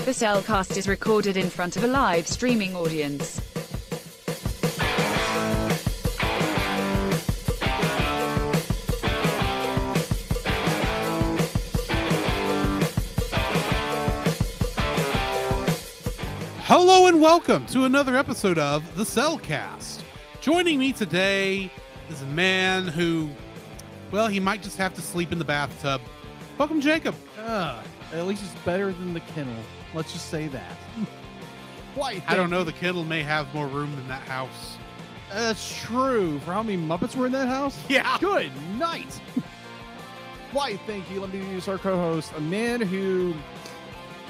The Cellcast is recorded in front of a live streaming audience. Hello and welcome to another episode of The Cellcast. Joining me today is a man who, well, he might just have to sleep in the bathtub. Welcome, Jacob. At least it's better than the kennel. Let's just say that. Why? I don't know, the kennel may have more room than that house. That's true. For how many Muppets were in that house? Yeah. Good night. Why, thank you. Let me introduce our co-host, a man who,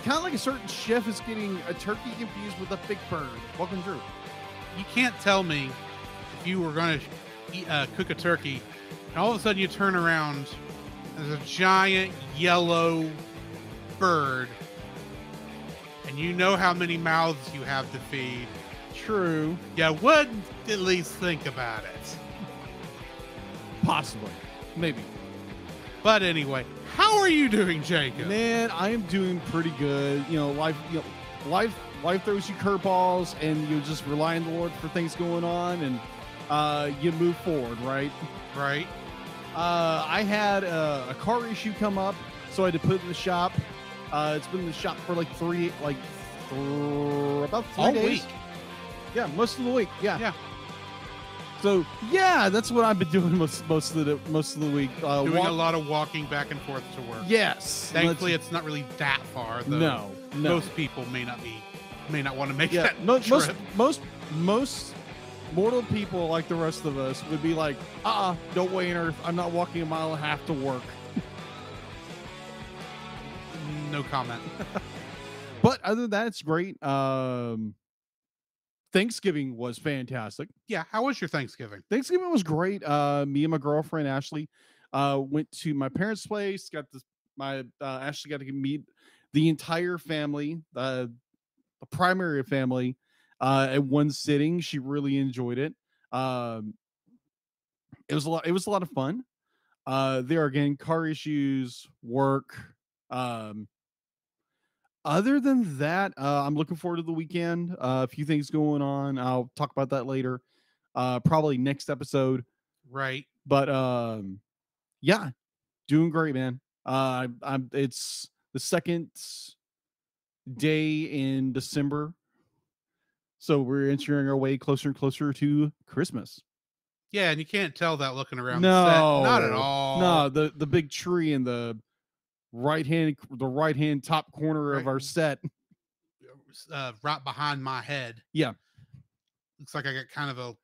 kind of like a certain chef, is getting a turkey confused with a big bird. Welcome, Drew. You can't tell me if you were going to cook a turkey, and all of a sudden you turn around, there's a giant yellow bird, and you know how many mouths you have to feed. True. You wouldn't at least think about it. Possibly. Maybe. But anyway, how are you doing, Jacob? Man, I am doing pretty good. Life throws you curveballs, and you just rely on the Lord for things going on, and you move forward, right? Right. I had a car issue come up, so I had to put it in the shop. It's been in the shop for about 3 All days. week. Yeah, most of the week. Yeah. Yeah. So yeah, that's what I've been doing most of the week. Doing a lot of walking back and forth to work. Yes. Thankfully, it's not really that far, though. No. Most people may not want to make that trip. Most mortal people, like the rest of us, would be like, don't weigh on earth. I'm not walking a mile and a half to work. No comment. But other than that, it's great. Thanksgiving was fantastic. Yeah. How was your Thanksgiving? Thanksgiving was great. Me and my girlfriend Ashley went to my parents' place. Ashley got to meet the entire family, the primary family, at one sitting. She really enjoyed it. It was a lot of fun. There again, car issues, work. Other than that, I'm looking forward to the weekend. A few things going on. I'll talk about that later. Probably next episode. Right. But yeah, doing great, man. It's the second day in December, so we're entering our way closer and closer to Christmas. Yeah, and you can't tell that looking around the set. Not at all. No, the big tree in the right hand top corner of our set. Right behind my head. Yeah. Looks like I got kind of a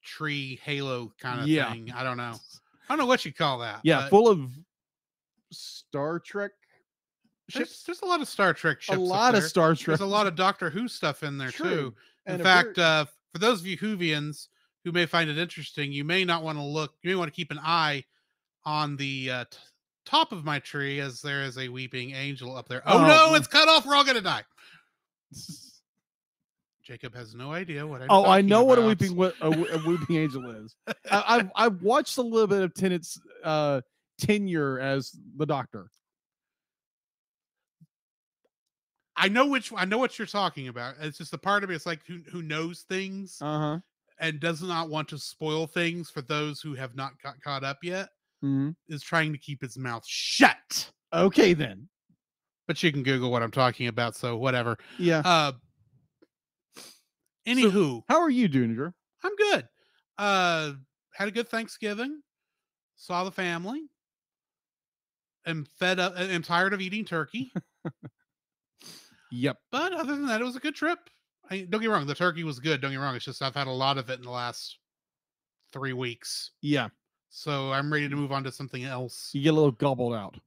tree halo kind of Yeah. thing. I don't know what you call that. Yeah, full of Star Trek ships. There's a lot of Star Trek ships. A lot of Star Trek. There's a lot of Doctor Who stuff in there True. too. And In fact, for those of you Whovians who may find it interesting, you may not want to look. You may want to keep an eye on the top of my tree, as there is a weeping angel up there. Oh no, it's cut off. We're all gonna die. Jacob has no idea what I'm talking I know about. what a weeping angel is. I've watched a little bit of Tennant's tenure as the Doctor. I know what you're talking about. It's just the part of me. It's like who knows things and does not want to spoil things for those who have not got caught up yet. Mm-hmm. Is trying to keep his mouth shut. Okay, then. But you can Google what I'm talking about, so whatever. Yeah. Anywho, so, how are you doing, Drew? I'm good. Had a good Thanksgiving. Saw the family. Am fed up. I'm tired of eating turkey. Yep. But other than that, it was a good trip. Don't get me wrong. The turkey was good. Don't get me wrong. It's just I've had a lot of it in the last 3 weeks. Yeah. So I'm ready to move on to something else. You get a little gobbled out.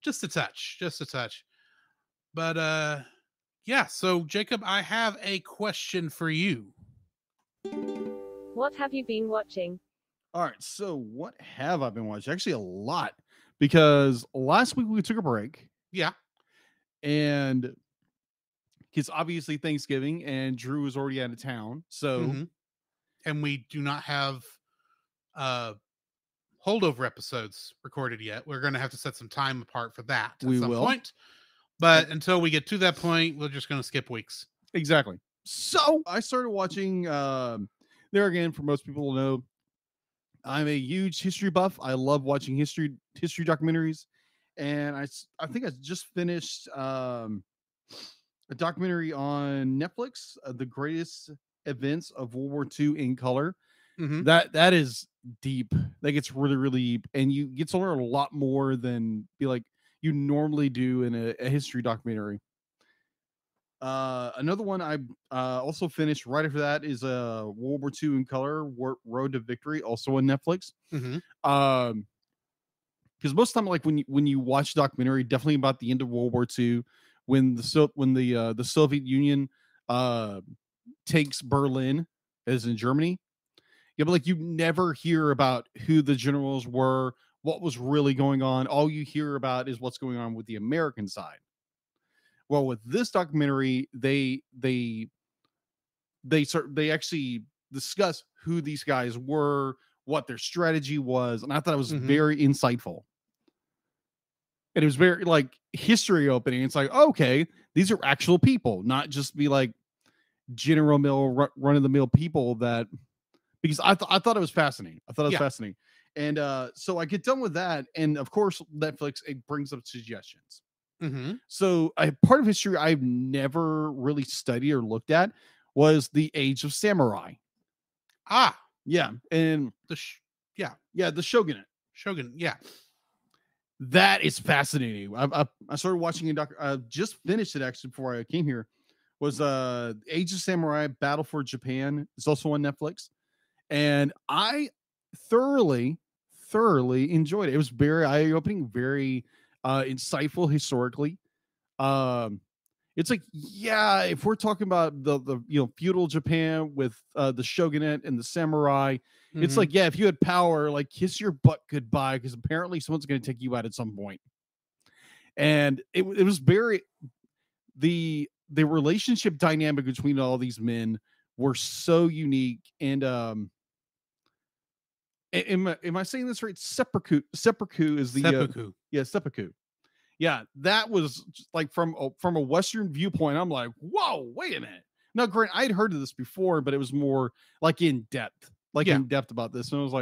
Just a touch. But yeah, so Jacob, I have a question for you. What have you been watching? All right, so what have I been watching? Actually, a lot. Because last week we took a break. Yeah. And it's obviously Thanksgiving, and Drew was already out of town. So and we do not have holdover episodes recorded yet. We're going to have to set some time apart for that at some point. But until we get to that point, we're just going to skip weeks. Exactly. So I started watching. There again, for most people to know, I'm a huge history buff. I love watching history documentaries, and I think I just finished a documentary on Netflix, the greatest events of World War II in color. Mm-hmm. That is deep. That gets really really deep, and you get to learn a lot more than be like you normally do in a history documentary. Another one I also finished right after that is World War II in color, Road to Victory, also on Netflix. Mm-hmm. Because most of the time, like when you watch a documentary, definitely about the end of World War II, when the Soviet Union uh takes Berlin, as in Germany. Yeah, but like you never hear about who the generals were, what was really going on. All you hear about is what's going on with the American side. Well, with this documentary, they actually discuss who these guys were, what their strategy was, and I thought it was Mm-hmm. very insightful. And it was very like history opening. It's like, okay, these are actual people, not just be like general mill run of the mill people that because I thought it was fascinating. I thought it was Yeah. fascinating. And so I get done with that, and of course Netflix it brings up suggestions. Mm-hmm. So a part of history I've never really studied or looked at was the Age of Samurai. Ah, Yeah, and yeah, the Shogunate. Shogun. Yeah. That is fascinating. I started watching a doc. I just finished it actually before I came here. Was Age of Samurai Battle for Japan? It's also on Netflix, and I thoroughly, thoroughly enjoyed it. It was very eye opening, very insightful historically. Um, it's like, yeah, if we're talking about the feudal Japan with the shogunate and the samurai, it's Mm-hmm. like, yeah, if you had power, like kiss your butt goodbye, because apparently someone's going to take you out at some point. And it was very the relationship dynamic between all these men were so unique. And am I saying this right? Seppuku is the Seppuku. seppuku. Yeah, that was like from a Western viewpoint. I'm like, whoa, wait a minute. Now, Grant, I'd heard of this before, but it was more like in depth, Yeah. about this. And it was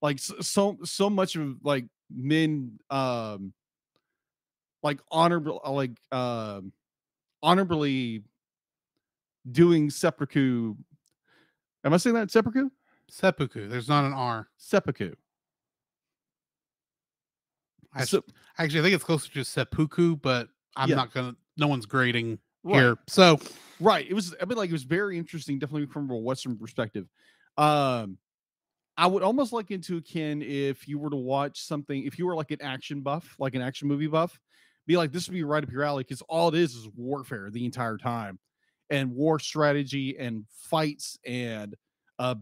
like so much of like men, like honorable, honorably doing seppuku. Am I saying that seppuku? Seppuku. There's not an R. Seppuku. So, Actually, I think it's closer to seppuku, but I'm yeah, not gonna. No one's grading right. here, so Right. It was. I mean, like it was very interesting, definitely from a Western perspective. Um, I would almost like into akin if you were to watch something, if you were like an action buff, like an action movie buff, be like, this would be right up your alley because all it is warfare the entire time and war strategy and fights and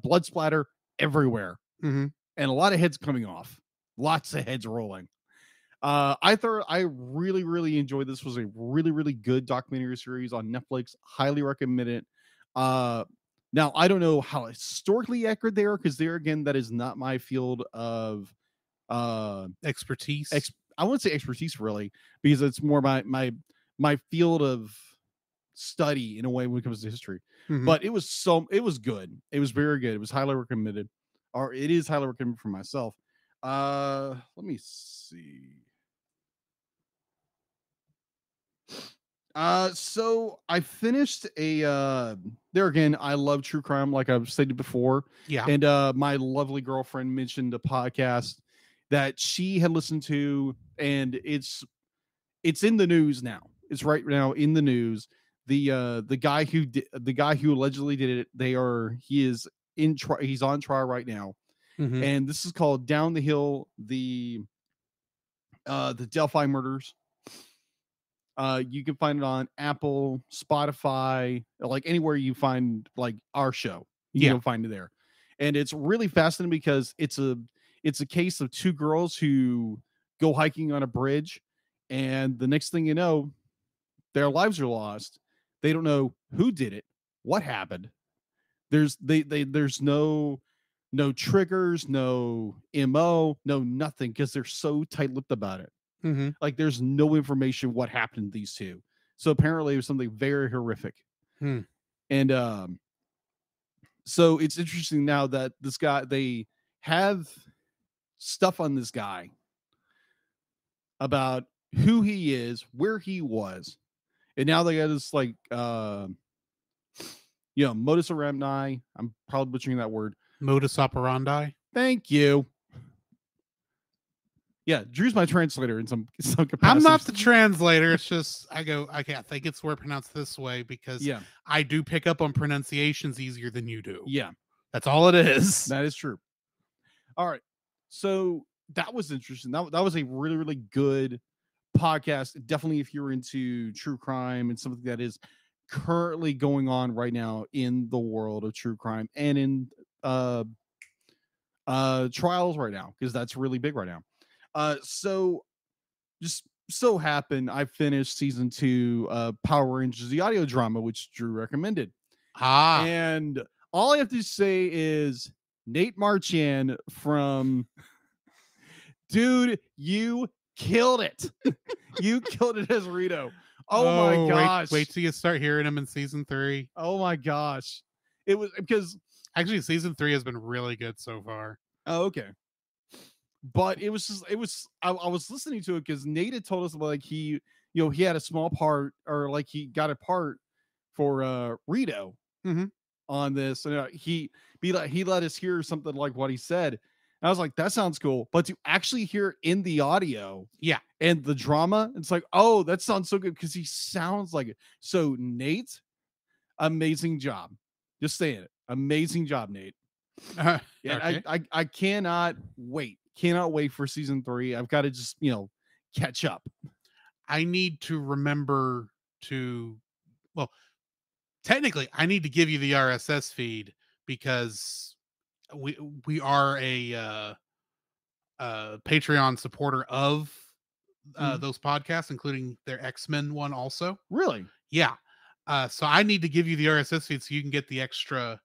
blood splatter everywhere mm-hmm. and a lot of heads coming off, lots of heads rolling. I really, really enjoyed this. Was a really, really good documentary series on Netflix. Highly recommend it. Uh, Now I don't know how historically accurate they are because there again, that is not my field of Expertise. I wouldn't say expertise really, because it's more my field of study in a way when it comes to history. Mhm. But it was good. It was very good. It was highly recommended, or it is highly recommended for myself. Let me see. So I finished a there again, I love true crime, like I've stated before. Yeah. And my lovely girlfriend mentioned a podcast that she had listened to, and it's in the news now. It's right now in the news. The guy who allegedly did it, he is he's on trial right now. Mhm. And this is called Down the Hill, the Delphi murders. You can find it on Apple, Spotify, like anywhere you find like our show. You Yeah. can find it there. And it's really fascinating because it's a case of two girls who go hiking on a bridge, and the next thing you know, their lives are lost. They don't know who did it, what happened. There's no triggers, no MO, no nothing, because they're so tight-lipped about it. Mm-hmm. Like there's no information what happened to these two. So apparently it was something very horrific. Hmm. And so it's interesting now that this guy, they have stuff on this guy about who he is, where he was, and now they got this like modus operandi. I'm probably butchering that word. Modus operandi. Thank you. Yeah, Drew's my translator in some capacity. I'm not the translator. It's just I think it's where pronounced this way because Yeah, I do pick up on pronunciations easier than you do. yeah, That's all it is. that is true. All right, so that was interesting. That was a really really good podcast. Definitely, if you're into true crime and something that is currently going on right now in the world of true crime and in trials right now, because that's really big right now. So just so happened I finished season 2 Power Rangers the audio drama, which Drew recommended. And all I have to say is Nate Marchand from dude, you killed it. You killed it as Rito. Oh my gosh. Wait till you start hearing him in season 3. Oh my gosh. It was because actually season 3 has been really good so far. Oh, okay. But it was I was listening to it because Nate had told us about like he had a small part or like he got a part for Rito on this, and he let us hear something like what he said. And I was like, that sounds cool, but to actually hear it in the audio, and the drama, it's like, oh, that sounds so good because he sounds like it. So Nate, amazing job. Just saying it, amazing job, Nate. Okay. I cannot wait. Cannot wait for season 3. I've got to just, catch up. I need to remember to, well, technically I need to give you the RSS feed because we are a Patreon supporter of those podcasts, including their X-Men one also. Really? Yeah. So I need to give you the RSS feed so you can get the extra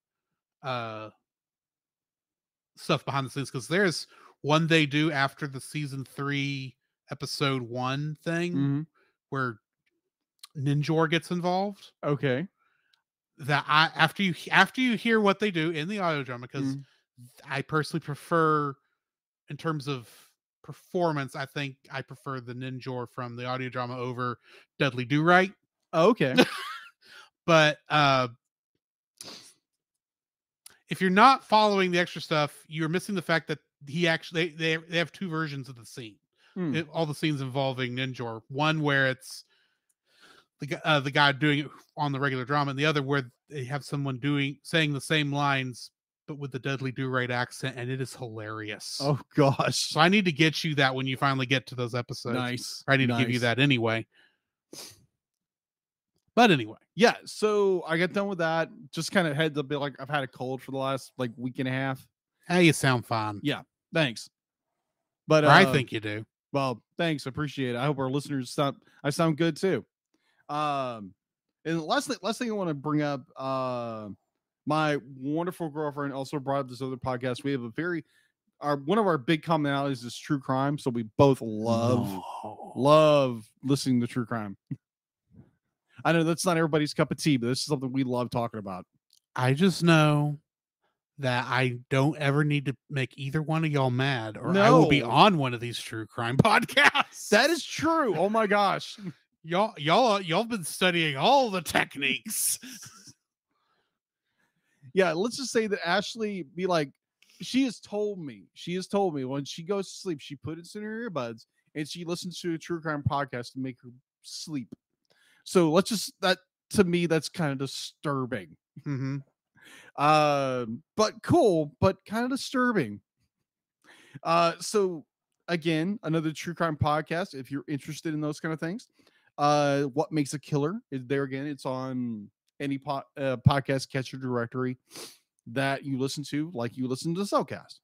stuff behind the scenes, because there's one they do after the season 3 episode 1 thing where Ninjor gets involved. Okay. That after you hear what they do in the audio drama, because I personally prefer, in terms of performance, I think I prefer the Ninjor from the audio drama over Dudley Do Right. Oh, okay. But if you're not following the extra stuff, you're missing the fact that he actually they have 2 versions of the scene. All the scenes involving Ninjor. One where it's the guy doing it on the regular drama, and the other where they have someone saying the same lines but with the Dudley Do Right accent, and it is hilarious. Oh gosh. So I need to get you that when you finally get to those episodes. Nice. Or I need to give you that anyway. But anyway. Yeah, so I got done with that. Just kind of heads up, like I've had a cold for the last like week and a half. Hey, you sound fine. Yeah, thanks. But I think you do. Well, thanks. I appreciate it. I hope our listeners I sound good too. And the last thing I want to bring up, my wonderful girlfriend also brought up this other podcast. We have one of our big commonalities is true crime, so we both love listening to true crime. I know that's not everybody's cup of tea, but this is something we love talking about. I just know that I don't ever need to make either one of y'all mad, or I will be on one of these true crime podcasts. That is true. Oh my gosh. Y'all been studying all the techniques. Yeah, let's just say that Ashley she has told me when she goes to sleep, she puts in her earbuds and she listens to a true crime podcast to make her sleep. So that to me, that's kind of disturbing. But cool, but kind of disturbing. So again, another true crime podcast. If you're interested in those kind of things, What Makes a Killer is there again. It's on any podcast catcher directory that you listen to, like you listen to the Cellcast.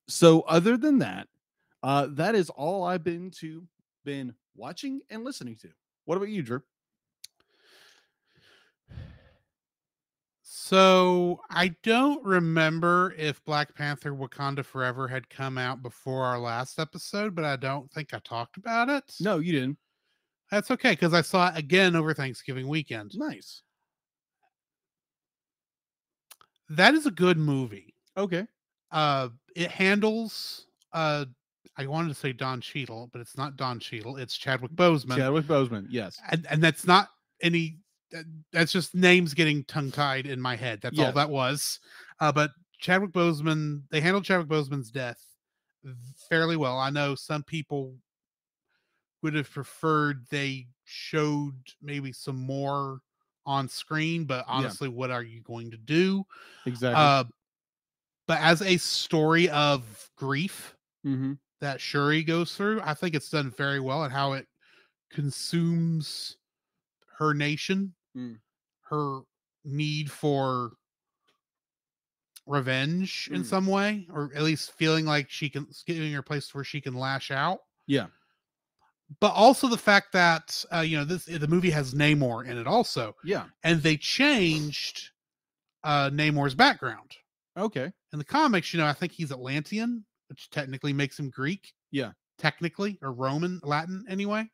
So other than that, that is all I've been watching and listening to. What about you, Drew? So I don't remember if Black Panther Wakanda Forever had come out before our last episode, but I don't think I talked about it. No, you didn't. That's okay because I saw it again over Thanksgiving weekend. Nice. That is a good movie. Okay. It handles I wanted to say Don Cheadle, but it's not Don Cheadle, it's Chadwick Boseman. Chadwick Boseman. Yes. And that's not any that's just names getting tongue tied in my head. That's all Yes. that was. But Chadwick Boseman, they handled Chadwick Boseman's death fairly well. I know some people would have preferred they showed maybe some more on screen, but honestly, what are you going to do? Exactly. But as a story of grief Mm-hmm. that Shuri goes through, I think it's done very well and how it consumes her nation, her need for revenge in some way, or at least feeling like she can giving her a place where she can lash out. Yeah. But also the fact that the movie has Namor in it also. Yeah. And they changed Namor's background. Okay. In the comics, I think he's Atlantean, which technically makes him Greek. Yeah. Technically, or Roman, Latin anyway.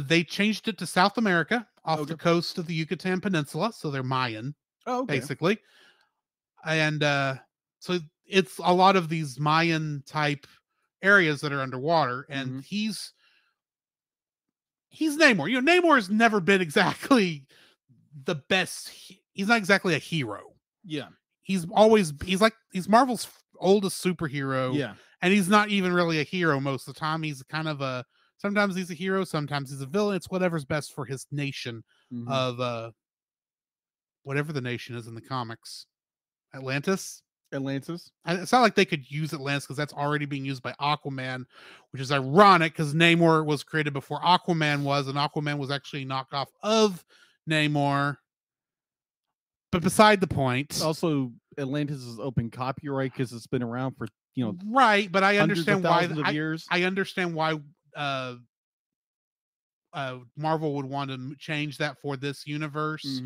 They changed it to South America off the coast of the Yucatan Peninsula, so they're Mayan, basically. And so it's a lot of these Mayan type areas that are underwater, and he's Namor. Namor has never been exactly the best. He's not exactly a hero. Yeah. He's Marvel's oldest superhero. Yeah. And he's not even really a hero most of the time. He's kind of sometimes he's a hero, sometimes he's a villain. It's whatever's best for his nation of whatever the nation is in the comics. Atlantis. It's not like they could use Atlantis because that's already being used by Aquaman, which is ironic because Namor was created before Aquaman was, and Aquaman was actually a knockoff of Namor. But beside the point. Also, Atlantis is open copyright because it's been around for right. But I understand why. Years. I understand why Marvel would want to change that for this universe.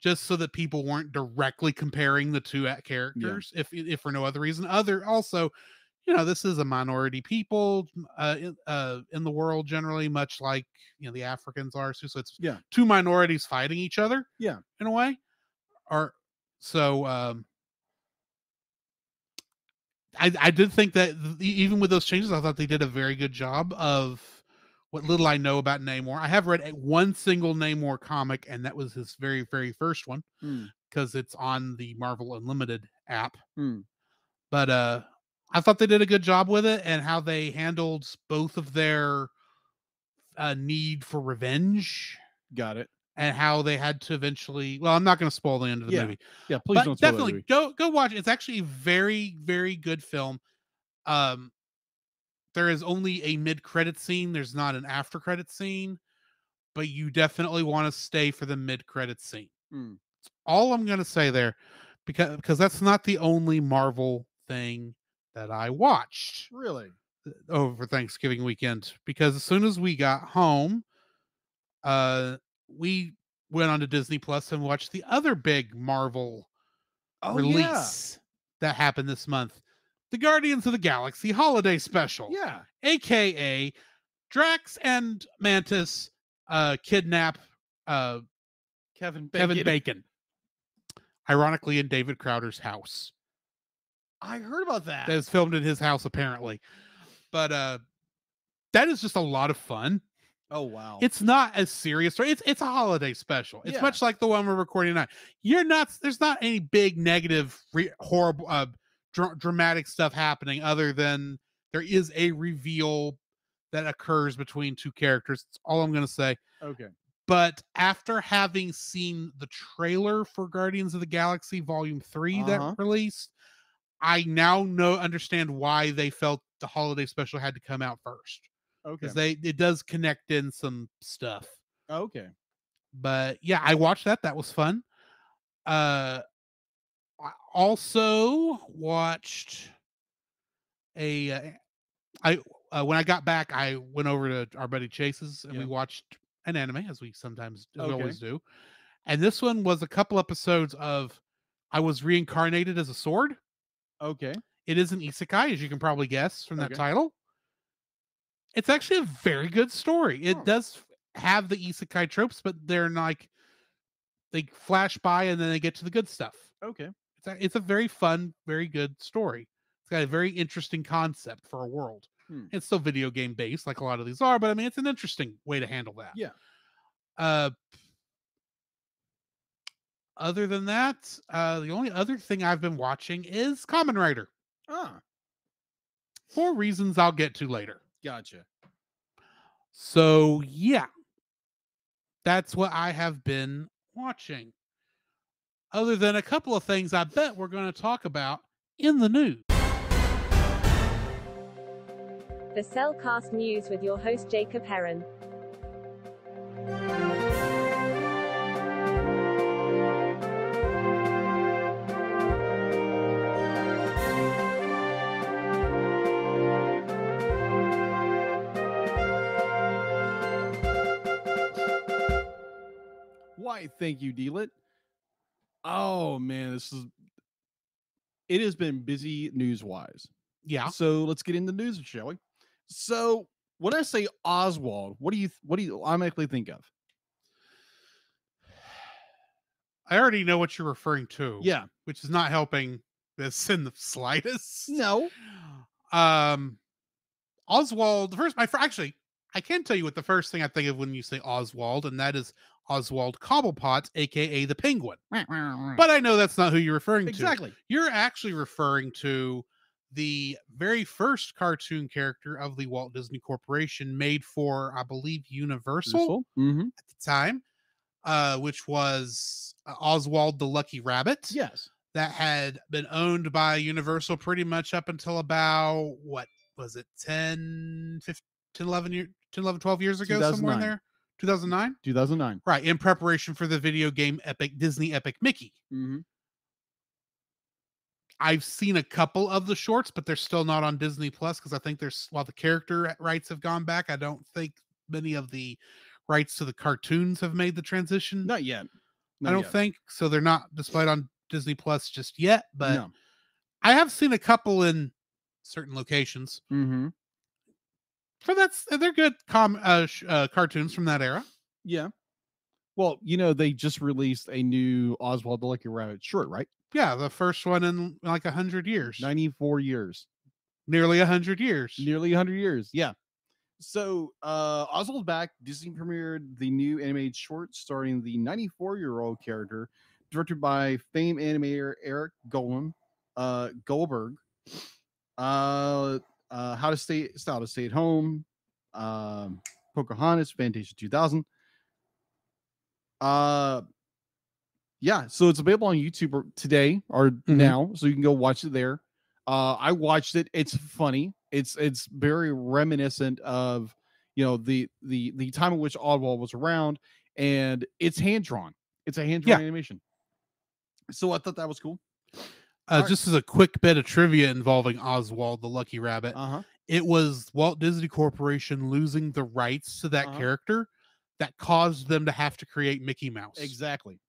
Just so that people weren't directly comparing the two characters, if for no other reason. Also, this is a minority people in the world generally, much like the Africans are. So it's two minorities fighting each other. Yeah, in a way. Or so. I did think that even with those changes, I thought they did a very good job of what little I know about Namor. I have read one single Namor comic, and that was his very, very first one because it's on the Marvel Unlimited app. But I thought they did a good job with it and how they handled both of their need for revenge. Got it. And how they had to eventually. Well, I'm not going to spoil the end of the movie. Yeah, please don't spoil definitely go watch it. It's actually a very, very good film. There is only a mid-credit scene. There's not an after-credit scene, but you definitely want to stay for the mid-credit scene. That's all I'm going to say there, because that's not the only Marvel thing that I watched. Really? Over Thanksgiving weekend, because as soon as we got home, we went on to Disney Plus and watched the other big Marvel release that happened this month. The Guardians of the Galaxy Holiday Special. Yeah. AKA Drax and Mantis kidnap Kevin Bacon. Ironically, in David Crowder's house. I heard about that. That was filmed in his house, apparently. But that is just a lot of fun. Oh, wow. It's not as serious. It's a holiday special. It's much like the one we're recording tonight. There's not any big negative, horrible, dramatic stuff happening other than there is a reveal that occurs between two characters. That's all I'm going to say. Okay. But after having seen the trailer for Guardians of the Galaxy Volume 3 that released, I now understand why they felt the holiday special had to come out first. Okay. Because it does connect in some stuff. Okay. But yeah, I watched that. That was fun. I also watched when I got back, I went over to our buddy Chase's and we watched an anime, as we sometimes always do. And this one was a couple episodes of I was reincarnated as a sword. Okay. It is an isekai, as you can probably guess from that Okay. title. It's actually a very good story. It Oh. does have the isekai tropes, but they're like they flash by and then they get to the good stuff. Okay. It's a very fun, very good story. It's got a very interesting concept for a world. Hmm. It's still video game based, like a lot of these are, but I mean, it's an interesting way to handle that. Yeah. Uh, other than that, the only other thing I've been watching is Common Rider Ah, for reasons I'll get to later. gotcha. So yeah, that's what I have been watching. Other than a couple of things I bet we're going to talk about in the news. The Cellcast News with your host Jacob Heron. Why, thank you, Dealit. Oh man, it has been busy news-wise. Yeah. So let's get into news, shall we? So when I say Oswald, what do you automatically think of? I already know what you're referring to. Yeah. Which is not helping this in the slightest. No. Oswald, actually, I can tell you what the first thing I think of when you say Oswald, and that is Oswald Cobblepot, aka the Penguin. But I know that's not who you're referring to. Exactly. You're actually referring to the very first cartoon character of the Walt Disney Corporation made for, I believe, Universal Mm-hmm. at the time, which was Oswald the Lucky Rabbit. Yes. That had been owned by Universal pretty much up until about, what was it, 10, 15, 11, 12 years ago, somewhere in 2009. there? 2009? 2009. Right, in preparation for the video game Disney Epic Mickey. Mm-hmm. I've seen a couple of the shorts, but they're still not on Disney Plus because I think while the character rights have gone back, I don't think many of the rights to the cartoons have made the transition. Not yet. I don't think so. They're not displayed on Disney Plus just yet, but No. I have seen a couple in certain locations. Mm-hmm. They're good cartoons from that era. Yeah. Well, they just released a new Oswald the Lucky Rabbit short, right? Yeah, the first one in like 100 years. 94 years. Nearly 100 years. Nearly 100 years. Yeah. So Oswald back. Disney premiered the new animated short starring the 94-year-old character, directed by famed animator Eric Goldberg. How to Stay at Home, Pocahontas, Fantasia 2000. Yeah, so it's available on YouTube today or now, so you can go watch it there. I watched it. It's funny. It's very reminiscent of the time in which Oswald was around, and it's hand drawn. It's a hand drawn animation. So I thought that was cool. Just as a quick bit of trivia involving Oswald the Lucky Rabbit, it was Walt Disney Corporation losing the rights to that character that caused them to have to create Mickey Mouse. Exactly.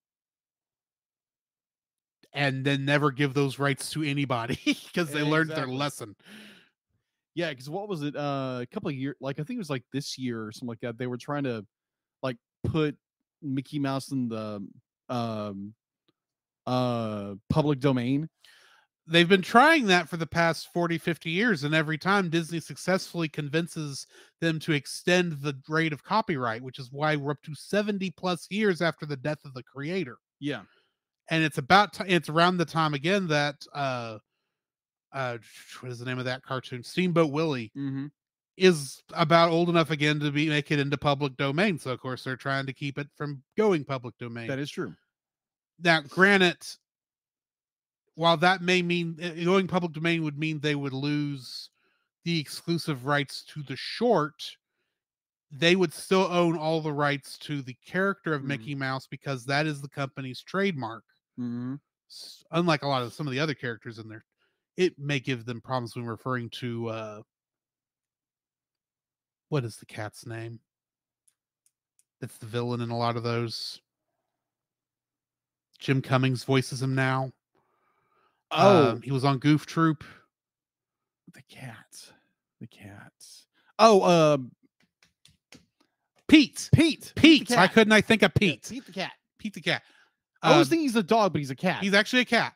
And then never give those rights to anybody because they learned their lesson. Yeah, because what was it? A couple of years, like I think it was like this year or something like that. They were trying to like put Mickey Mouse in the public domain. They've been trying that for the past 40, 50 years, and every time Disney successfully convinces them to extend the rate of copyright, which is why we're up to 70 plus years after the death of the creator. Yeah. And it's around the time again that what is the name of that cartoon? Steamboat Willie is about old enough again to make it into public domain. So of course they're trying to keep it from going public domain. That is true. Now, granted, while that may mean going public domain would mean they would lose the exclusive rights to the short, they would still own all the rights to the character of Mickey Mouse because that is the company's trademark. Unlike some of the other characters in there, it may give them problems when referring to what is the cat's name? That's the villain in a lot of those. Jim Cummings voices him now. Oh, He was on Goof Troop. the cat. The cat. Oh, Pete. Pete. Pete. the Why cat. couldn't I think of Yeah, Pete? Pete the cat. Pete the cat. I was thinking he's a dog, but he's a cat. He's actually a cat.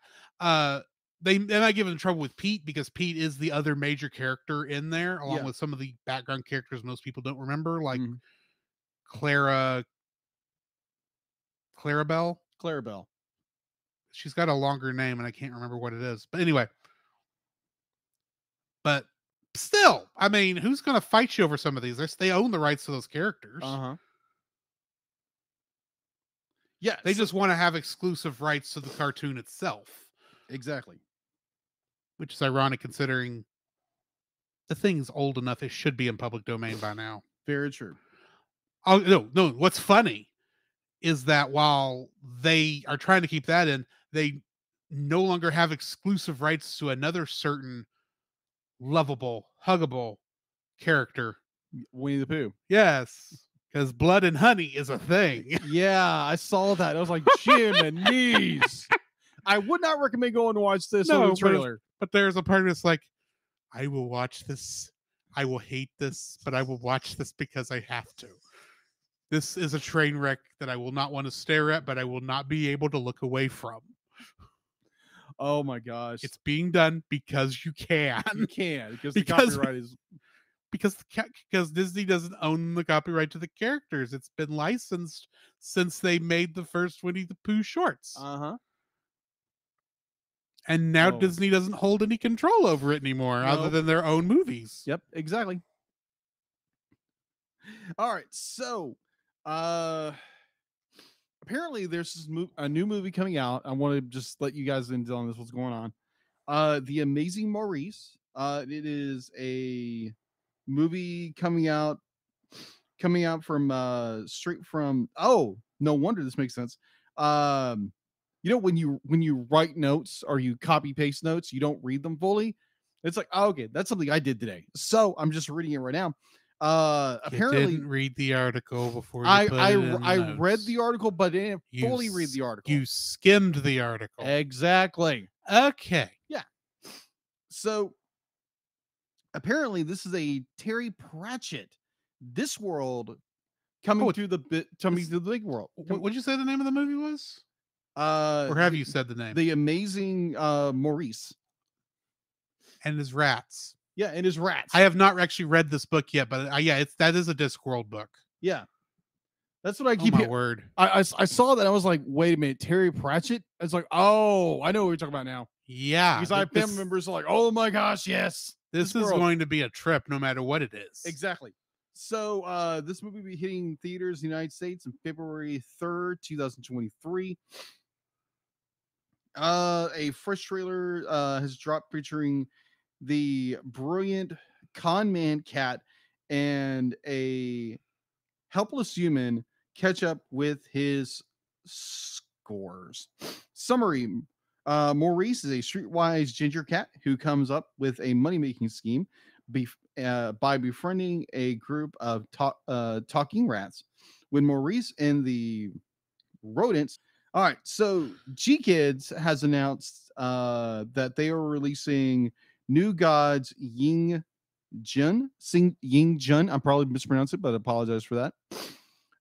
They might give him trouble with Pete because Pete is the other major character in there, along with some of the background characters most people don't remember, like Clarabelle. Clarabelle. She's got a longer name and I can't remember what it is. But anyway. But still, I mean, who's going to fight you over some of these? They own the rights to those characters. Yeah. They just want to have exclusive rights to the cartoon itself. Exactly. Which is ironic considering the thing's old enough. It should be in public domain by now. Very true. Oh, no. What's funny is that while they are trying to keep that in, they no longer have exclusive rights to another certain lovable, huggable character. Winnie the Pooh. Yes. Because blood and honey is a thing. Yeah, I saw that. I was like, Jim and knees. I would not recommend going to watch this over the trailer. But there's a part of it's like, I will watch this. I will hate this, but I will watch this because I have to. This is a train wreck that I will not want to stare at, but I will not be able to look away from. Oh my gosh. It's being done because you can. You can, because the copyright is... Because Disney doesn't own the copyright to the characters. It's been licensed since they made the first Winnie the Pooh shorts. And now Disney doesn't hold any control over it anymore, other than their own movies. Yep, exactly. All right, so apparently there's a new movie coming out. I want to just let you guys in on this, what's going on. The Amazing Maurice. It is a movie coming out from straight from... Oh, no wonder this makes sense. You know, when you write notes or you copy paste notes, you don't read them fully. It's like, oh, okay, that's something I did today, so I'm just reading it right now. Apparently, you didn't read the article before you I read the article, but I didn't fully read the article. You skimmed the article. Exactly. Okay. Yeah. So apparently this is a Terry Pratchett Discworld coming to the big world. What did you say the name of the movie was? Or have you said the name? The Amazing Maurice. And his rats. Yeah, and his rats. I have not actually read this book yet, but that is a Discworld book. Yeah. That's what I keep... Oh my word. I saw that. I was like, wait a minute, Terry Pratchett? It's like, oh, I know what you're talking about now. Yeah. Because I have family members are like, oh my gosh, yes. This is going to be a trip no matter what it is. Exactly. So this movie will be hitting theaters in the United States on February 3rd, 2023. A fresh trailer has dropped featuring the brilliant con man cat and a helpless human catch up with his scores. Summary: Maurice is a streetwise ginger cat who comes up with a money-making scheme by befriending a group of talking rats. When Maurice and the rodents... All right, so G-Kids has announced that they are releasing New Gods Ying Jun. I'm probably mispronouncing it, but I apologize for that.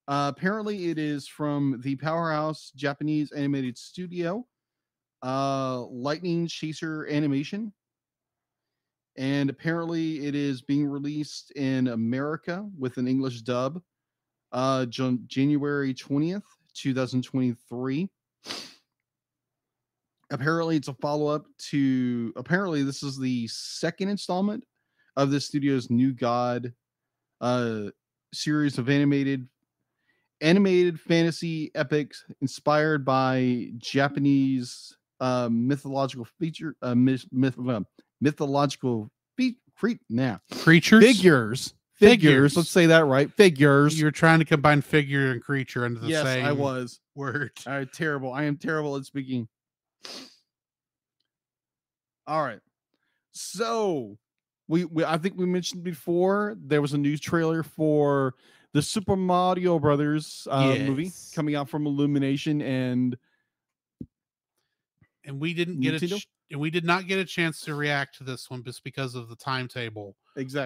Apparently, it is from the powerhouse Japanese animated studio, Lightning Chaser Animation. And apparently, it is being released in America with an English dub, January 20th, 2023. Apparently, it's a follow-up to... Apparently, this is the second installment of the studio's New God series of animated fantasy epics inspired by Japanese mythological creatures. Figures. Let's say that right. Figures. You're trying to combine figure and creature into the yes, same I was. word. All right, terrible. I am terrible at speaking. All right. So I think we mentioned before there was a news trailer for the Super Mario Brothers movie coming out from Illumination, and and we didn't get and we did not get a chance to react to this one just because of the timetable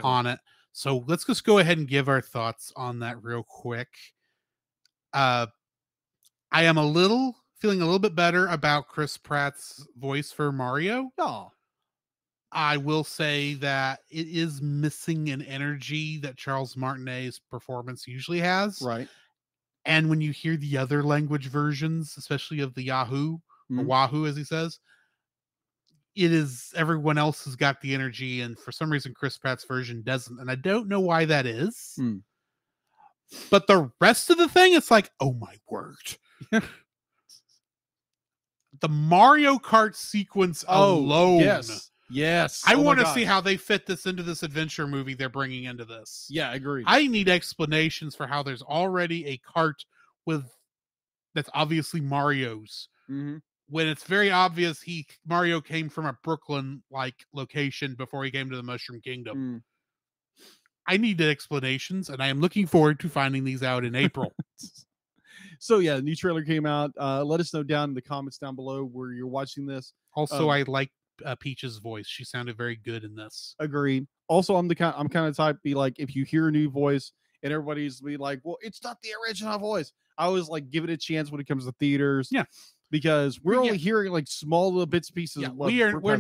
on it. So let's just go ahead and give our thoughts on that real quick. I am feeling a little bit better about Chris Pratt's voice for Mario. Oh, I will say that it is missing an energy that Charles Martinet's performance usually has. right. And when you hear the other language versions, especially of the Yahoo or Wahoo, as he says, it is everyone else has got the energy, and for some reason Chris Pratt's version doesn't, and I don't know why that is. But the rest of the thing, it's like, oh my word. The Mario Kart sequence alone. Yes. I want to see how they fit this into this adventure movie they're bringing into this. Yeah, I agree. I need explanations for how there's already a kart that's obviously Mario's. When it's very obvious Mario came from a Brooklyn like location before he came to the Mushroom Kingdom. I need explanations, and I am looking forward to finding these out in April. So yeah, the new trailer came out. Let us know down in the comments down below where you're watching this. Also, I like Peach's voice. She sounded very good in this. Agreed. Also, I'm kind of type to be like, if you hear a new voice and everybody's be like, well, it's not the original voice. I always like give it a chance when it comes to theaters. Yeah. Because we're only hearing like small little bits pieces. Yeah, we're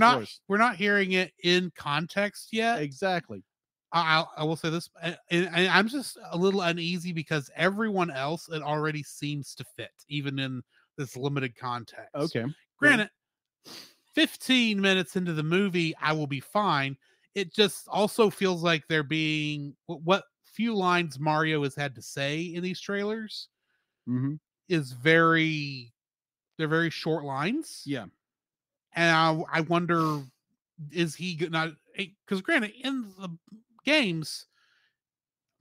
not hearing it in context yet. Exactly. I will say this, and I'm just a little uneasy because everyone else it already seems to fit, even in this limited context. Okay. Granted, 15 minutes into the movie, I will be fine. It just also feels like they're being what few lines Mario has had to say in these trailers is they're very short lines. Yeah. And I wonder, is he not, because granted, in the games,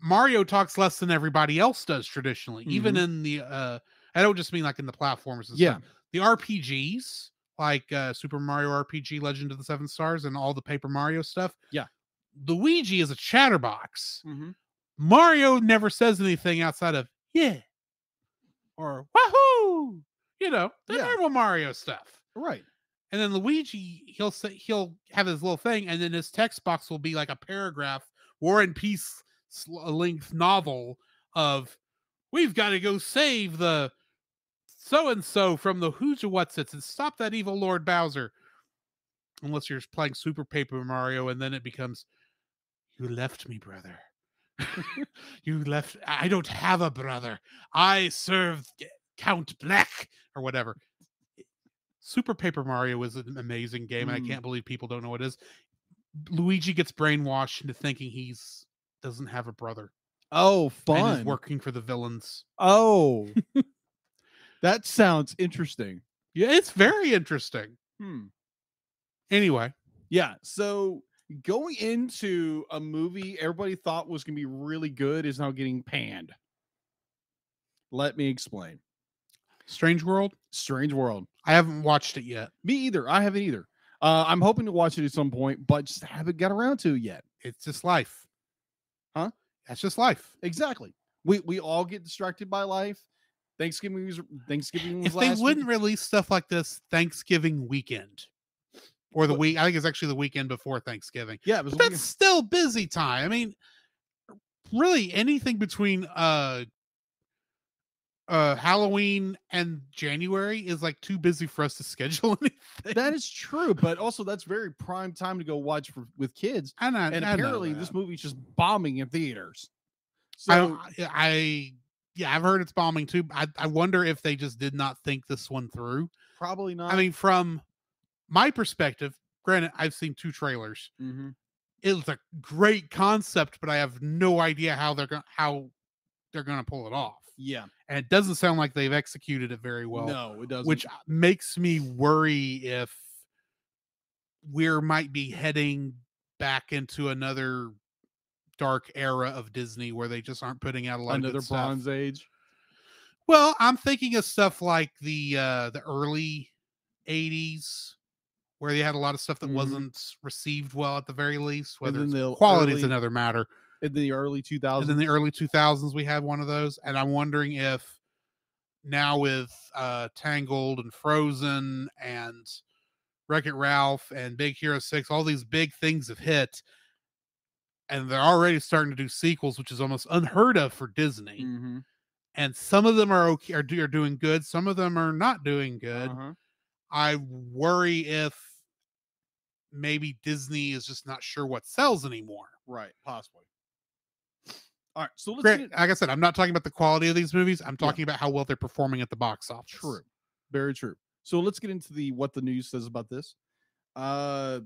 Mario talks less than everybody else does traditionally, even in the, I don't just mean like in the platformers and stuff. The RPGs, like Super Mario RPG Legend of the Seven Stars and all the Paper Mario stuff. Yeah. Luigi is a chatterbox. Mario never says anything outside of, yeah, or wahoo, the normal Mario stuff. Right. And then Luigi, he'll have his little thing, and then his text box will be like a paragraph, War and Peace length novel of, we've got to go save the so-and-so from the Who's-a-What's-its and stop that evil Lord Bowser. Unless you're playing Super Paper Mario, and then it becomes, you left me, brother. I don't have a brother. I serve Count Black, or whatever. Super Paper Mario is an amazing game, and I can't believe people don't know what it is. Luigi gets brainwashed into thinking doesn't have a brother. Oh, fun. And is working for the villains. Oh. That sounds interesting. Yeah, it's very interesting. Anyway. Yeah, so going into a movie everybody thought was going to be really good is now getting panned. Let me explain. Strange World? Strange World. I haven't watched it yet. Me either. I haven't either. I'm hoping to watch it at some point, but just haven't got around to it yet. It's just life. Huh? That's just life. Exactly. We all get distracted by life. Thanksgiving was if they wouldn't release stuff like this Thanksgiving weekend or the week, I think it's actually the weekend before Thanksgiving. Yeah, but that's still busy time. I mean, really anything between Halloween and January is like too busy for us to schedule anything. That is true, but also that's very prime time to go watch with kids. And apparently this movie's just bombing in theaters. So I've heard it's bombing too. I wonder if they just did not think this one through. Probably not. I mean, from my perspective, granted, I've seen 2 trailers. It's a great concept, but I have no idea how they're gonna pull it off. Yeah. And it doesn't sound like they've executed it very well. No, it doesn't. Which makes me worry if we might be heading back into another dark era of Disney where they just aren't putting out a lot of good stuff. Bronze Age. Well, I'm thinking of stuff like the early 80s where they had a lot of stuff that wasn't received well at the very least, whether quality is another matter. In the early 2000s. And in the early 2000s, we had one of those. And I'm wondering if now with Tangled and Frozen and Wreck-It Ralph and Big Hero 6, all these big things have hit, and they're already starting to do sequels, which is almost unheard of for Disney. Mm-hmm. And some of them are okay, are doing good. Some of them are not doing good. Uh-huh. I worry if maybe Disney is just not sure what sells anymore. Right, possibly. All right, so let's Like I said, I'm not talking about the quality of these movies. I'm talking about how well they're performing at the box office. True, very true. So let's get into what the news says about this. Family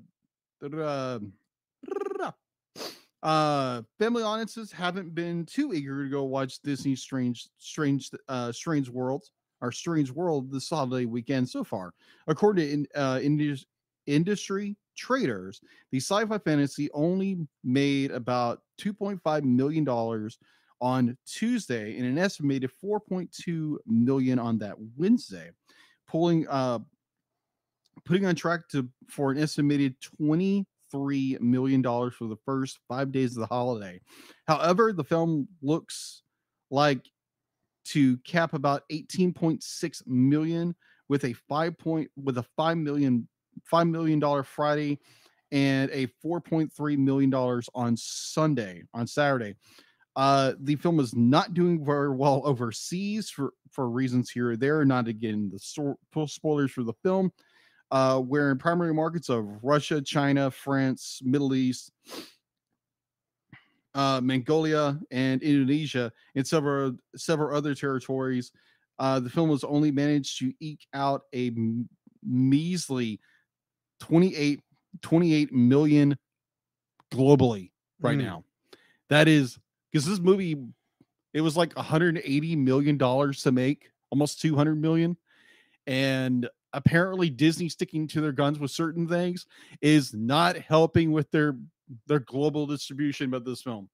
audiences haven't been too eager to go watch Disney's Strange World this holiday weekend so far. According to industry traders, the sci-fi fantasy only made about $2.5 million on Tuesday and an estimated 4.2 million on that Wednesday, putting on track for an estimated $23 million for the first 5 days of the holiday. However, the film looks like to cap about 18.6 million with a $5 million Friday and a $4.3 million on Saturday. The film is not doing very well overseas for reasons here or there. Not again the full spoilers for the film. Where in primary markets of Russia, China, France, Middle East, Mongolia, and Indonesia, and several other territories, the film has only managed to eke out a measly 28 million globally right now. That is because this movie, it was like $180 million to make, almost 200 million. And apparently Disney sticking to their guns with certain things is not helping with their global distribution of this film.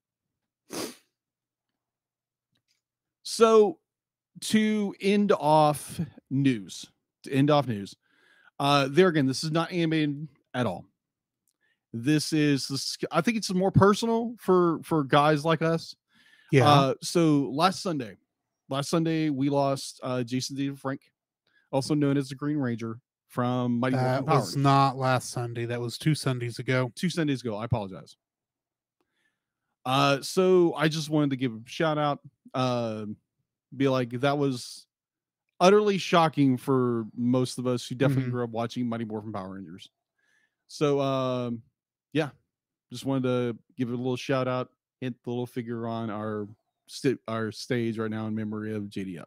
So to end off news, there again, this is not animated at all. This is, I think it's more personal for guys like us. Yeah. So last Sunday we lost Jason David Frank, also known as the Green Ranger from Mighty Morphin Power Rangers. That was not last Sunday. That was 2 Sundays ago. 2 Sundays ago. I apologize. So I just wanted to give a shout out. Be like, that was utterly shocking for most of us who definitely grew up watching Mighty Morphin Power Rangers. So yeah, just wanted to give it a little shout out, hit the little figure on our stage right now in memory of JDF.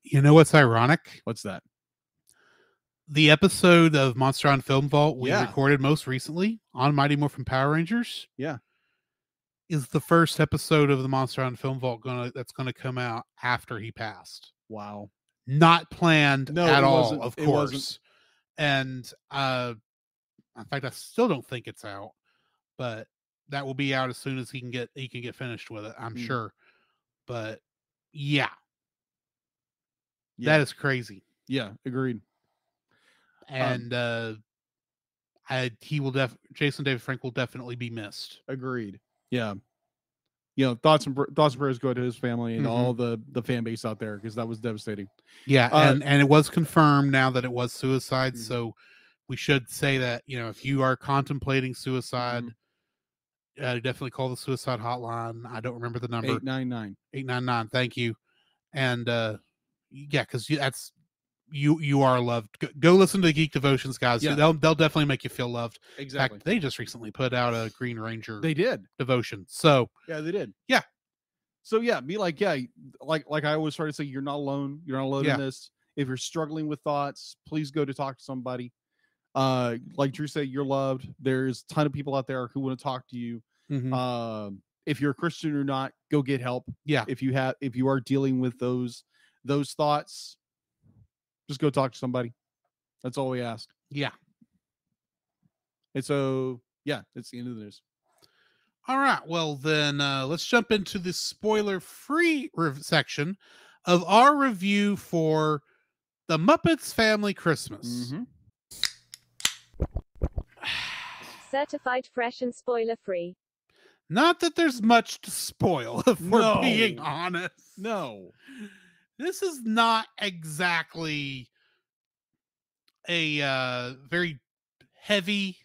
You know what's ironic? What's that? The episode of Monster on Film Vault we recorded most recently on Mighty Morphin Power Rangers. Yeah. Is the first episode of the Monster on Film Vault that's gonna come out after he passed. Wow. Not planned at all, of course. Wasn't. And in fact, I still don't think it's out, but that will be out as soon as he can get finished with it, I'm sure. But yeah. That is crazy. Yeah, agreed. And Jason David Frank will definitely be missed. Agreed. Yeah. You know, thoughts and prayers go to his family and all the fan base out there, because that was devastating. Yeah, and it was confirmed now that it was suicide. So we should say that, you know, if you are contemplating suicide, definitely call the suicide hotline. I don't remember the number. 899. Thank you. And yeah, because that's you are loved. Go listen to the Geek Devotions, guys. Yeah. They'll definitely make you feel loved. Exactly. In fact, they just recently put out a Green Ranger. They did devotion. So yeah, they did. Yeah. So yeah, be like, yeah, like I always try to say, you're not alone. You're not alone in this. If you're struggling with thoughts, please go to talk to somebody. Like Drew said, you're loved. There's a ton of people out there who want to talk to you. If you're a Christian or not, go get help. Yeah. If you are dealing with those thoughts, just go talk to somebody. That's all we ask. Yeah. And so, yeah, that's the end of the news. All right. Well, then let's jump into the spoiler-free section of our review for the Muppets Family Christmas. Certified fresh and spoiler-free. Not that there's much to spoil, if we're being honest. No. This is not exactly a very heavy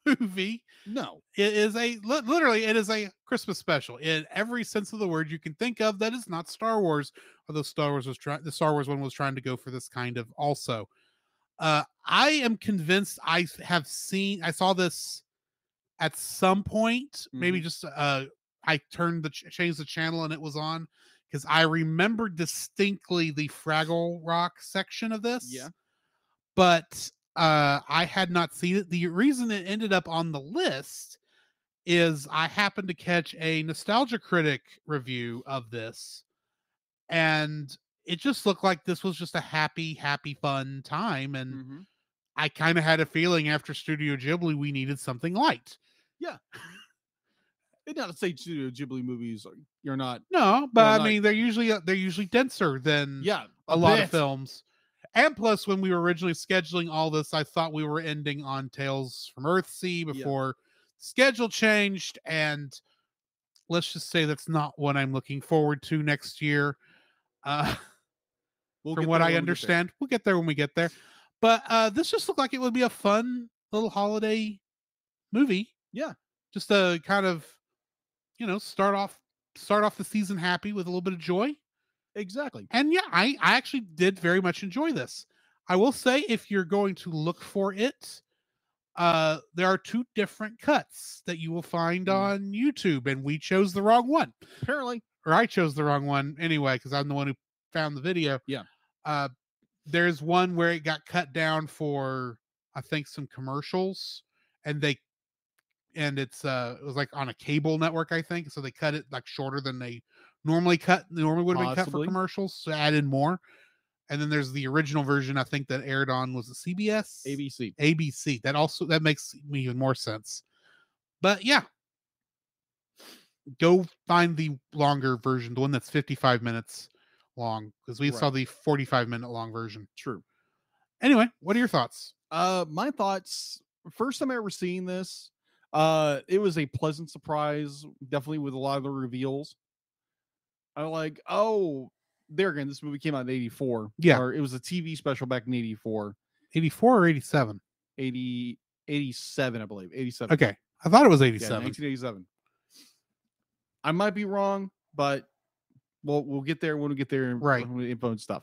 movie. No. It is literally it is a Christmas special in every sense of the word you can think of. That is not Star Wars, although the Star Wars one was trying to go for this kind of also. I am convinced I saw this at some point, maybe Mhm. just I changed the channel and it was on because I remember distinctly the Fraggle Rock section of this. Yeah. But I had not seen it. The reason it ended up on the list is I happened to catch a Nostalgia Critic review of this, and it just looked like this was just a happy, fun time. And Mhm. I kind of had a feeling after Studio Ghibli, we needed something light. Yeah. And not to say Studio Ghibli movies you're not. No, but Well, I not- mean, they're usually denser than Yeah, a lot of bit. films. And plus, when we were originally scheduling all this, I thought we were ending on Tales from Earthsea before schedule changed. And let's just say that's not what I'm looking forward to next year. We'll From get what there I when we get there. understand, we'll get there when we get there. But this just looked like it would be a fun little holiday movie. Yeah. Just to kind of, start off the season happy with a little bit of joy. Exactly. And yeah, I actually did very much enjoy this. I will say, if you're going to look for it, there are 2 different cuts that you will find on YouTube, and we chose the wrong one. Apparently. Or I chose the wrong one anyway, because I'm the one who found the video. Yeah. There's one where it got cut down for, I think, some commercials, and it was like on a cable network, I think. So they cut it like shorter than they normally would have been cut for Possibly. commercials, so add in more. And then there's the original version, I think, that aired on, was it CBS? ABC. That makes me even more sense. But yeah, go find the longer version, the one that's 55 minutes long, because we saw the 45-minute long version. True. Anyway, what are your thoughts? My thoughts, first time I ever seen this, it was a pleasant surprise, definitely with a lot of the reveals. I'm like, oh, there again, this movie came out in 84. Yeah. Or it was a TV special back in 84. 84 or 87? 87, I believe. 87. Okay. I thought it was Yeah, 87. 1987. I might be wrong, but we'll get there when we get there, Right. with info and stuff.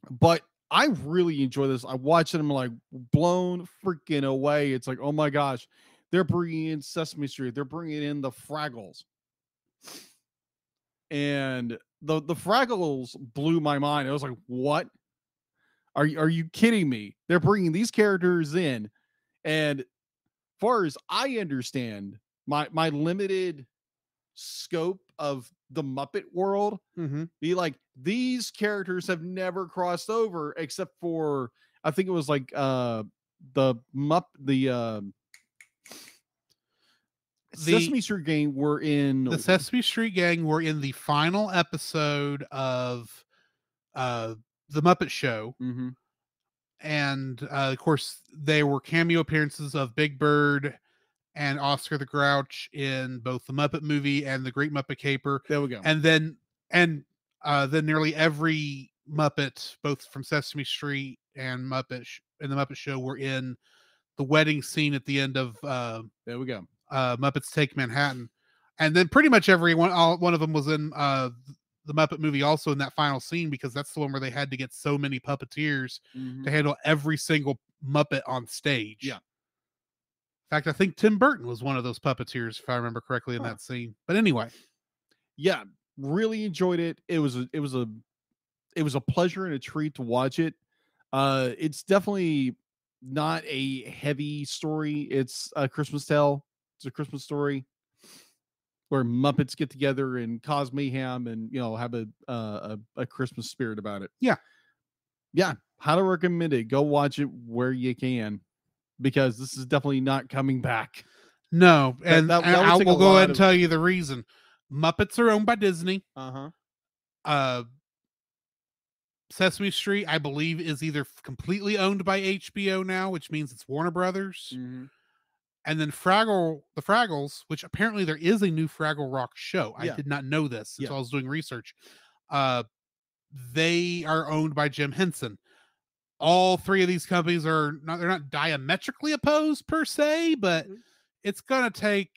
But I really enjoy this. I watched it, I'm like blown freaking away. It's like, oh my gosh, they're bringing in Sesame Street, they're bringing in the Fraggles, and the Fraggles blew my mind. I was like, what? Are you kidding me? They're bringing these characters in, and far as I understand, my limited scope of the Muppet world, be like, these characters have never crossed over except for, I think it was like the Sesame Street Gang were in the Sesame Street Gang were in the final episode of the Muppet Show. And of course, there were cameo appearances of Big Bird and Oscar the Grouch in both the Muppet Movie and the Great Muppet Caper. There we go. And then nearly every Muppet, both from Sesame Street and the Muppet Show, were in the wedding scene at the end of there we go. Muppets Take Manhattan. And then pretty much one of them was in the Muppet Movie, also in that final scene, because that's the one where they had to get so many puppeteers to handle every single Muppet on stage. Yeah. In fact, I think Tim Burton was one of those puppeteers, if I remember correctly, in that scene. But anyway, yeah, really enjoyed it. It was a pleasure and a treat to watch it. It's definitely not a heavy story. It's a Christmas tale. It's a Christmas story where Muppets get together and cause mayhem and, have a Christmas spirit about it. Yeah, highly recommend it. Go watch it where you can, because this is definitely not coming back. No, and I will go ahead and tell you the reason. Muppets are owned by Disney. Sesame Street, I believe, is either completely owned by HBO now, which means it's Warner Brothers. And then the Fraggles, which apparently there is a new Fraggle Rock show. I did not know this until I was doing research. They are owned by Jim Henson. all three of these companies they're not diametrically opposed per se, but it's going to take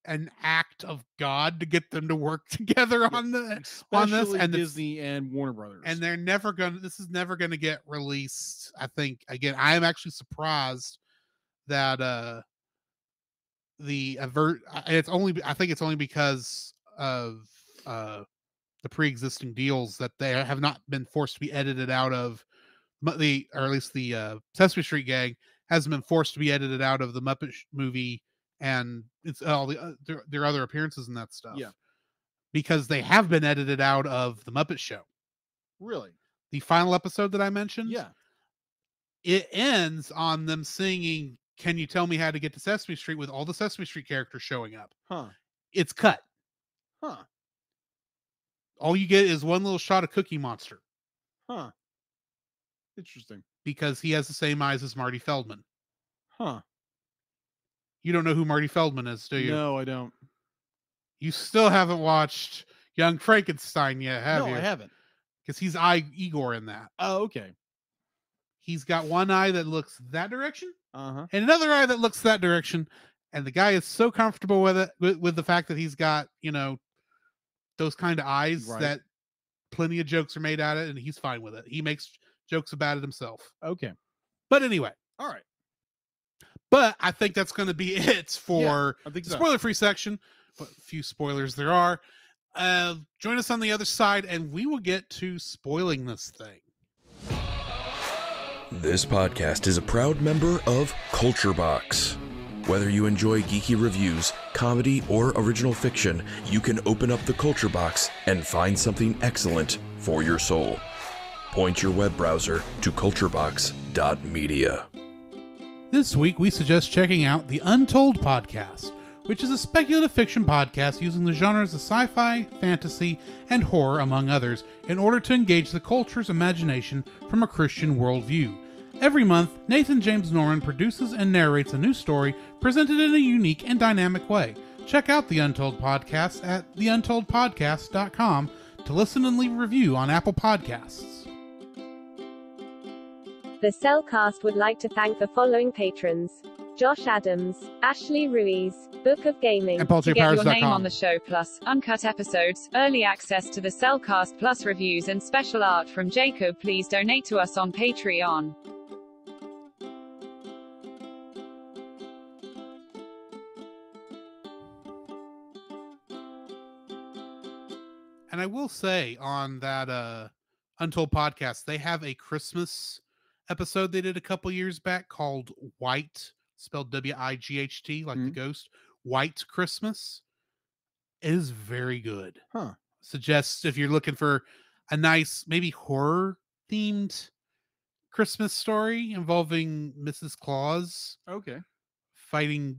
an act of God to get them to work together on this, especially and Disney and Warner Brothers. And they're never going to, this is never going to get released. I think, again, I am actually surprised that I think it's only because of the pre-existing deals that they have not been forced to be edited out of or at least the Sesame Street gang hasn't been forced to be edited out of the Muppet movie and it's all their other appearances and that stuff. Yeah, because they have been edited out of the Muppet Show. Really? The final episode that I mentioned. Yeah. It ends on them singing "Can You Tell Me How to Get to Sesame Street" with all the Sesame Street characters showing up. Huh. It's cut. Huh. All you get is one little shot of Cookie Monster. Huh. Interesting. Because he has the same eyes as Marty Feldman. Huh. You don't know who Marty Feldman is, do you? No, I don't. You still haven't watched Young Frankenstein yet, have you? No, I haven't. Because he's Igor in that. Oh, okay. He's got one eye that looks that direction, and another eye that looks that direction, and the guy is so comfortable with it, with the fact that he's got, those kind of eyes that plenty of jokes are made at it, and he's fine with it. He makes jokes about it himself. Okay. But anyway. All right. But I think that's going to be it for the spoiler-free section. But a few spoilers there are. Join us on the other side, and we will get to spoiling this thing. This podcast is a proud member of Culture Box. Whether you enjoy geeky reviews, comedy, or original fiction, you can open up the Culture Box and find something excellent for your soul. Point your web browser to culturebox.media. This week, we suggest checking out the Untold Podcast, which is a speculative fiction podcast using the genres of sci-fi, fantasy, and horror, among others, in order to engage the culture's imagination from a Christian worldview. Every month, Nathan James Norman produces and narrates a new story presented in a unique and dynamic way. Check out the Untold Podcast at theuntoldpodcast.com to listen and leave a review on Apple Podcasts. The Cellcast would like to thank the following patrons: Josh Adams, Ashley Ruiz, Book of Gaming. And to get your name on the show, plus uncut episodes, early access to the Cellcast Plus reviews, and special art from Jacob, please donate to us on Patreon. And I will say on that Untold Podcast, they have a Christmas episode they did a couple years back called White, spelled W-I-G-H-T, like the ghost. White Christmas. It is very good. Suggests if you're looking for a nice, maybe horror-themed Christmas story involving Mrs. Claus. Okay. Fighting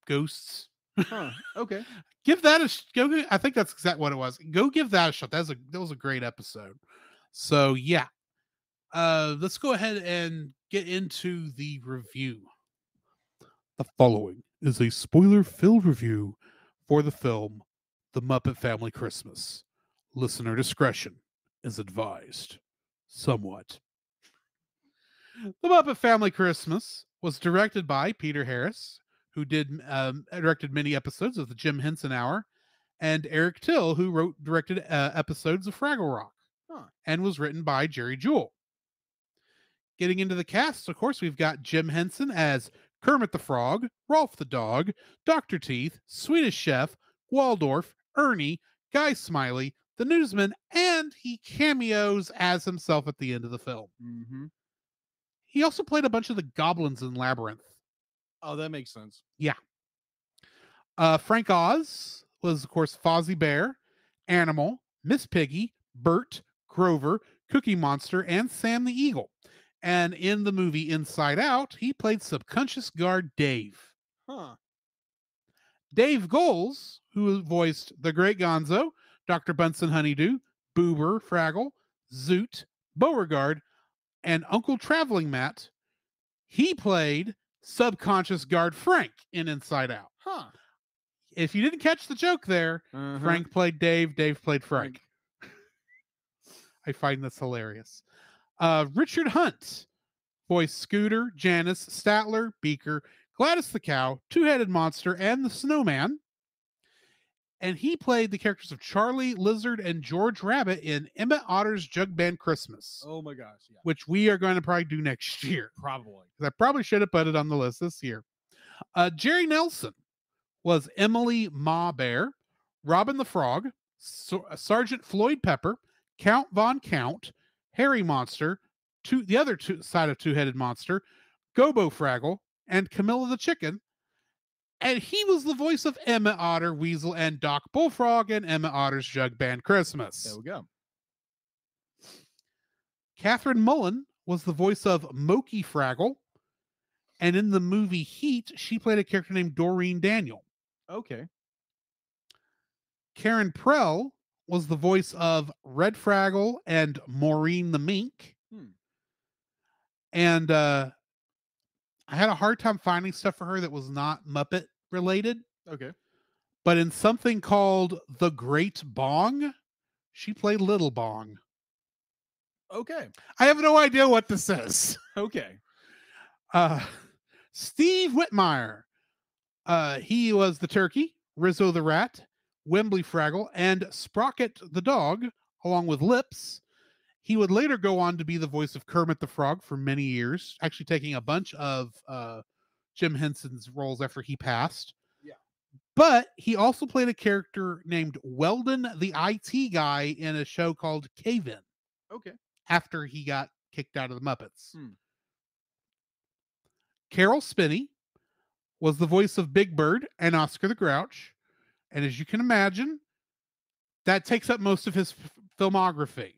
ghosts. Okay. Give that go. I think that's exactly what it was. Go give that a shot. That was a great episode. So yeah. Let's go ahead and get into the review. The following is a spoiler-filled review for the film The Muppet Family Christmas. Listener discretion is advised. Somewhat. The Muppet Family Christmas was directed by Peter Harris, who directed many episodes of the Jim Henson Hour, and Eric Till, who directed episodes of Fraggle Rock, and was written by Jerry Jewell. Getting into the cast, of course, we've got Jim Henson as Kermit the Frog, Rolf the Dog, Dr. Teeth, Swedish Chef, Waldorf, Ernie, Guy Smiley, the Newsman, and he cameos as himself at the end of the film. He also played a bunch of the goblins in Labyrinth. Oh, that makes sense. Yeah. Frank Oz was, of course, Fozzie Bear, Animal, Miss Piggy, Bert, Grover, Cookie Monster, and Sam the Eagle. And in the movie Inside Out, he played subconscious guard Dave. Dave Goles, who voiced the Great Gonzo, Dr. Bunsen Honeydew, Boober Fraggle, Zoot, Beauregard, and Uncle Traveling Matt, he played subconscious guard Frank in Inside Out. If you didn't catch the joke there, Frank played Dave, Dave played Frank. I find this hilarious. Richard Hunt voiced Scooter, Janice, Statler, Beaker, Gladys the Cow, Two-Headed Monster, and the Snowman. And he played the characters of Charlie, Lizard, and George Rabbit in Emmett Otter's Jug Band Christmas, Oh my gosh. Yeah. which we are going to probably do next year. Probably. Because I probably should have put it on the list this year. Jerry Nelson was Emily Ma Bear, Robin the Frog, Sergeant Floyd Pepper, Count Von Count, Harry Monster, the other side of Two-Headed Monster, Gobo Fraggle, and Camilla the Chicken. And he was the voice of Emmett Otter, Weasel, and Doc Bullfrog in Emmett Otter's Jug Band Christmas. There we go. Catherine Mullen was the voice of Moki Fraggle. And in the movie Heat, she played a character named Doreen Daniel. Okay. Karen Prell was the voice of Red Fraggle and Maureen the Mink. And I had a hard time finding stuff for her that was not Muppet related. Okay. But in something called The Great Bong, she played Little Bong. Okay. I have no idea what this is. Okay. Steve Whitmire. He was the turkey, Rizzo the rat, Wembley Fraggle, and Sprocket the dog, along with Lips. He would later go on to be the voice of Kermit the Frog for many years, actually taking a bunch of Jim Henson's roles after he passed. Yeah. But he also played a character named Weldon the IT guy in a show called Cave-In Okay. after he got kicked out of the Muppets. Carol Spinney was the voice of Big Bird and Oscar the Grouch. And as you can imagine, that takes up most of his filmography,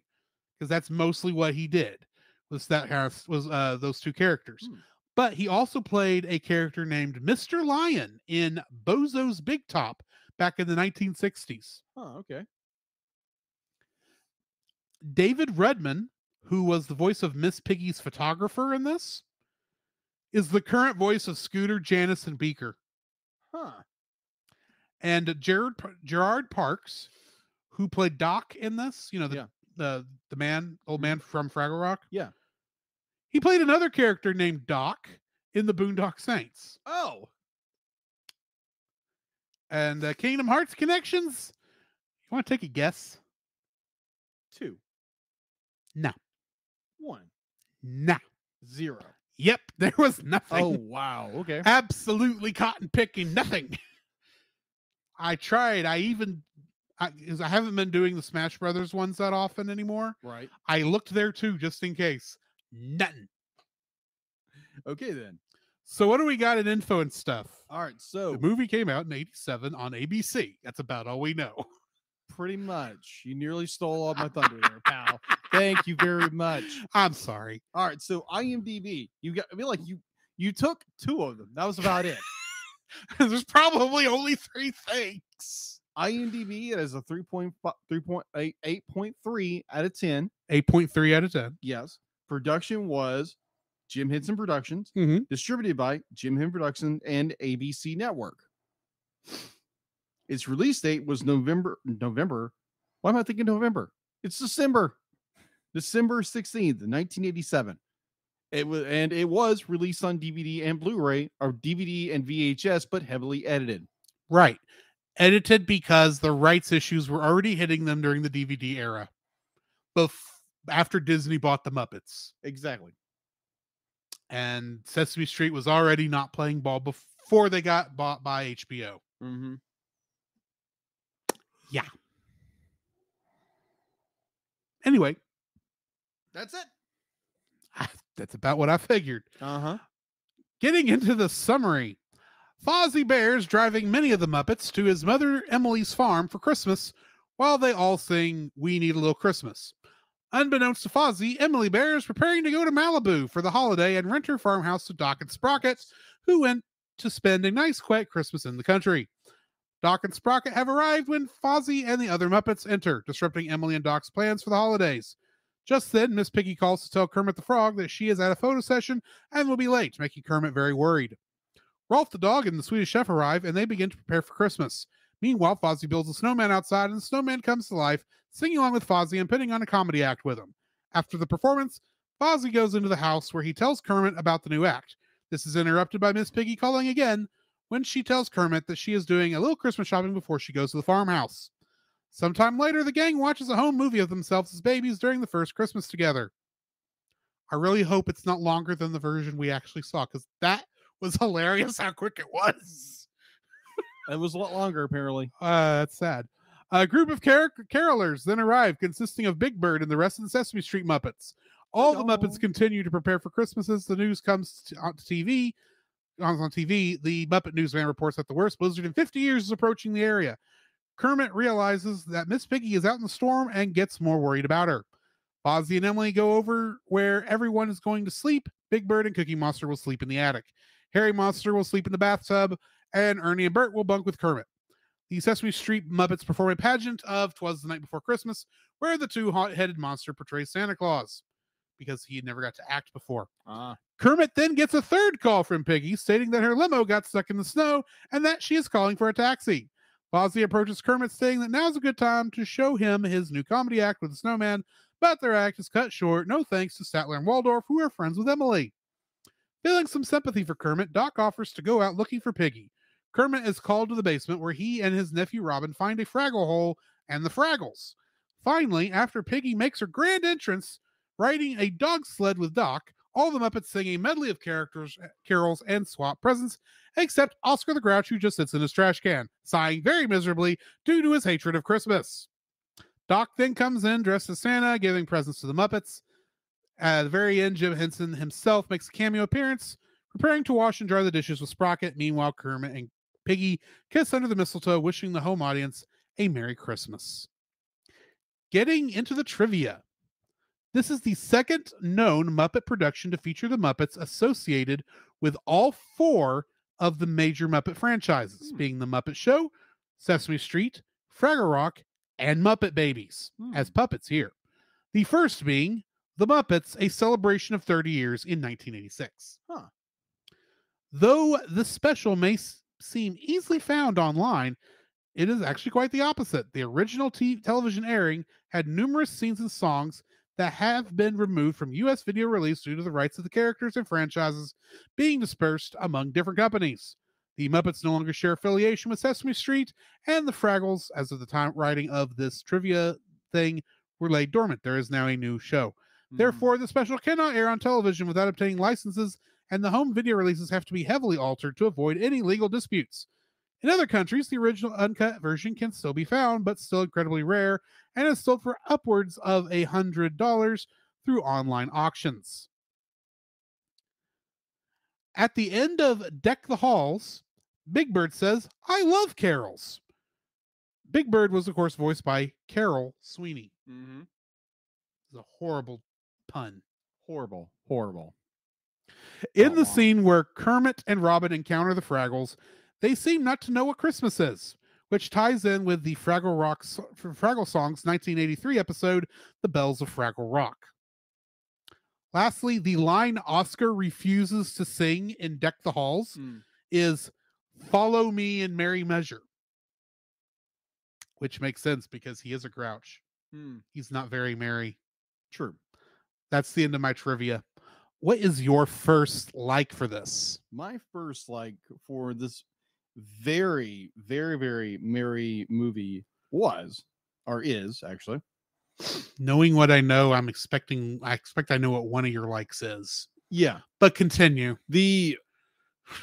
because that's mostly what he did, was those two characters. But he also played a character named Mr. Lion in Bozo's Big Top back in the 1960s. Oh, okay. David Redman, who was the voice of Miss Piggy's photographer in this, is the current voice of Scooter, Janice, and Beaker. Huh. And Gerard Parks, who played Doc in this, the old man from Fraggle Rock. Yeah. He played another character named Doc in the Boondock Saints. Oh. And Kingdom Hearts connections. You want to take a guess? 2. No. 1. No. 0. Yep, there was nothing. Oh, wow. Okay. Absolutely cotton picking nothing. I tried. I haven't been doing the Smash Brothers ones that often anymore. Right. I looked there too, just in case. Nothing. Okay, then. So what do we got in info and stuff? All right. So The movie came out in 1987 on ABC. That's about all we know. pretty much, you nearly stole all my thunder there, pal. Thank you very much. I'm sorry. All right. So IMDb, you took 2 of them. That was about it. There's probably only 3 things. IMDb, it has a 8.3 out of 10. 8.3 out of 10. Yes. Production was Jim Henson Productions, distributed by Jim Henson Productions and ABC Network. Its release date was November. Why am I thinking November? It's December 16th, 1987. It was released on DVD and Blu-ray, or DVD and VHS, but heavily edited. Right. Edited because the rights issues were already hitting them during the DVD era. After Disney bought the Muppets. Exactly. And Sesame Street was already not playing ball before they got bought by HBO. Mm-hmm. Yeah. Anyway. That's it. That's about what I figured. Uh-huh. Getting into the summary. Fozzie Bear's driving many of the Muppets to his mother Emily's farm for Christmas while they all sing We Need a Little Christmas. Unbeknownst to Fozzie, Emily Bear is preparing to go to Malibu for the holiday and rent her farmhouse to Doc and Sprocket, who went to spend a nice quiet Christmas in the country. Doc and Sprocket have arrived when Fozzie and the other Muppets enter, disrupting Emily and Doc's plans for the holidays. Just then, Miss Piggy calls to tell Kermit the Frog that she is at a photo session and will be late, making Kermit very worried. Rolf the dog and the Swedish chef arrive, and they begin to prepare for Christmas. Meanwhile, Fozzie builds a snowman outside, and the snowman comes to life, singing along with Fozzie and putting on a comedy act with him. After the performance, Fozzie goes into the house where he tells Kermit about the new act. This is interrupted by Miss Piggy calling again when she tells Kermit that she is doing a little Christmas shopping before she goes to the farmhouse. Sometime later, the gang watches a home movie of themselves as babies during the first Christmas together. I really hope it's not longer than the version we actually saw, because that was hilarious how quick it was. It was a lot longer, apparently. That's sad. A group of carolers then arrive, consisting of Big Bird and the rest of the Sesame Street Muppets. All the Muppets continue to prepare for Christmas as the news comes on TV. On TV, the Muppet Newsman reports that the worst blizzard in 50 years is approaching the area. Kermit realizes that Miss Piggy is out in the storm and gets more worried about her. Fozzie and Emily go over where everyone is going to sleep. Big Bird and Cookie Monster will sleep in the attic. Harry Monster will sleep in the bathtub, and Ernie and Bert will bunk with Kermit. The Sesame Street Muppets perform a pageant of 'Twas the Night Before Christmas, where the two-headed monster portrays Santa Claus, because he had never got to act before. Kermit then gets a third call from Piggy, stating that her limo got stuck in the snow and that she is calling for a taxi. Fozzie approaches Kermit, saying that now's a good time to show him his new comedy act with the snowman, but their act is cut short, no thanks to Statler and Waldorf, who are friends with Emily. Feeling some sympathy for Kermit, Doc offers to go out looking for Piggy. Kermit is called to the basement, where he and his nephew Robin find a Fraggle hole and the Fraggles. Finally, after Piggy makes her grand entrance, riding a dog sled with Doc, all the Muppets sing a medley of carols, and swap presents, except Oscar the Grouch, who just sits in his trash can, sighing very miserably due to his hatred of Christmas. Doc then comes in dressed as Santa, giving presents to the Muppets. At the very end, Jim Henson himself makes a cameo appearance, preparing to wash and dry the dishes with Sprocket. Meanwhile, Kermit and Piggy kiss under the mistletoe, wishing the home audience a Merry Christmas. Getting into the trivia. This is the second known Muppet production to feature the Muppets associated with all four of the major Muppet franchises, being The Muppet Show, Sesame Street, Fraggle Rock, and Muppet Babies, as puppets here. The first being The Muppets, A Celebration of 30 Years in 1986. Though the special may seem easily found online, it is actually quite the opposite. The original television airing had numerous scenes and songs that have been removed from U.S. video release due to the rights of the characters and franchises being dispersed among different companies. The Muppets no longer share affiliation with Sesame Street, and the Fraggles, as of the time writing of this trivia thing, were laid dormant. There is now a new show. Therefore, the special cannot air on television without obtaining licenses, and the home video releases have to be heavily altered to avoid any legal disputes. In other countries, the original uncut version can still be found, but still incredibly rare, and is sold for upwards of $100 through online auctions. At the end of Deck the Halls, Big Bird says, "I love carols." Big Bird was, of course, voiced by Carol Sweeney. It's a horrible pun. Horrible. In the scene where Kermit and Robin encounter the Fraggles, they seem not to know what Christmas is, which ties in with the Fraggle Songs 1983 episode, The Bells of Fraggle Rock. Lastly, the line Oscar refuses to sing in Deck the Halls is "Follow me in merry measure," which makes sense because he is a grouch. He's not very merry. True. That's the end of my trivia. What is your first like for this? My first like for this very, very, very merry movie was, or is actually. Knowing what I know, I expect I know what one of your likes is. Yeah. But continue. The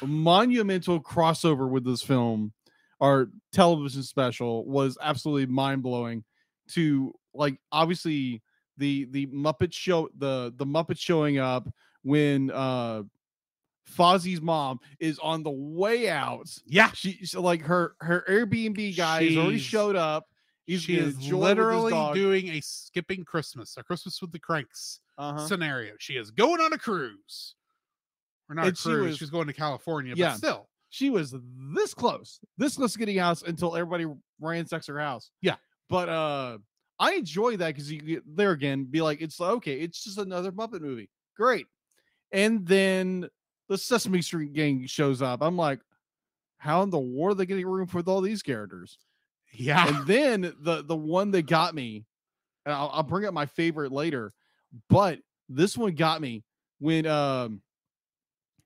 monumental crossover with this film, our television special, was absolutely mind-blowing. To, like, obviously the Muppet show, the Muppet showing up when Fozzie's mom is on the way out. Yeah, she's like her Airbnb guy has already showed up. She is literally doing a skipping Christmas, a Christmas with the Cranks scenario. She is going on a cruise. Or not a cruise, she's going to California, but still. She was this close to getting house until everybody ransacks her house. Yeah. But I enjoy that because you get there again, be like, it's okay, it's just another Muppet movie. Great. And then the Sesame Street gang shows up. I'm like, how in the world are they getting room for all these characters? Yeah. And then the one that got me, and I'll bring up my favorite later, but This one got me when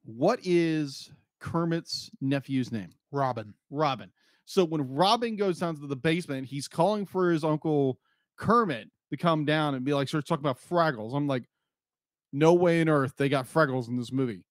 what is Kermit's nephew's name? Robin. Robin. So when Robin goes down to the basement, he's calling for his uncle Kermit to come down and be like, starts talking about Fraggles. I'm like, no way on earth they got Fraggles in this movie.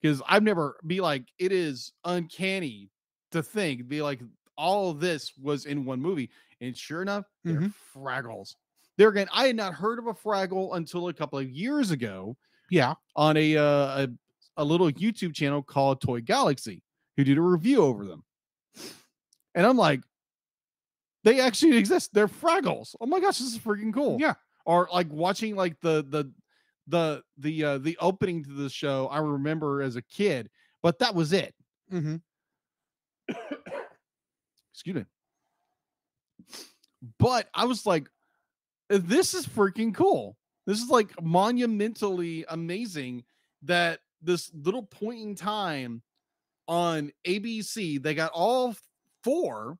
Because I've never be like, it is uncanny to think, be like, all of this was in one movie. And sure enough, they're Fraggles. There again, I had not heard of a Fraggle until a couple of years ago. Yeah. On a little YouTube channel called Toy Galaxy, who did a review over them. And I'm like, they actually exist. They're Fraggles. Oh my gosh, this is freaking cool. Yeah. Or like watching like the opening to the show, I remember as a kid, but that was it. Mm-hmm. Excuse me. But I was like, this is freaking cool. This is like monumentally amazing that this little point in time on ABC, they got all four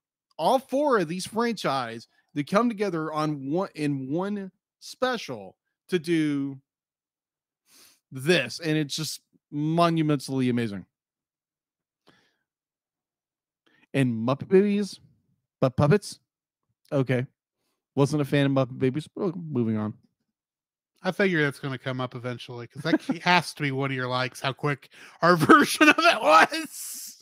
of these franchise that come together on one special to do this, and it's just monumentally amazing. And Muppet Babies, but puppets. Okay, wasn't a fan of Muppet Babies. But moving on. I figure that's going to come up eventually because that has to be one of your likes. How quick our version of it was.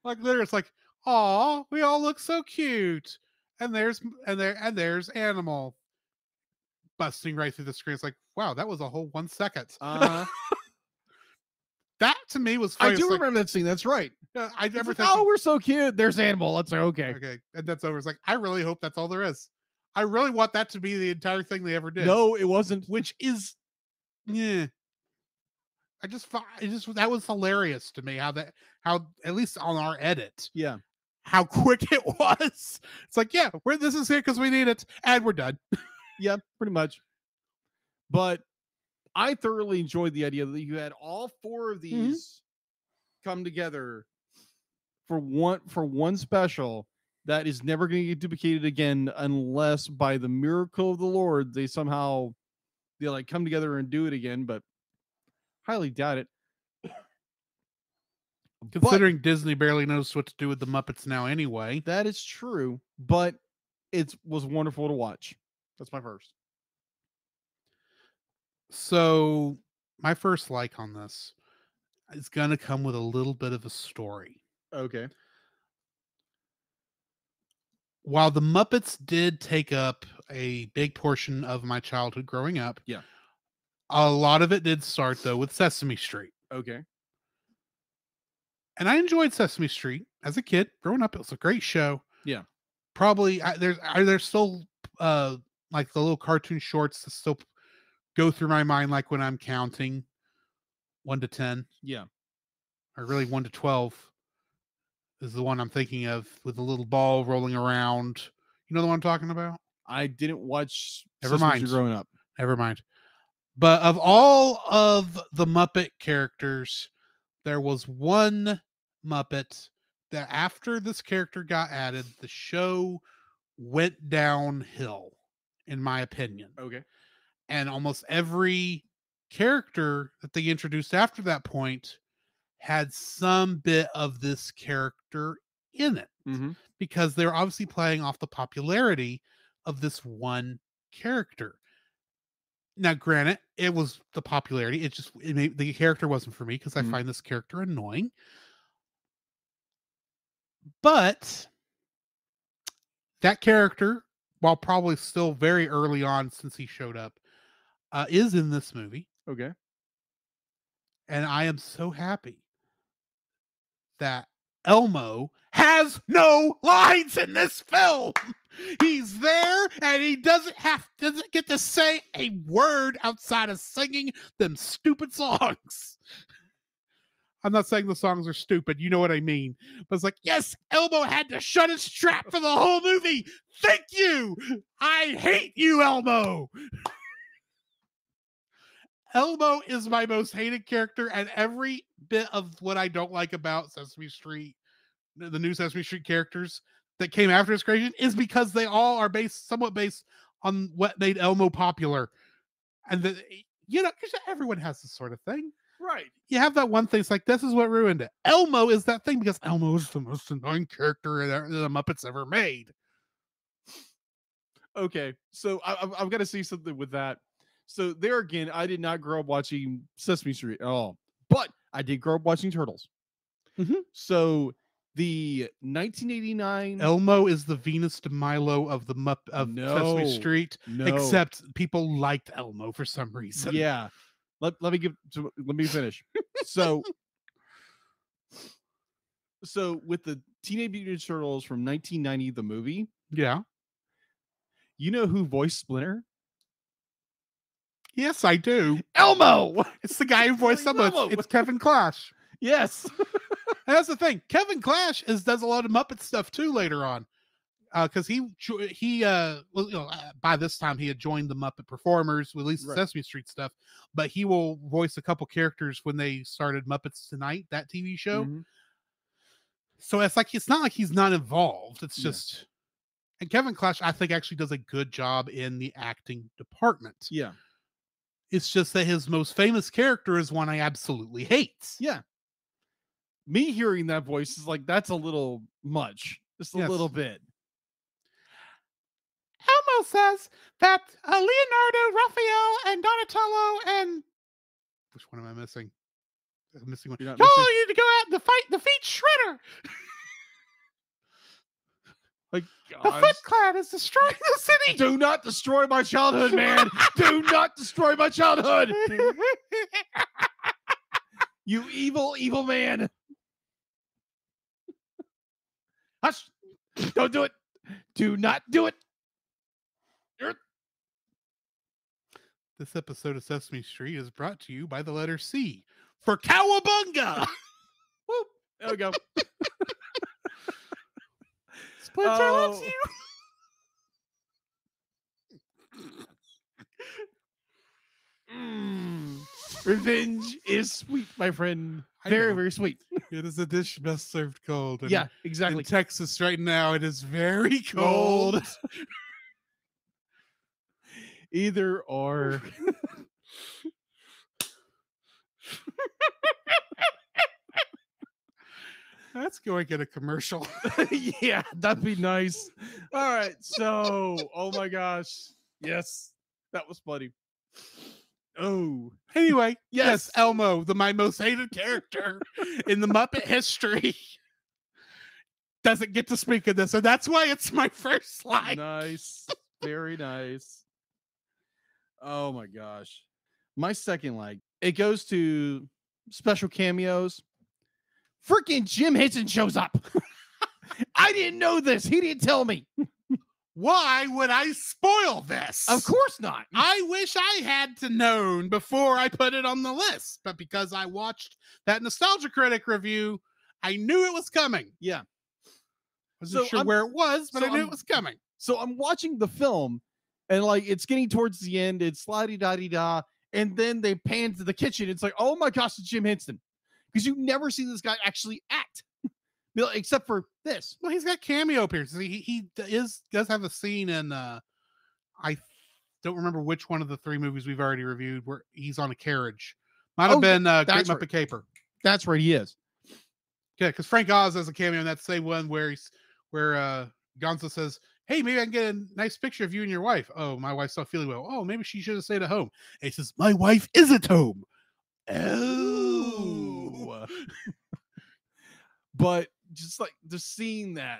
Like literally, it's like, "Aw, we all look so cute," and there's Animal busting right through the screen. It's like, wow, that was a whole 1 second. That to me was funny. I do remember that scene. That's right. I never like, thought, oh, we're so cute. There's Animal. That's like, okay. Okay, and that's over. It's like, I really hope that's all there is. I really want that to be the entire thing they ever did. No, it wasn't. Which is, yeah. That was hilarious to me. How at least on our edit, yeah, how quick it was. It's like, yeah, this is here because we need it, and we're done. Yeah, pretty much. But I thoroughly enjoyed the idea that you had all four of these come together for one special that is never going to get duplicated again unless by the miracle of the Lord they like come together and do it again, but highly doubt it. Considering Disney barely knows what to do with the Muppets now anyway. That is true, but it was wonderful to watch. That's my first. So my first like on this is going to come with a little bit of a story. Okay. While the Muppets did take up a big portion of my childhood growing up, yeah, a lot of it did start though with Sesame Street. Okay. And I enjoyed Sesame Street as a kid growing up. It was a great show. Yeah. Probably there's still like the little cartoon shorts that still go through my mind, like when I'm counting 1 to 10. Yeah. Or really 1 to 12 is the one I'm thinking of with the little ball rolling around. You know the one I'm talking about? I didn't watch Never Sesame mind. Street growing up. Never mind. But of all of the Muppet characters, there was one Muppet that after this character got added, the show went downhill, in my opinion. Okay. And almost every character that they introduced after that point had some bit of this character in it, because they're obviously playing off the popularity of this one character. Now, granted, it was the popularity. The character wasn't for me because I find this character annoying. But that character, while probably still very early on since he showed up, is in this movie. Okay. And I am so happy that Elmo has no lines in this film. He's there and he doesn't get to say a word outside of singing them stupid songs. I'm not saying the songs are stupid, you know what I mean. But it's like, yes, Elmo had to shut his trap for the whole movie. Thank you. I hate you, Elmo. Elmo is my most hated character, and every bit of what I don't like about Sesame Street, the new Sesame Street characters that came after his creation, is because they all are somewhat based on what made Elmo popular. And the, you know, because everyone has this sort of thing. Right. You have that one thing. It's like, this is what ruined it. Elmo is that thing because Elmo is the most annoying character the Muppets ever made. Okay, so I've got to see something with that. So there again, I did not grow up watching Sesame Street at all, but I did grow up watching Turtles. So the 1989 Elmo is the Venus de Milo of the Sesame Street, except people liked Elmo for some reason. Yeah, let me finish. So with the Teenage Mutant Ninja Turtles from 1990, the movie, Yeah. you know who voiced Splinter? Yes, I do. Elmo. It's the guy who voiced Elmo. It's Kevin Clash. Yes. And that's the thing. Kevin Clash does a lot of Muppet stuff too later on, because by this time he had joined the Muppet Performers, at least the Sesame Street stuff. But he will voice a couple characters when they started Muppets Tonight, that TV show. So it's not like he's not involved. It's just, and Kevin Clash, I think, actually does a good job in the acting department. Yeah. It's just that his most famous character is one I absolutely hate. Yeah. Me hearing that voice is like, that's a little much. Just a little bit. Elmo says that Leonardo, Raphael, and Donatello, and which one am I missing? I'm missing one. You need to go out and defeat Shredder. Like, the Foot Clan is destroying the city. Do not destroy my childhood, man. Do not destroy my childhood. You evil, evil man. Hush. Don't do it. Do not do it. This episode of Sesame Street is brought to you by the letter C for Cowabunga. Whoop. There we go. Splinter loves you. Revenge is sweet, my friend. Very, very sweet. It is a dish best served cold. Yeah, exactly. In Texas right now, it is very cold. Either or. Let's go and get a commercial. Yeah, that'd be nice. All right. So, oh my gosh. Yes, that was funny. Oh, anyway, yes, Elmo, my most hated character in the Muppet history, doesn't get to speak of this, and that's why it's my first slide. Nice. Very nice. Oh my gosh. My second like, it goes to special cameos. Freaking Jim Henson shows up. I didn't know this. He didn't tell me. Why would I spoil this? Of course not. I wish I had to known before I put it on the list, but because I watched that Nostalgia Critic review, I knew it was coming. Yeah. Wasn't sure where it was, but I knew it was coming. So I'm watching the film, and like it's getting towards the end. It's la-di-da-di-da, and then they pan to the kitchen. It's like, oh my gosh, it's Jim Henson. Because you never see this guy actually act, except for this. Well, he's got cameo appearances. He does have a scene in I don't remember which one of the three movies we've already reviewed where he's on a carriage. Might have been Great Muppet Caper. That's right, he is. Yeah, because Frank Oz has a cameo in that same one where Gonzo says, "Hey, maybe I can get a nice picture of you and your wife." Oh, my wife's not feeling well. Oh, maybe she should have stayed at home. And he says, "My wife is at home." Oh. But just like just seeing that,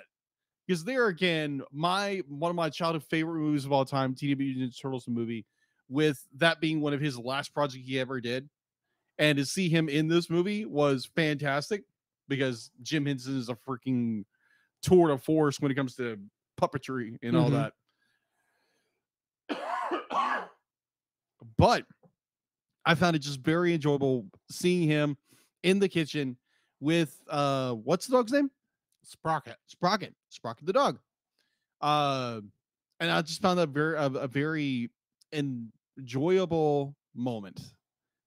because there again, one of my childhood favorite movies of all time, Teenage Mutant Ninja Turtles movie, with that being one of his last projects he ever did, and to see him in this movie was fantastic because Jim Henson is a freaking tour de force when it comes to puppetry and all that. But I found it just very enjoyable seeing him in the kitchen with what's the dog's name? Sprocket the dog. And I just found that a very enjoyable moment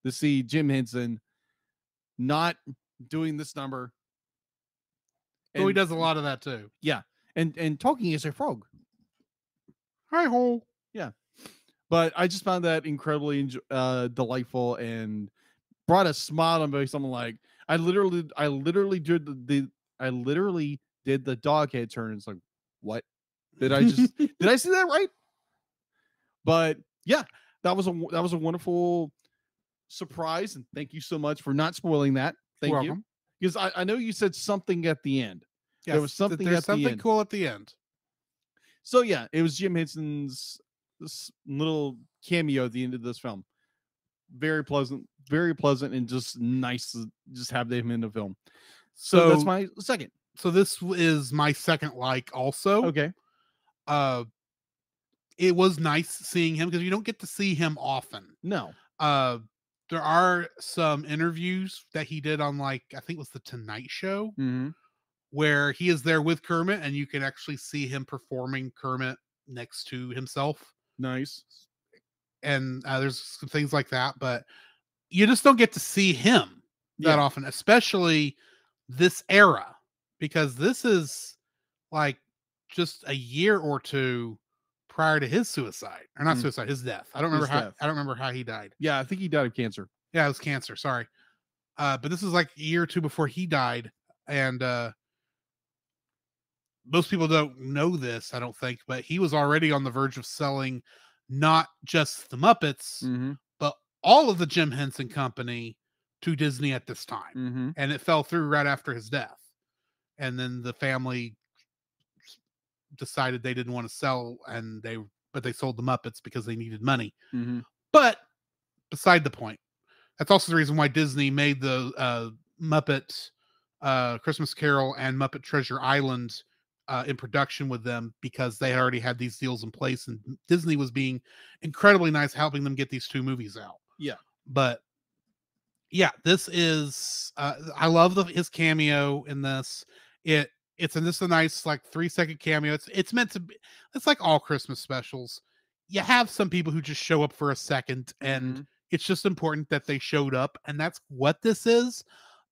to see Jim Henson not doing this number. Oh, he does a lot of that too. Yeah, and talking as a frog. Hi ho. Yeah. But I just found that incredibly delightful and brought a smile on my face. I'm like, I literally did the dog head turn. It's like, what? Did I see that right? But yeah, that was a wonderful surprise, and thank you so much for not spoiling that. Thank You're you. welcome. Because I know you said something at the end. Yes, There was something there's at the something end. cool at the end. So yeah, it was Jim Henson's this little cameo at the end of this film. Very pleasant, and just nice to just have them in the film. So that's my second. So this is my second like also. Okay. It was nice seeing him because you don't get to see him often. No. There are some interviews that he did on, like, I think it was the Tonight Show, where he is there with Kermit, and you can actually see him performing Kermit next to himself. Nice. And there's some things like that, but you just don't get to see him that often, especially this era, because this is like just a year or two prior to his suicide, or not suicide, his death. I don't remember how he died. Yeah, I think he died of cancer. Yeah, it was cancer. Sorry. But this is like a year or two before he died. And most people don't know this, I don't think, but he was already on the verge of selling not just the Muppets, but all of the Jim Henson Company to Disney at this time. And it fell through right after his death. And then the family decided they didn't want to sell, but they sold the Muppets because they needed money. But beside the point, that's also the reason why Disney made the Muppet Christmas Carol and Muppet Treasure Island in production with them, because they already had these deals in place, and Disney was being incredibly nice helping them get these two movies out. Yeah. But yeah, this is I love his cameo in this. It's a nice, like, 3-second cameo. It's meant to be. It's like all Christmas specials. You have some people who just show up for a second, and it's just important that they showed up, and that's what this is.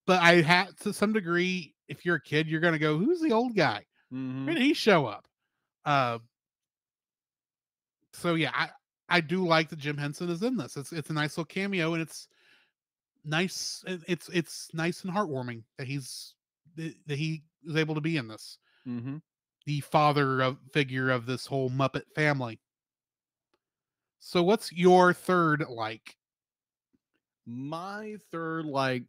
But I had, to some degree, if you're a kid, you're gonna go, "Who's the old guy? Where did he show up?" So yeah, I do like that Jim Henson is in this. It's a nice little cameo, and it's nice. It's nice and heartwarming that he was able to be in this. The father figure of this whole Muppet family. So what's your third like? My third like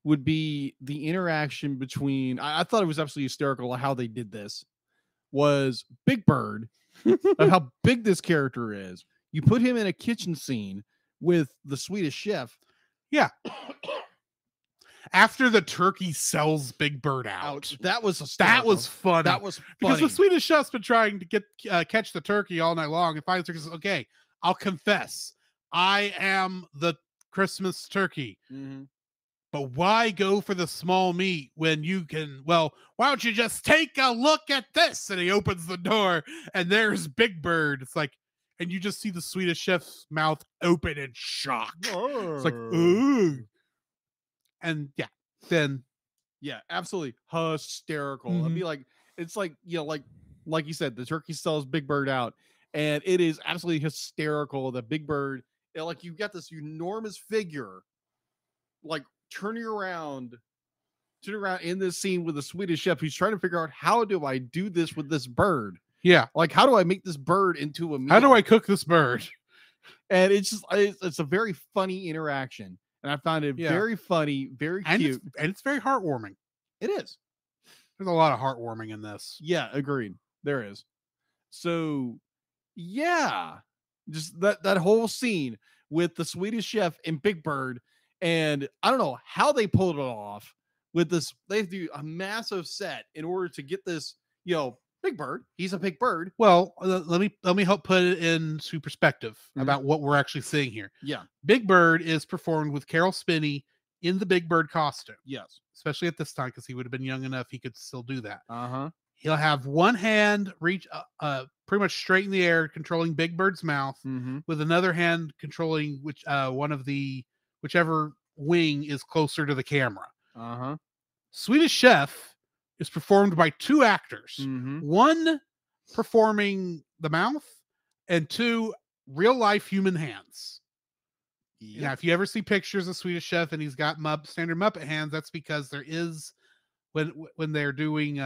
would be the interaction between, I thought it was absolutely hysterical how they did this, was Big Bird, of how big this character is. You put him in a kitchen scene with the Swedish chef. Yeah. After the turkey sells Big Bird out. That was funny. That was funny. Because the Swedish chef's been trying to catch the turkey all night long, and finally the turkey says, "Okay, I'll confess. I am the Christmas turkey. But why go for the small meat when you can, well, why don't you just take a look at this?" And he opens the door, and there's Big Bird. It's like, and you just see the Swedish chef's mouth open in shock. It's like, ooh. And yeah, then. Yeah, absolutely hysterical. I'd be like, it's like, like you said, the turkey sells Big Bird out, and it is absolutely hysterical. The Big Bird, like, you've got this enormous figure, like, turning around in this scene with the Swedish chef who's trying to figure out, how do I do this with this bird? Yeah. Like, how do I make this bird into a meal? How do I cook this bird? And it's just, it's a very funny interaction. And I found it very funny, very cute. And it's very heartwarming. It is. There's a lot of heartwarming in this. Yeah, agreed. There is. So, yeah. Just that whole scene with the Swedish chef and Big Bird. And I don't know how they pulled it off with this. They do a massive set in order to get this, Big Bird. He's a big bird. Well, let me help put it into perspective about what we're actually seeing here. Yeah. Big Bird is performed with Carol Spinney in the Big Bird costume. Yes. Especially at this time, because he would have been young enough he could still do that. He'll have one hand reach pretty much straight in the air, controlling Big Bird's mouth, with another hand controlling whichever wing is closer to the camera. Swedish Chef is performed by two actors. One performing the mouth, and two real life human hands. Yep. Now, if you ever see pictures of Swedish Chef and he's got standard Muppet hands, that's because there is when they're doing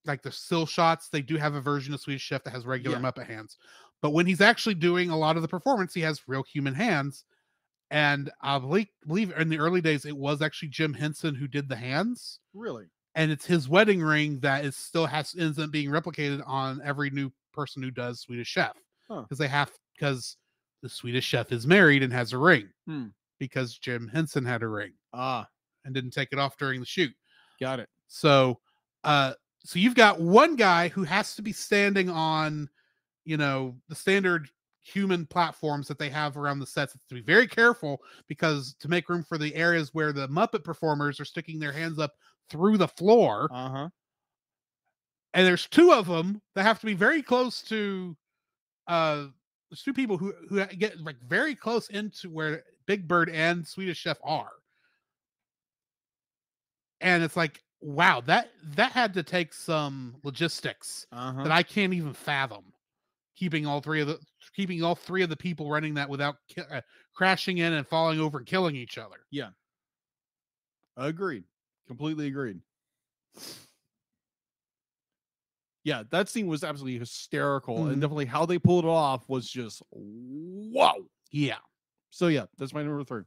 like the still shots, they do have a version of Swedish Chef that has regular Muppet hands. But when he's actually doing a lot of the performance, he has real human hands. And I believe in the early days, it was actually Jim Henson who did the hands. Really? And it's his wedding ring that is still ends up being replicated on every new person who does Swedish Chef. Because the Swedish Chef is married and has a ring because Jim Henson had a ring and didn't take it off during the shoot. Got it. So, so you've got one guy who has to be standing on, the standard human platforms that they have around the sets. To be very careful because to make room for the areas where the Muppet performers are sticking their hands up through the floor. And there's two of them that have to be very close to. There's two people who get like very close into where Big Bird and Swedish Chef are. And it's like, wow, that had to take some logistics that I can't even fathom. Keeping all three of the people running that without crashing in and falling over and killing each other. Yeah. Agreed. Completely agreed. Yeah, that scene was absolutely hysterical, and definitely how they pulled it off was just wow. Yeah. So yeah, that's my number 3.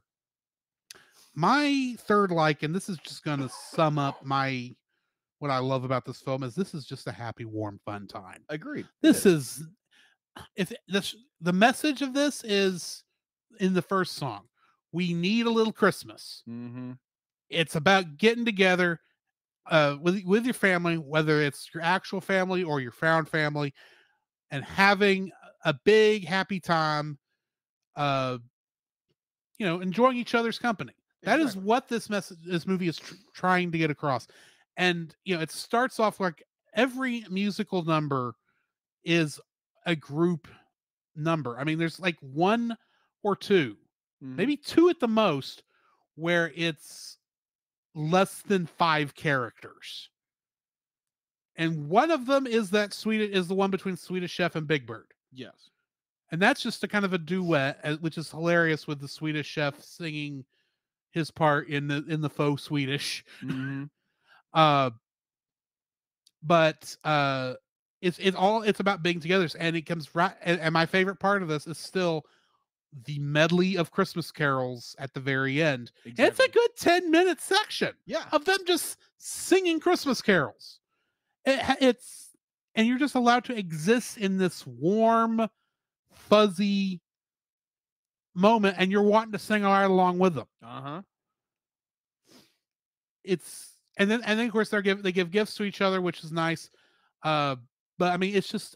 My third and this is just going to sum up what I love about this film is this is just a happy, warm, fun time. Agreed. This is the message of this is in the first song. We need a little Christmas. It's about getting together with your family, whether it's your actual family or your found family, and having a big happy time. Enjoying each other's company. That is what this movie is trying to get across. And it starts off like every musical number is a group number. I mean, there's like 1 or 2, maybe 2 at the most, where it's less than 5 characters. And one of them is the one between Swedish Chef and Big Bird. Yes. And that's just a kind of a duet, which is hilarious with the Swedish Chef singing his part in the faux Swedish. But it's about being together, and it comes right. And my favorite part of this is still the medley of Christmas carols at the very end. Exactly. It's a good 10-minute section of them just singing Christmas carols. And you're just allowed to exist in this warm, fuzzy moment, and you're wanting to sing right along with them. And then of course they give gifts to each other, which is nice. But I mean, it's just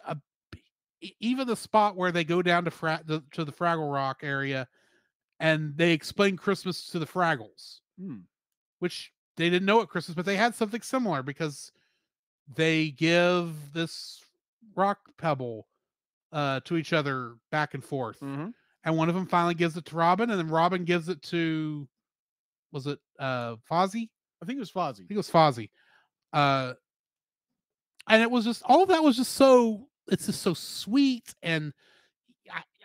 even the spot where they go down to the Fraggle Rock area, and they explain Christmas to the Fraggles, which they didn't know at Christmas, but they had something similar because they give this rock pebble to each other back and forth. And one of them finally gives it to Robin, and then Robin gives it to, was it Fozzie? I think it was Fozzie. I think it was Fozzie. And it was just, all of that was just so, it's just so sweet. And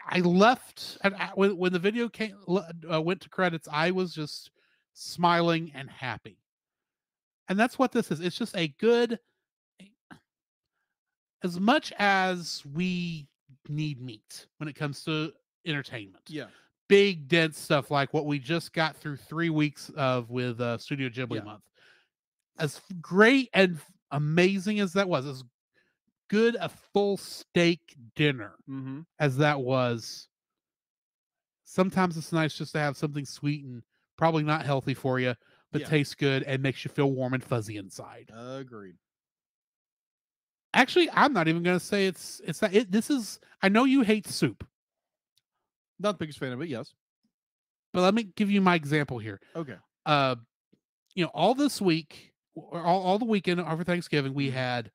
I left, and when the video went to credits, I was just smiling and happy. And that's what this is. It's just a good, as much as we need meat when it comes to entertainment. Yeah. Big, dense stuff like what we just got through 3 weeks of with Studio Ghibli month. As great and amazing as that was, as good a full steak dinner as that was, sometimes it's nice just to have something sweet and probably not healthy for you, but tastes good and makes you feel warm and fuzzy inside. Agreed. Actually, I'm not even going to say it's that. This is, I know you hate soup. Not the biggest fan of it, yes. But let me give you my example here. Okay. All this week, or all the weekend over Thanksgiving, we had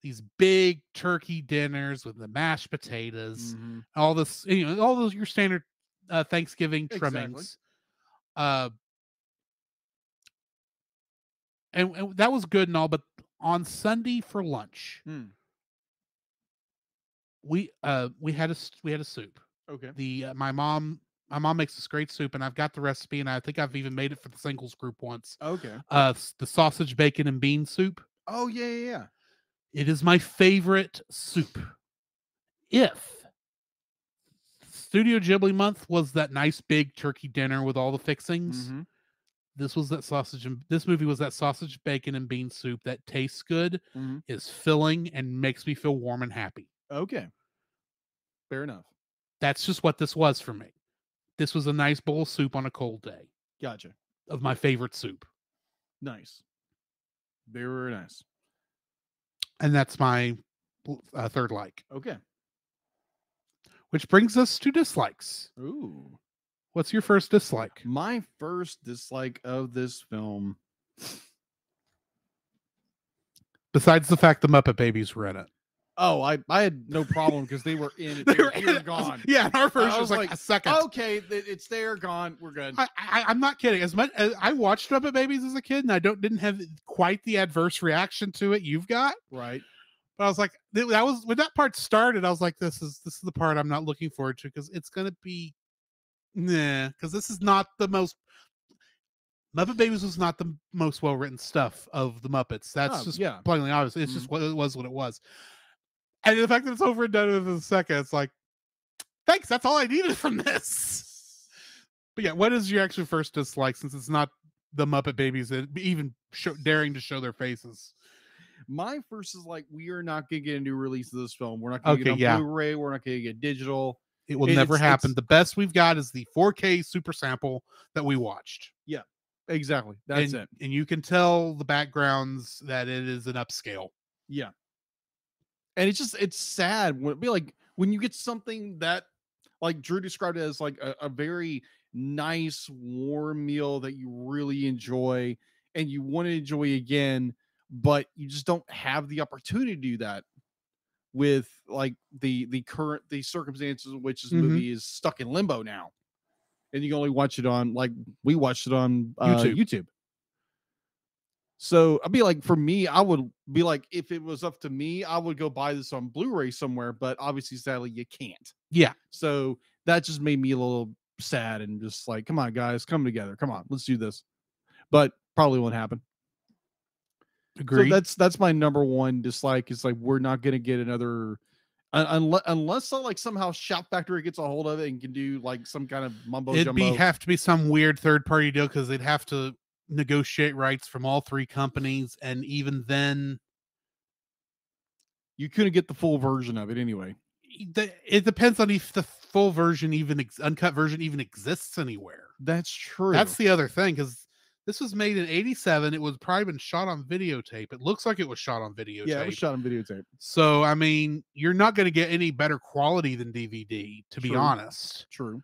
these big turkey dinners with the mashed potatoes, all this, all those your standard Thanksgiving trimmings. And that was good and all, but on Sunday for lunch, we had a soup. Okay. My mom makes this great soup, and I've got the recipe, and I think I've even made it for the singles group once. Okay. The sausage, bacon, and bean soup. Oh yeah. It is my favorite soup. If Studio Ghibli month was that nice big turkey dinner with all the fixings, Mm-hmm. this movie was that sausage, bacon, and bean soup that tastes good, Mm-hmm. is filling, and makes me feel warm and happy. Okay. Fair enough. That's just what this was for me. This was a nice bowl of soup on a cold day Gotcha. of my favorite soup. Nice. Very nice. And that's my third like. Okay. Which brings us to dislikes. Ooh. What's your first dislike? My first dislike of this film, Besides the fact the Muppet Babies were in it. oh, I had no problem because they were in it. They They were were here and gone. Yeah, and our version I was was like like, a second. Okay, it's there, gone. We're good. I'm not kidding. As much as I watched Muppet Babies as a kid, and I didn't have quite the adverse reaction to it you've got. Right. But I was like, that was when that part started. I was like, this is the part I'm not looking forward to because it's gonna be, because this is not the most. Muppet Babies was not the most well written stuff of the Muppets. That's just plainly obvious. It's just what it was. What it was. And the fact that it's over and done with in a second, it's like, thanks. That's all I needed from this. But yeah, what is your actual first dislike since it's not the Muppet Babies that even daring to show their faces? My first is like, we are not going to get a new release of this film. We're not going to get on Blu-ray. We're not going to get digital. It will never happen. The best we've got is the 4K super sample that we watched. Yeah, exactly. That's it. And you can tell the backgrounds that it is an upscale. Yeah. And it's sad when you get something that, like Drew described it as like a very nice, warm meal that you really enjoy and you want to enjoy again, but you just don't have the opportunity to do that with like the circumstances in which this movie is stuck in limbo now. And you can only watch it on, like we watched it on YouTube. So I'd be like, for me, I would be like, if it was up to me, I would go buy this on Blu-ray somewhere, but obviously, sadly, you can't. Yeah. So that just made me a little sad and just like, come on, guys, come together. Come on, let's do this. But probably won't happen. Agree. So that's my number one dislike. Is like, we're not going to get another, unless like somehow Shout Factory gets a hold of it and can do like some kind of mumbo jumbo. It'd have to be some weird third party deal because they'd have to negotiate rights from all three companies, and even then you couldn't get the full version of it anyway. It depends on if the full version, uncut version, even exists anywhere. That's true. That's the other thing, because this was made in '87. It was probably been shot on videotape. It looks like it was shot on videotape. Yeah, it was shot on videotape. So I mean, you're not going to get any better quality than DVD, to be honest. True.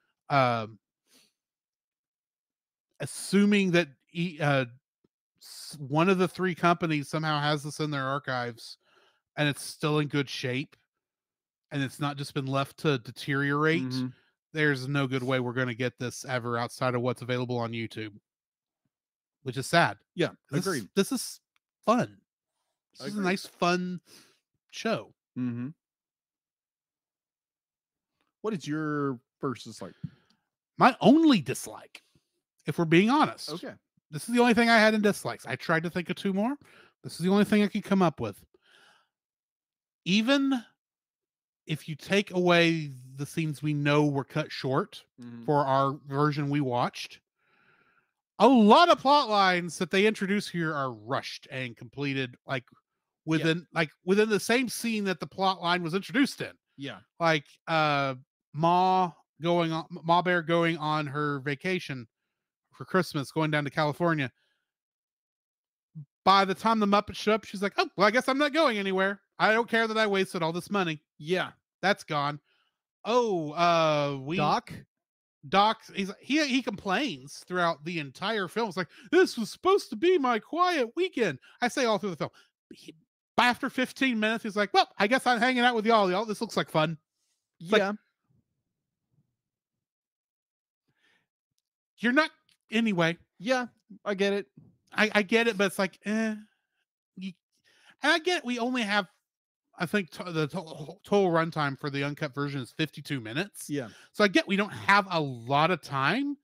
Assuming that one of the three companies somehow has this in their archives and it's still in good shape and it's not just been left to deteriorate, there's no good way we're going to get this ever outside of what's available on YouTube, which is sad. Yeah, agreed. This is fun. This is a nice, fun show. What is your first dislike? My only dislike, if we're being honest. Okay. This is the only thing I had in dislikes. I tried to think of two more. This is the only thing I could come up with. Even if you take away the scenes we know were cut short for our version we watched, a lot of plot lines that they introduce here are rushed and completed within the same scene that the plot line was introduced in. Yeah. Like Ma Bear going on her vacation for Christmas, going down to California. By the time the Muppets show up, she's like, "Oh, well, I guess I'm not going anywhere. I don't care that I wasted all this money." Yeah, that's gone. Oh, Doc, he complains throughout the entire film. It's like, this was supposed to be my quiet weekend. I say all through the film. After 15 minutes, he's like, "Well, I guess I'm hanging out with y'all. This looks like fun." It's yeah. like, you're not anyway. Yeah, I get it. I get it, but it's like, and I get it. We only have I think the total runtime for the uncut version is 52 minutes. Yeah. So I get we don't have a lot of time,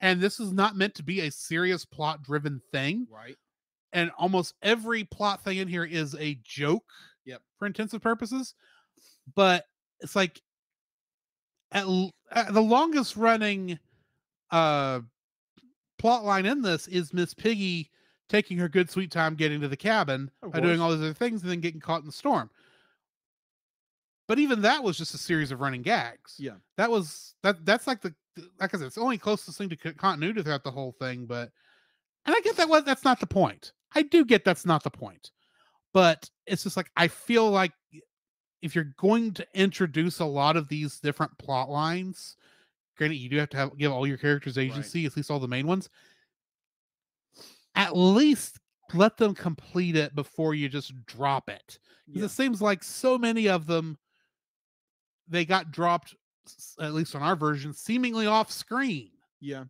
and this is not meant to be a serious plot driven thing. Right. And almost every plot thing in here is a joke. Yep. For intensive purposes. But it's like at the longest running plot line in this is Miss Piggy taking her good sweet time getting to the cabin by doing all these other things and then getting caught in the storm. But even that was just a series of running gags. Yeah. That's like like I said, it's the only closest thing to continuity throughout the whole thing. But and I get that's not the point. I do get that's not the point. But it's just like I feel like if you're going to introduce a lot of these different plot lines, granted you do have to give all your characters agency, at least all the main ones. At least let them complete it before you just drop it. Because it seems like so many of them, they got dropped, at least on our version, seemingly off screen. Yeah.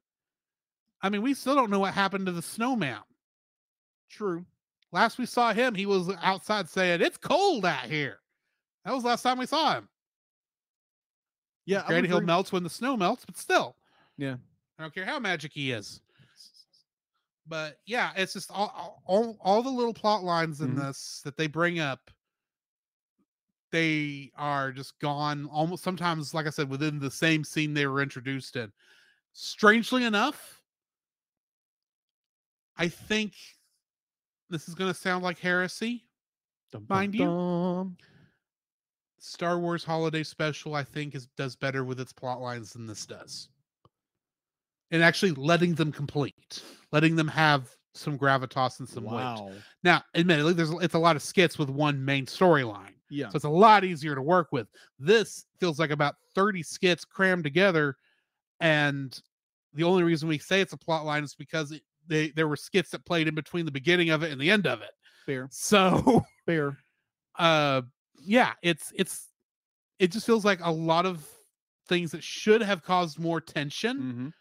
I mean, we still don't know what happened to the snowman. True. Last we saw him, he was outside saying, "It's cold out here." That was the last time we saw him. Yeah. Granted, he'll melt when the snow melts, but still. Yeah. I don't care how magic he is. But yeah, it's just all the little plot lines in this that they bring up, they are just gone almost sometimes, like I said, within the same scene they were introduced in. Strangely enough, I think this is going to sound like heresy, mind you. Star Wars Holiday Special, I think, does better with its plot lines than this does. And actually letting them complete, letting them have some gravitas and some weight. Now, admittedly, it's a lot of skits with one main storyline. Yeah. So it's a lot easier to work with. This feels like about 30 skits crammed together. And the only reason we say it's a plot line is because there were skits that played in between the beginning of it and the end of it. Fair. So fair. Yeah, it just feels like a lot of things that should have caused more tension.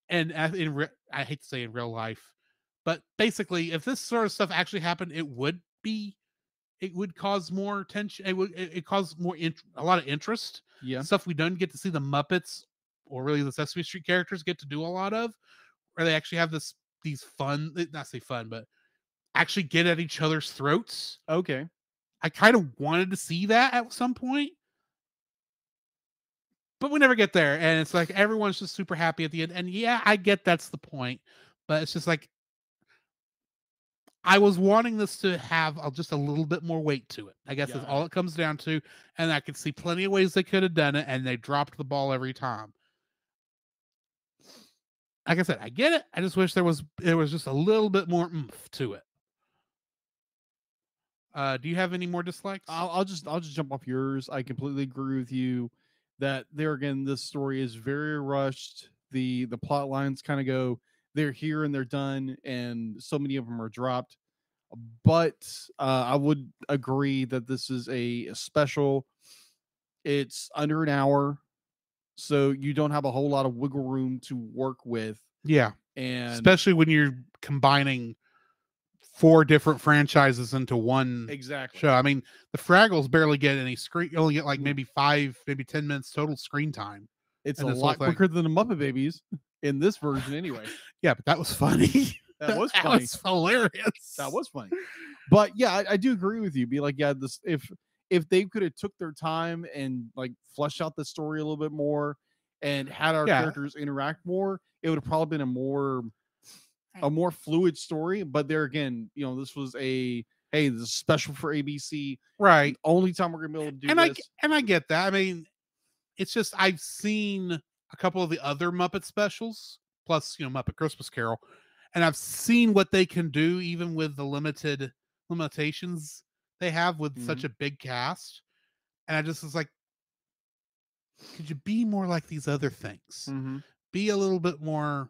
And I hate to say in real life, but basically, if this sort of stuff actually happened, it would cause more tension. It cause a lot of interest. Yeah, stuff we don't get to see the Muppets or really the Sesame Street characters get to do a lot of, where they actually have these fun, not say fun, but actually get at each other's throats. Okay, I kind of wanted to see that at some point. But we never get there, and it's like everyone's just super happy at the end. And yeah, I get that's the point, but it's just like I was wanting this to have just a little bit more weight to it. I guess that's all it comes down to. And I could see plenty of ways they could have done it, and they dropped the ball every time. Like I said, I get it. I just wish there was just a little bit more oomph to it. Do you have any more dislikes? I'll just jump off yours. I completely agree with you that there again, this story is very rushed. The plot lines kind of go, they're here and they're done, and so many of them are dropped. But I would agree that this is a special. It's under an hour, so you don't have a whole lot of wiggle room to work with. Yeah, and especially when you're combining 4 different franchises into one show. I mean, the Fraggles barely get any screen. You only get like maybe 5, maybe 10 minutes total screen time. It's a lot quicker than the Muppet Babies in this version, anyway. Yeah, but that was funny. That was funny. That was hilarious. That was funny. But yeah, I do agree with you. Be like, yeah, this if they could have took their time and like flesh out the story a little bit more and had our characters interact more, it would have probably been a more fluid story. But there again, this was this is special for ABC, right? The only time we're gonna be able to do this. I get that. I mean, it's just I've seen a couple of the other Muppet specials, plus Muppet Christmas Carol, and I've seen what they can do even with the limited limitations they have with such a big cast. And I just was like, could you be more like these other things? Be a little bit more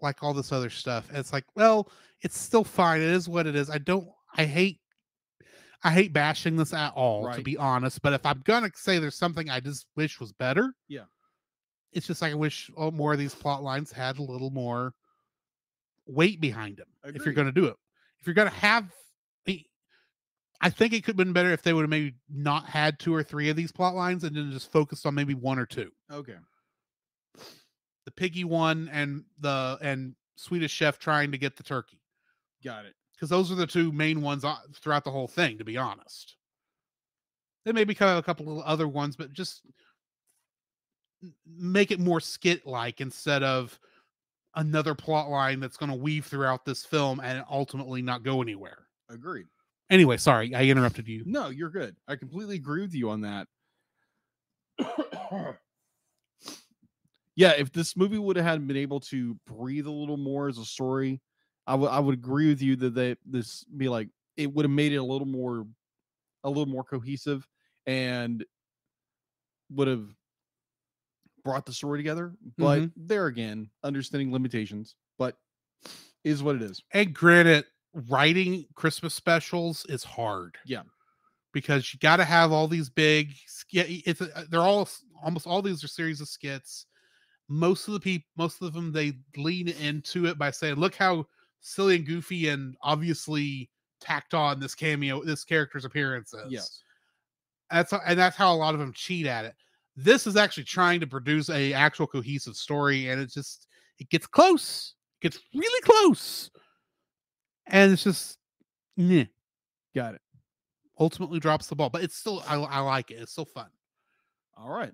like all this other stuff. And it's like, well, it's still fine. It is what it is. I hate bashing this at all, to be honest. But if I'm gonna say there's something I just wish was better, it's just like I wish more of these plot lines had a little more weight behind them. If you're gonna do it, if you're gonna have I think it could have been better if they would have maybe not had 2 or 3 of these plot lines and then just focused on maybe 1 or 2. Okay. The piggy one and Swedish Chef trying to get the turkey. Got it. Because those are the 2 main ones throughout the whole thing, to be honest. They maybe kind of a couple of other ones, but just make it more skit-like instead of another plot line that's going to weave throughout this film and ultimately not go anywhere. Agreed. Anyway, sorry, I interrupted you. No, you're good. I completely agree with you on that. Yeah, if this movie would have had been able to breathe a little more as a story, I would agree with you that this be like it would have made it a little more cohesive and would have brought the story together. But there again, understanding limitations, but is what it is. And granted, writing Christmas specials is hard. Yeah. Because you got to have all these big they're all almost all these are series of skits. Most of them they lean into it by saying, look how silly and goofy and obviously tacked on this character's appearance is. Yes. That's how a lot of them cheat at it. This is actually trying to produce a actual cohesive story, and it gets close. It gets really close. And it's just got it. Ultimately drops the ball, but it's still I like it. It's still fun. All right.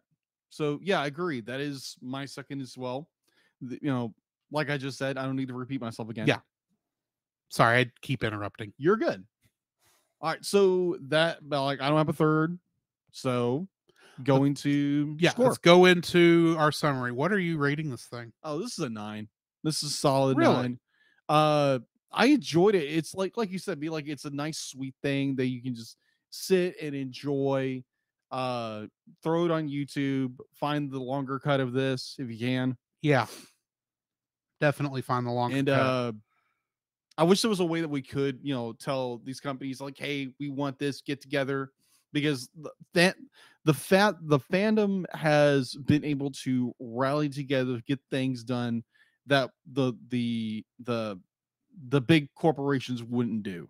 So yeah, I agree. That is my second as well. Like I just said, I don't need to repeat myself again. Yeah. Sorry, I keep interrupting. You're good. All right. So I don't have a third. So going to score. Let's go into our summary. What are you rating this thing? Oh, this is a 9. This is solid really? 9. I enjoyed it. It's like you said, it's a nice sweet thing that you can just sit and enjoy. Throw it on YouTube, find the longer cut of this if you can. Yeah. Definitely find the longer cut. I wish there was a way that we could, tell these companies like, hey, we want this, get together, because the fandom has been able to rally together, get things done that the big corporations wouldn't do.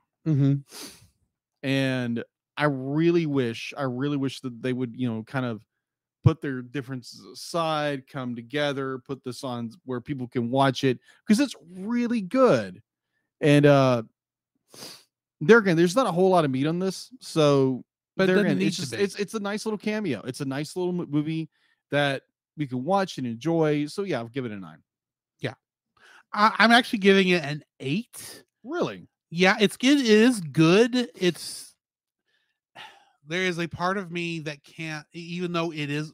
And I really wish that they would, kind of put their differences aside, come together, put this on where people can watch it, because it's really good. And there again, there's not a whole lot of meat on this, so but there again, it's a nice little cameo. It's a nice little movie that we can watch and enjoy. So yeah, I'll give it a 9. Yeah, I'm actually giving it an 8. Really? Yeah, it is good. There is a part of me that can't, even though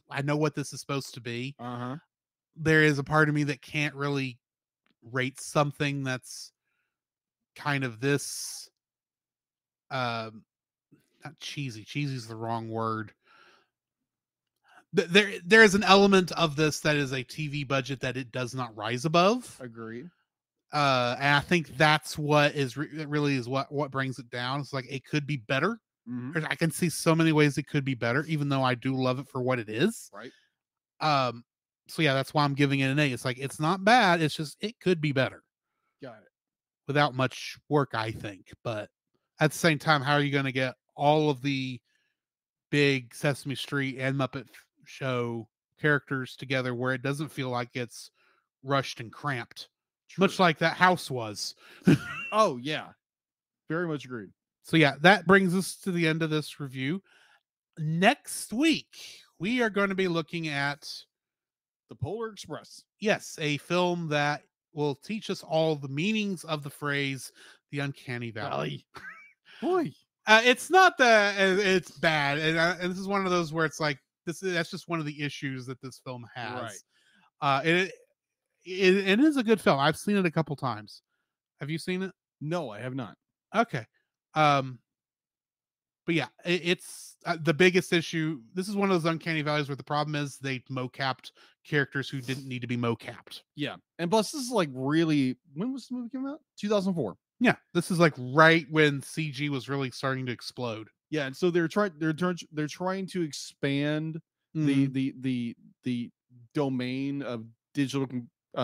I know what this is supposed to be. There is a part of me that can't really rate something that's kind of this, not cheesy. Cheesy is the wrong word. There is an element of this that is a TV budget that it does not rise above. Agreed. And I think that's what really is what brings it down. It's like it could be better. I can see so many ways it could be better, even though I do love it for what it is. Right. So yeah, that's why I'm giving it an 8. It's like it's not bad. It's just it could be better. Got it. Without much work, I think. But at the same time, how are you going to get all of the big Sesame Street and Muppet Show characters together where it doesn't feel like it's rushed and cramped? True. Much like that house was. Oh, yeah. Very much agreed. So yeah, that brings us to the end of this review. Next week, we are going to be looking at The Polar Express. Yes, a film that will teach us all the meanings of the phrase the uncanny valley. Boy. It's not that it's bad. And this is one of those where it's like, that's just one of the issues that this film has. Right. It is a good film. I've seen it a couple times. Have you seen it? No, I have not. Okay. But yeah, it's the biggest issue. This is one of those uncanny valleys where the problem is they mocapped characters who didn't need to be mocapped. Yeah. And plus, this is like really, when was the movie come out? 2004. Yeah. This is like right when CG was really starting to explode. Yeah. And so they're trying to expand the domain of digital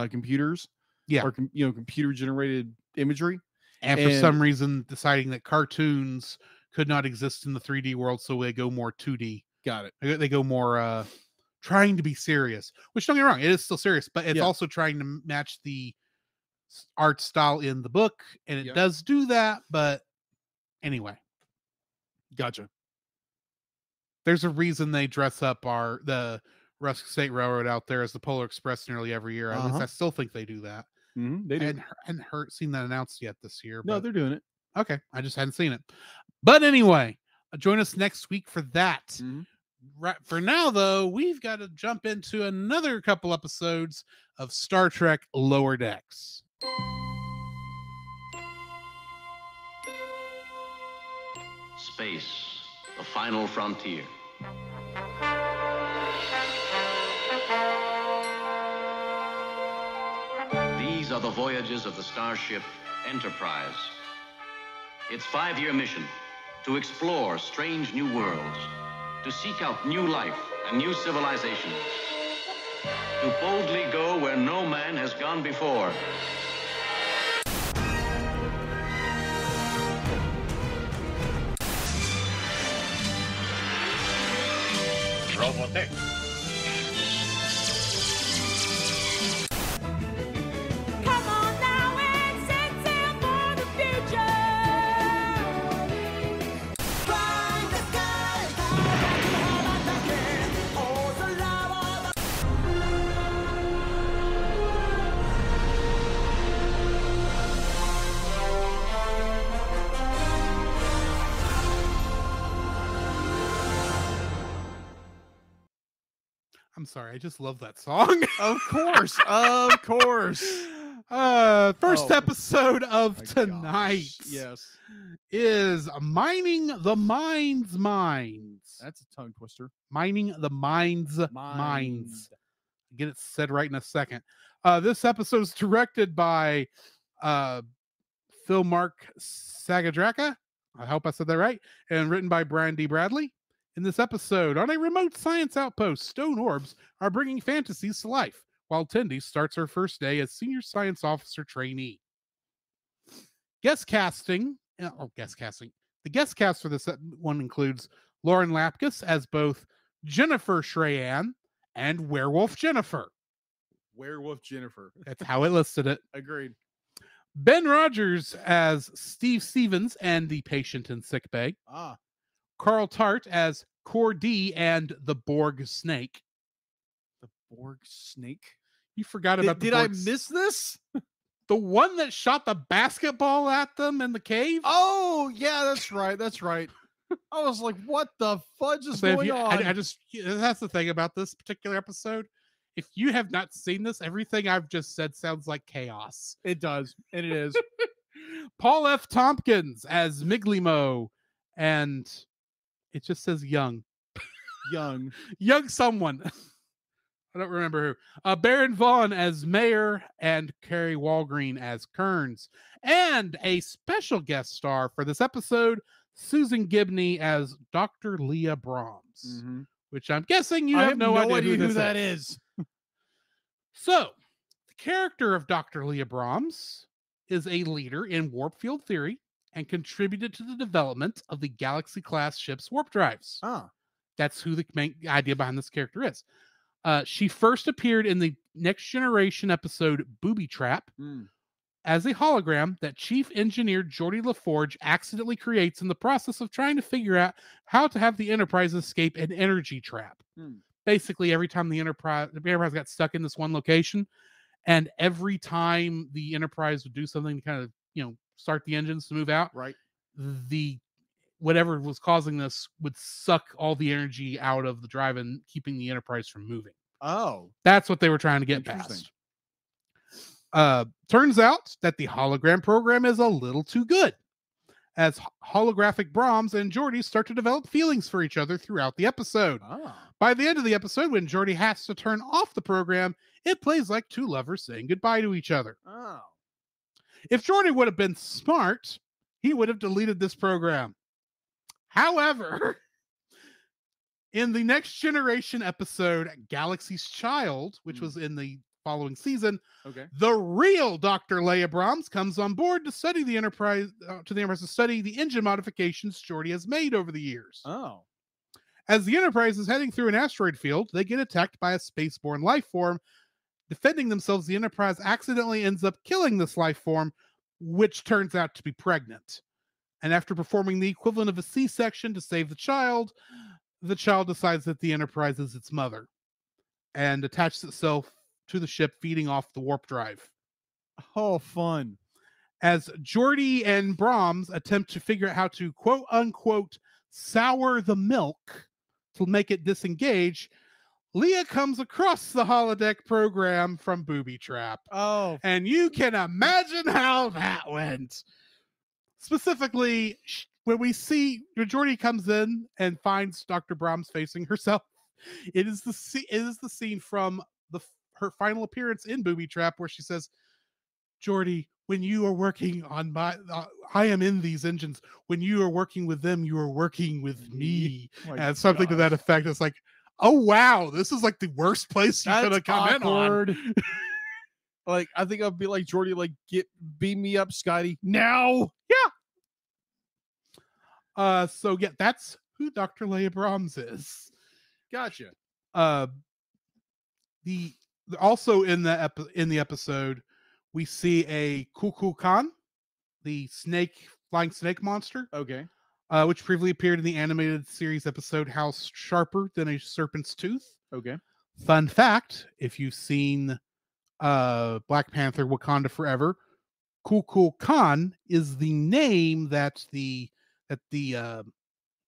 computers. Yeah. Or, computer generated imagery. And for some reason deciding that cartoons could not exist in the 3D world, so they go more 2D. Got it. They go more trying to be serious, which don't get me wrong, it is still serious, but it's also trying to match the art style in the book, and it does do that. But anyway, gotcha. There's a reason they dress up the Rusk State Railroad out there as the Polar Express nearly every year. At least I still think they do that. They do. I hadn't seen that announced yet this year. No, they're doing it. Okay, I just hadn't seen it. But anyway, join us next week for that. Right for now, though, we've got to jump into another couple episodes of Star Trek Lower Decks. Space, the final frontier. These are the voyages of the starship Enterprise. Its 5-year mission, to explore strange new worlds, to seek out new life and new civilizations, to boldly go where no man has gone before. Robotech. Come on now and set sail for the future. Fly the sky, oh, the lava. I'm sorry, I just love that song. Of course, of course. First episode of tonight. Yes, is Mining the Mind's Minds. That's a tongue twister. Mining the Mind's Minds. Get it said right in a second. This episode is directed by Phil Mark Sagadraka. I hope I said that right. And written by Brian D. Bradley. In this episode, on a remote science outpost, stone orbs are bringing fantasies to life, while Tendi starts her first day as senior science officer trainee. Guest casting. The guest cast for this one includes Lauren Lapkus as both Jennifer Shrayan and Werewolf Jennifer. Werewolf Jennifer. That's how it listed it. Agreed. Ben Rogers as Steve Stevens and the patient in sickbay. Carl Tart as Core D and the Borg Snake. The Borg Snake? You forgot about the Did Borg I miss this? The one that shot the basketball at them in the cave? Oh, yeah, that's right. That's right. I was like, what the fudge is going on? That's the thing about this particular episode. If you have not seen this, everything I've just said sounds like chaos. It does, and it is. Paul F. Tompkins as Miglimo, and it just says young. Young someone. I don't remember who. Baron Vaughn as Mayor and Carrie Walgreen as Kearns. And a special guest star for this episode, Susan Gibney as Dr. Leah Brahms. Which I'm guessing you have no idea who that is. So, the character of Dr. Leah Brahms is a leader in warp field theory and contributed to the development of the Galaxy-class ship's warp drives. That's who the main idea behind this character is. She first appeared in the Next Generation episode Booby Trap as a hologram that Chief Engineer Geordi LaForge accidentally creates in the process of trying to figure out how to have the Enterprise escape an energy trap. Basically, every time the Enterprise got stuck in this one location, and every time the Enterprise would do something to kind of, start the engines to move out, the whatever was causing this would suck all the energy out of the drive and keeping the Enterprise from moving. That's what they were trying to get past. Turns out that the hologram program is a little too good, as holographic Brahms and Geordi start to develop feelings for each other throughout the episode. By the end of the episode, when Geordi has to turn off the program, it plays like two lovers saying goodbye to each other. If Geordi would have been smart, he would have deleted this program. However, in the Next Generation episode Galaxy's Child, which was in the following season, Okay. the real Dr. Leia Brahms comes on board to study the Enterprise, to study the engine modifications Geordi has made over the years. Oh. As the Enterprise is heading through an asteroid field, they get attacked by a spaceborne life form. Defending themselves, the Enterprise accidentally ends up killing this life form, which turns out to be pregnant. And after performing the equivalent of a C-section to save the child decides that the Enterprise is its mother and attaches itself to the ship, feeding off the warp drive. Oh, fun. As Geordi and Brahms attempt to figure out how to quote-unquote sour the milk to make it disengage, Leah comes across the holodeck program from Booby Trap. Oh. And you can imagine how that went. Specifically, when Geordi comes in and finds Dr. Brahms facing herself, it is the scene from her final appearance in Booby Trap where she says, "Geordi, when you are working on I am in these engines. When you are working with them, you are working with me." And something to that effect. It's like, oh wow, this is like the worst place you could have come awkward. in on. Like, I think I'd be like, Geordi, like, beam me up, Scotty. Now. Yeah. So yeah, that's who Dr. Leia Brahms is. Gotcha. Also in the episode, we see a Cuckoo Khan, the flying snake monster. Okay. Which previously appeared in the animated series episode House Sharper Than a Serpent's Tooth. Okay. Fun fact, if you've seen Black Panther Wakanda Forever, Cuckoo Khan is the name that the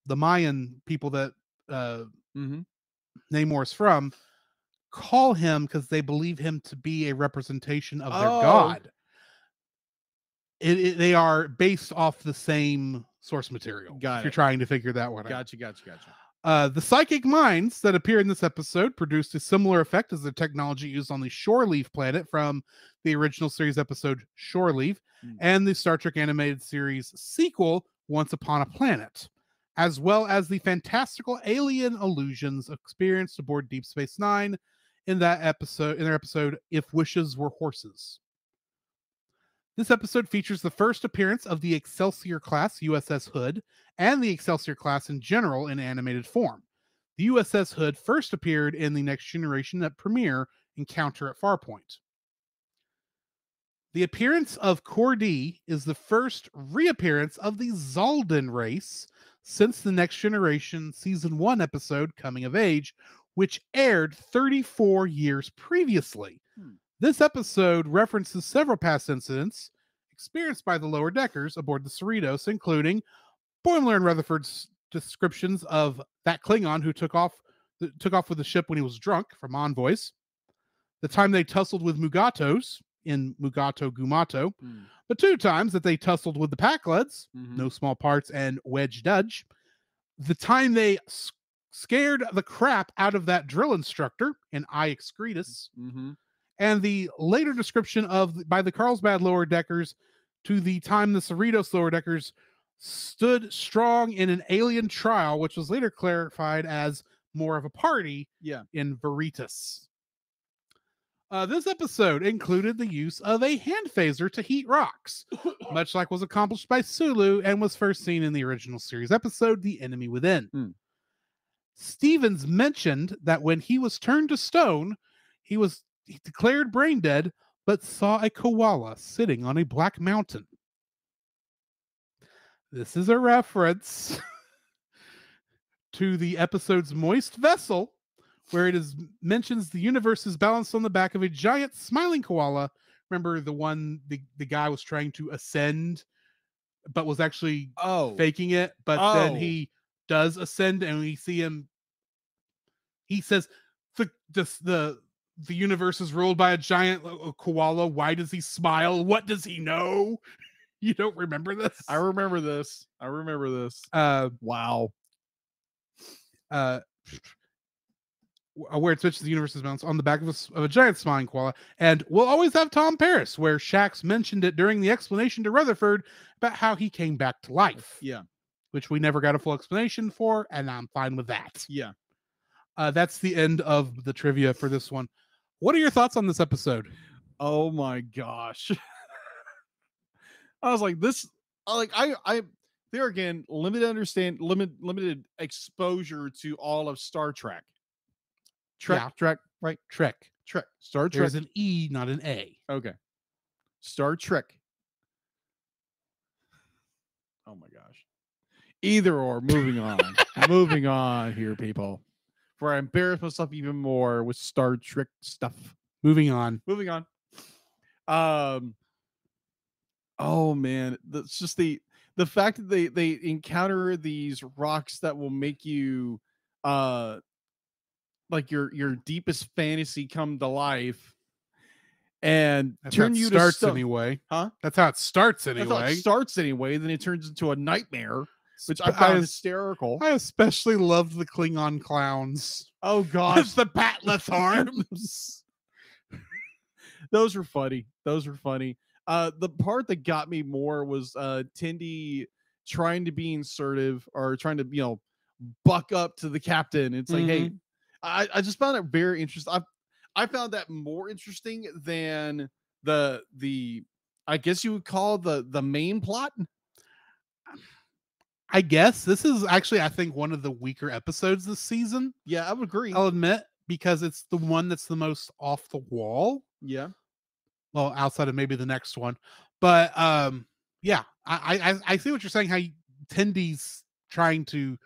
Mayan people that Namor is from call him because they believe him to be a representation of their god. They are based off the same source material. If you're trying to figure that one out. Gotcha. The psychic minds that appear in this episode produced a similar effect as the technology used on the Shore Leave planet from the original series episode Shore Leave and the Star Trek animated series sequel Once Upon a Planet, as well as the fantastical alien illusions experienced aboard Deep Space Nine in their episode If Wishes Were Horses. This episode features the first appearance of the Excelsior class USS Hood and the Excelsior class in general in animated form. The USS Hood first appeared in the Next Generation at premiere Encounter at Farpoint. The appearance of Cordy is the first reappearance of the Zaldan race since the Next Generation Season 1 episode Coming of Age, which aired 34 years previously. This episode references several past incidents experienced by the lower deckers aboard the Cerritos, including Boimler and Rutherford's descriptions of that Klingon who took off with the ship when he was drunk from Envoys, the time they tussled with Mugatos in Mugato Gumato, the 2 times that they tussled with the Packleds, No Small Parts and Wedge Dudge, the time they scared the crap out of that drill instructor in I Excretus, and the later description by the Carlsbad lower deckers to the time the Cerritos lower deckers stood strong in an alien trial, which was later clarified as more of a party in Veritas. This episode included the use of a hand phaser to heat rocks, much like was accomplished by Sulu and was first seen in the original series episode, The Enemy Within. Stevens mentioned that when he was turned to stone, he declared brain dead, but saw a koala sitting on a black mountain. This is a reference to the episode's Moist Vessel, where mentions the universe is balanced on the back of a giant smiling koala. Remember the one the guy was trying to ascend, but was actually faking it. But then he does ascend, and we see him. He says the universe is ruled by a giant koala. Why does he smile? What does he know? You don't remember this? I remember this. Wow. Where it switches the universe's balance on the back of a giant smiling koala. And we'll always have Tom Paris, where Shax mentioned it during the explanation to Rutherford about how he came back to life. Yeah. Which we never got a full explanation for, and I'm fine with that. Yeah. That's the end of the trivia for this one. What are your thoughts on this episode? Oh my gosh. I was like, this, I there again, limited exposure to all of Star Trek. Yeah. Trek, right? Trek. Star Trek. There's an E, not an A. Okay. Star Trek. Oh my gosh. Either or, moving on. Moving on here, people. Before I embarrass myself even more with Star Trek stuff. Moving on. Moving on. Oh man, that's just the fact that they encounter these rocks that will make you like your deepest fantasy come to life and That's turn how it you starts to anyway. Huh? That's how it starts That's anyway. how it starts anyway. Then it turns into a nightmare, which I I found es- hysterical. I especially loved the Klingon clowns. Oh With gosh, the batless arms. those were funny. Those were funny. The part that got me more was Tindy trying to be assertive or trying to buck up to the captain. It's like, hey, I just found it very interesting. I found that more interesting than the I guess you would call the main plot. I guess this is actually, I think, one of the weaker episodes this season. Yeah, I would agree. I'll admit, because it's the one that's the most off the wall. Yeah. Well, outside of maybe the next one, but yeah, I see what you're saying. How Tindy's trying to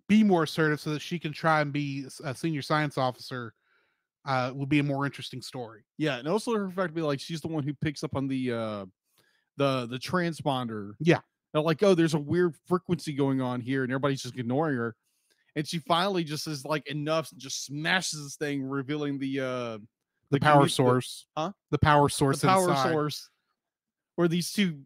be more assertive so that she can try and be a senior science officer would be a more interesting story. Yeah, and also her fact to be like she's the one who picks up on the transponder. Yeah. They're like, oh, there's a weird frequency going on here, and everybody's just ignoring her. And she finally just is like enough and just smashes this thing, revealing the power source. The power source. The power inside. source. Where these two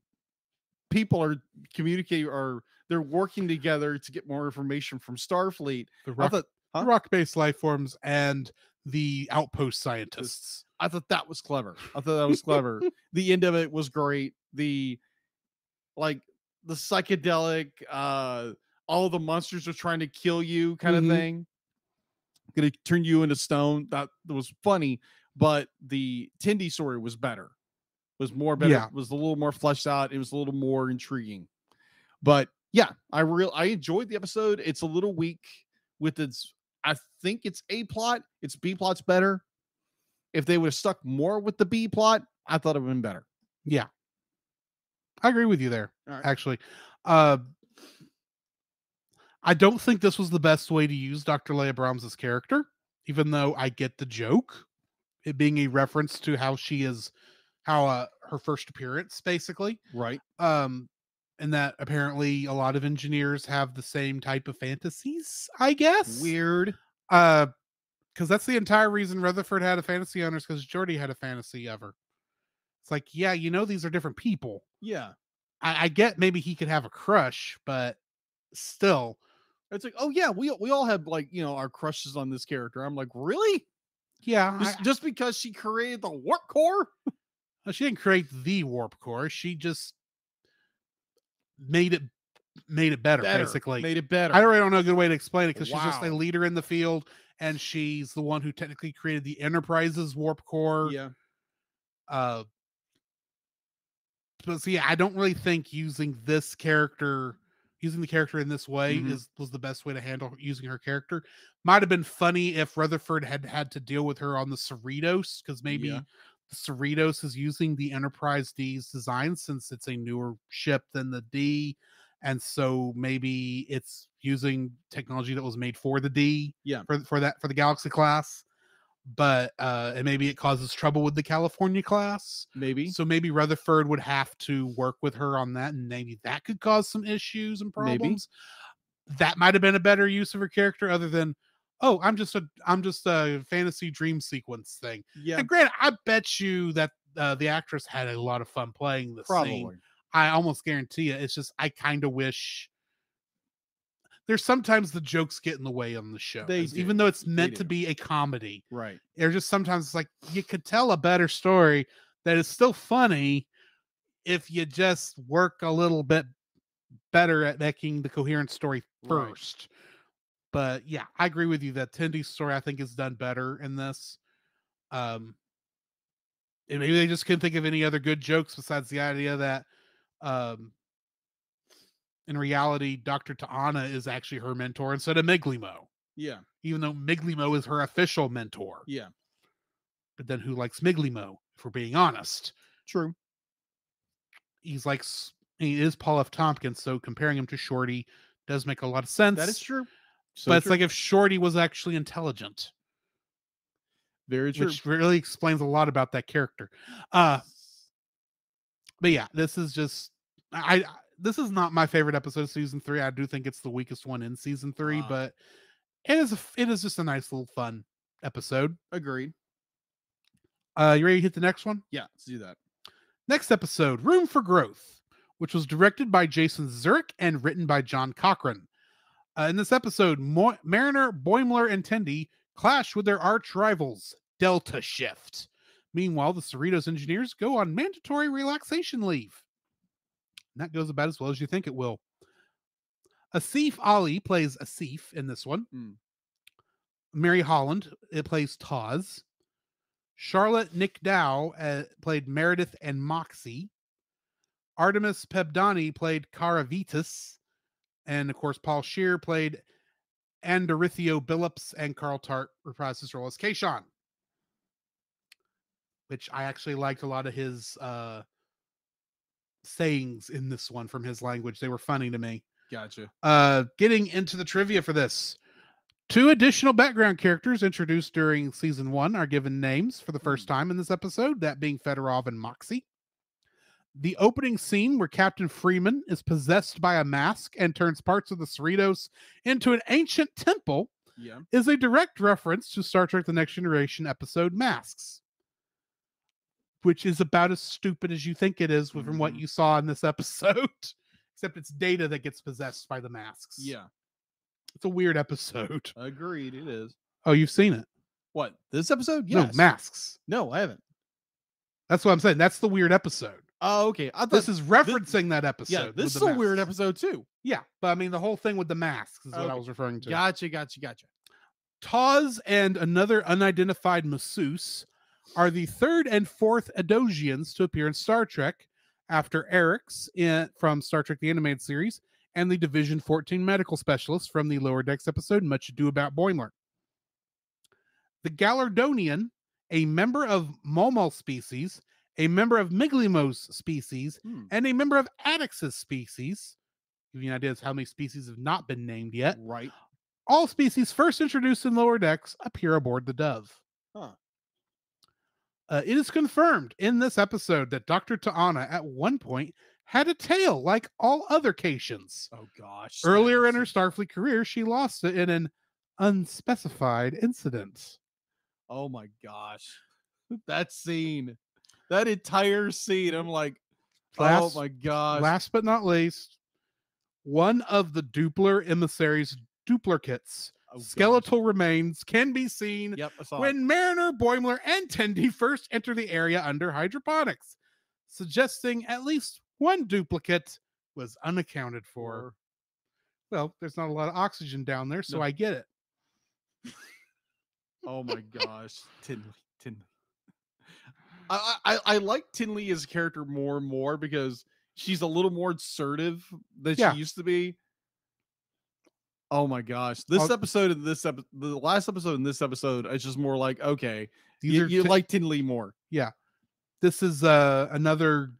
people are communicating, or they're working together to get more information from Starfleet. The rock-based life forms and the outpost scientists. I thought that was clever. The end of it was great. The psychedelic, all the monsters are trying to kill you kind of thing. Gonna turn you into stone. That was funny, but the Tindy story was better. Was more better. Yeah. Was a little more fleshed out. It was a little more intriguing. But yeah, I enjoyed the episode. It's a little weak with its. I think its A plot. Its B plot's better. If they would have stuck more with the B plot, I thought it would have been better. Yeah. I agree with you there, right. Actually. I don't think this was the best way to use Dr. Leia Brahms' character, even though I get the joke. It being a reference to how she is, her first appearance, basically. Right. And that apparently a lot of engineers have the same type of fantasies, I guess. Weird. Because that's the entire reason Rutherford had a fantasy on her, because Geordi had a fantasy of her. It's like, yeah, these are different people. Yeah. I get maybe he could have a crush, but still. It's like, oh yeah, we all have our crushes on this character. I'm like, really? Yeah. Just because she created the warp core? She didn't create the warp core. She just made it better, basically. Made it better. I really don't know a good way to explain it, because she's just Wow. a leader in the field, and she's the one who technically created the Enterprise's warp core. Yeah. But so yeah, I don't really think using the character in this way was the best way to handle using her character. Might have been funny if Rutherford had to deal with her on the Cerritos, because maybe the Cerritos is using the Enterprise D's design, since it's a newer ship than the D, and so maybe it's using technology that was made for the D, for the Galaxy class. But and maybe it causes trouble with the California class. Maybe. So maybe Rutherford would have to work with her on that, and maybe that could cause some issues and problems. Maybe. That might have been a better use of her character, other than, oh, I'm just a fantasy dream sequence thing. Yeah. And granted, I bet you that the actress had a lot of fun playing this scene. I almost guarantee it. It's just, I kind of wish. There's sometimes the jokes get in the way on the show, even though it's meant to be a comedy. Right. They're just sometimes it's like, you could tell a better story that is still funny if you just work a little bit better at making the coherent story first. But yeah, I agree with you that Tindy's story I think is done better in this. And maybe they just couldn't think of any other good jokes besides the idea that um, in reality, Dr. Ta'ana is actually her mentor instead of Miglimo. Yeah. Even though Miglimo is her official mentor. Yeah. But then who likes Miglimo, if we're being honest? True. He's like, he is Paul F. Tompkins, so comparing him to Shorty does make a lot of sense. That is true. But it's like if Shorty was actually intelligent. Very true. Which really explains a lot about that character. But yeah, this is just this is not my favorite episode of season 3. I do think it's the weakest one in season 3, but it is just a nice little fun episode. Agreed. You ready to hit the next one? Yeah, let's do that. Next episode, Room for Growth, which was directed by Jason Zurich and written by John Cochran. In this episode, Mariner, Boimler, and Tendi clash with their arch rivals, Delta Shift. Meanwhile, the Cerritos engineers go on mandatory relaxation leave. And that goes about as well as you think it will. Asif Ali plays Asif in this one. Mary Holland, it plays Taz. Charlotte Nick Dow played Meredith and Moxie. Artemis Pebdani played Caravitas. And of course, Paul Scheer played Andorithio Billups, and Carl Tart reprised his role as Kayshawn. Which I actually liked a lot of his sayings in this one from his language. They were funny to me. Gotcha. Getting into the trivia for this. 2 additional background characters introduced during season 1 are given names for the first time in this episode, that being Fedorov and Moxie. The opening scene where Captain Freeman is possessed by a mask and turns parts of the Cerritos into an ancient temple is a direct reference to Star Trek The Next Generation episode Masks, which is about as stupid as you think it is from what you saw in this episode, except it's Data that gets possessed by the masks. Yeah. It's a weird episode. Agreed, it is. Oh, you've seen it? What? This episode? Yes. No, Masks. No, I haven't. That's what I'm saying. That's the weird episode. Oh, okay. I thought this is referencing that episode. Yeah, this is a weird episode too. Yeah, but I mean the whole thing with the masks is what I was referring to. Gotcha. Taz and another unidentified masseuse are the 3rd and 4th Adosians to appear in Star Trek after Eric's from Star Trek The Animated Series and the Division 14 medical specialist from the Lower Decks episode Much Ado About Boimler. The Gallardonian, a member of Momal species, a member of Miglimo's species, and a member of Addix's species. Give you an idea of how many species have not been named yet. Right. All species first introduced in Lower Decks appear aboard the Dove. It is confirmed in this episode that Dr. Ta'ana at one point had a tail like all other Caitians. Oh, gosh. Earlier in her Starfleet career, she lost it in an unspecified incident. Oh, my gosh. That scene. That entire scene. I'm like, oh, my gosh. Last but not least, one of the Doppler emissaries' duplicates. Skeletal remains can be seen when Mariner, Boimler, and Tendi first enter the area under hydroponics, suggesting at least one duplicate was unaccounted for. Well, there's not a lot of oxygen down there, so I get it. Oh my gosh. Tinley. I like Tinley as a character more and more because she's a little more assertive than she used to be. Oh my gosh. This episode and the last episode and this episode, it's just more like, okay, you like Tinley more. Yeah. This is another,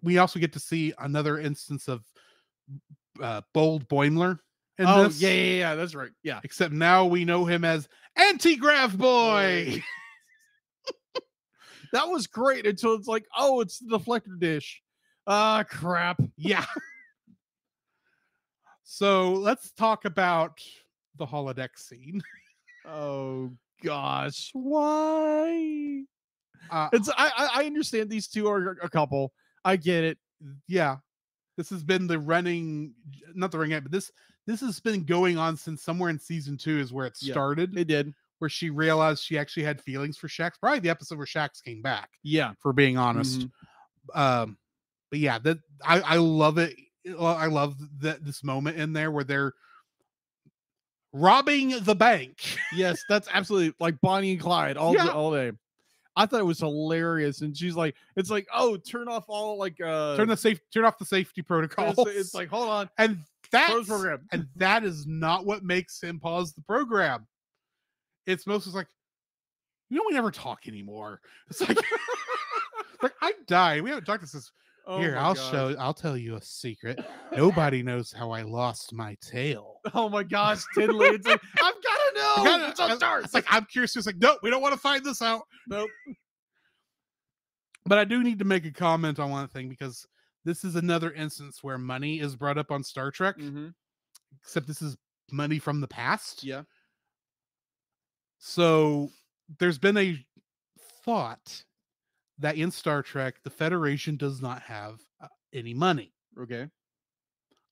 we also get to see another instance of Bold Boimler in this. Yeah, that's right. Yeah. Except now we know him as Anti-Grav Boy. That was great until it's like, oh, it's the deflector dish. Crap. Yeah. So let's talk about the holodeck scene. Oh gosh, why? I understand these two are a couple. I get it. Yeah, this has been the running, not the ring, but this has been going on since somewhere in season 2 is where it started. It did, where she realized she actually had feelings for Shax. Probably the episode where Shax came back. Yeah, for being honest. But yeah, that I love it. I love this moment in there where they're robbing the bank. Yes, that's absolutely like Bonnie and Clyde all day. I thought it was hilarious, and she's like, "It's like, oh, turn off all like Turn off the safety protocols." It's like, hold on, and close program. And that is not what makes him pause the program. It's mostly like, we never talk anymore. It's like, like I died. We haven't talked since. Oh Here, my gosh. I'll tell you a secret. Nobody knows how I lost my tail. Oh my gosh, Tinley. It's like, I've gotta know. It's on stars. It's like, I'm curious. It's like, nope, we don't want to find this out. Nope. But I do need to make a comment on one thing, because this is another instance where money is brought up on Star Trek. Mm-hmm. Except this is money from the past. Yeah. So there's been a thought that in Star Trek, the Federation does not have any money. Okay.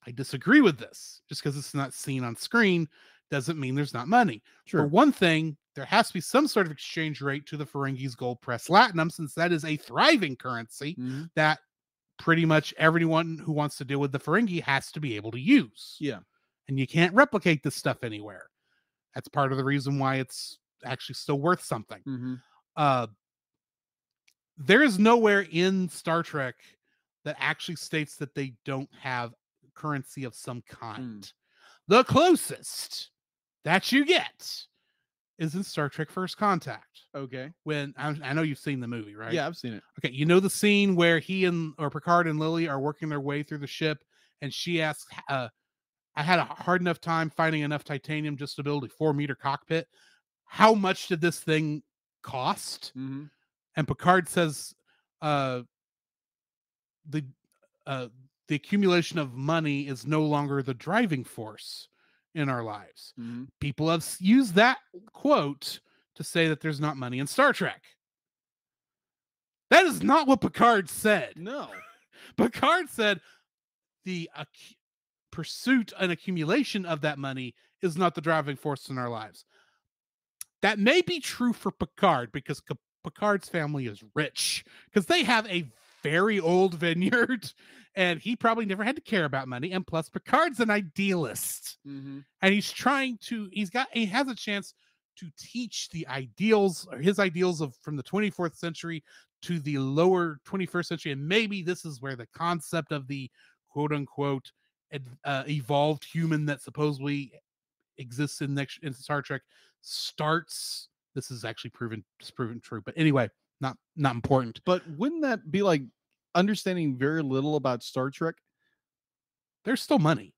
I disagree with this. Just because it's not seen on screen doesn't mean there's not money. Sure. For one thing, there has to be some sort of exchange rate to the Ferengi's gold press latinum, since that is a thriving currency that pretty much everyone who wants to deal with the Ferengi has to be able to use. Yeah. And you can't replicate this stuff anywhere. That's part of the reason why it's actually still worth something. Mm-hmm. There is nowhere in Star Trek that actually states that they don't have currency of some kind. The closest that you get is in Star Trek First Contact. Okay. When I know you've seen the movie, right? Yeah, I've seen it. Okay, you know the scene where Picard and Lily are working their way through the ship, and she asks, I had a hard enough time finding enough titanium just to build a 4-meter cockpit. How much did this thing cost? Mm-hmm. And Picard says, the accumulation of money is no longer the driving force in our lives. Mm-hmm. People have used that quote to say that there's not money in Star Trek. That is not what Picard said. No. Picard said the pursuit and accumulation of that money is not the driving force in our lives. That may be true for Picard, because Picard's family is rich, because they have a very old vineyard, and he probably never had to care about money. And plus, Picard's an idealist, and he has a chance to teach the ideals, or his ideals from the 24th century to the lower 21st century. And maybe this is where the concept of the quote unquote evolved human that supposedly exists in Star Trek starts. This is actually proven true, but anyway, not important. But wouldn't that be like understanding very little about Star Trek? There's still money.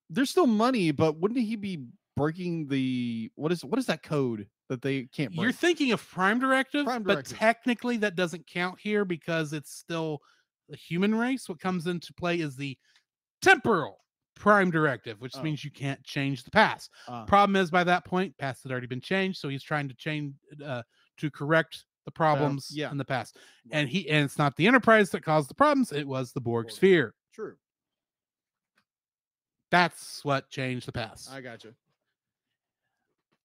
But wouldn't he be breaking the what is that code that they can't break? You're thinking of Prime Directive, Prime but Directive. technically that doesn't count here, because it's still the human race. What comes into play is the temporal Prime Directive, which means you can't change the past. Problem is, by that point, past had already been changed, so he's trying to change to correct the problems in the past. And it's not the Enterprise that caused the problems; it was the Borg sphere. True. That's what changed the past. I gotcha.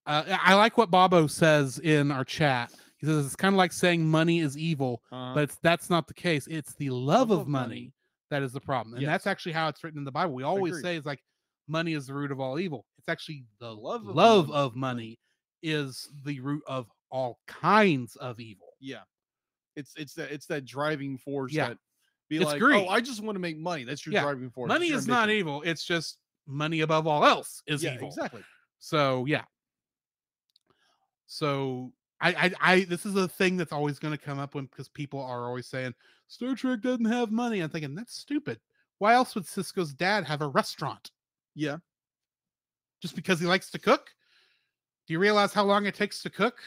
I like what Bobo says in our chat. He says it's kind of like saying money is evil, but that's not the case. It's the love of money that is the problem. And that's actually how it's written in the Bible. We always say it's like money is the root of all evil. It's actually the love of money is the root of all kinds of evil. Yeah. It's that driving force that it's like, greed. oh, I just want to make money. That's your driving force. Money is not evil. It's just money above all else is evil. Exactly. So yeah. So I this is a thing that's always going to come up because people are always saying Star Trek doesn't have money. I'm thinking that's stupid. Why else would Sisko's dad have a restaurant? Yeah. Just because he likes to cook? Do you realize how long it takes to cook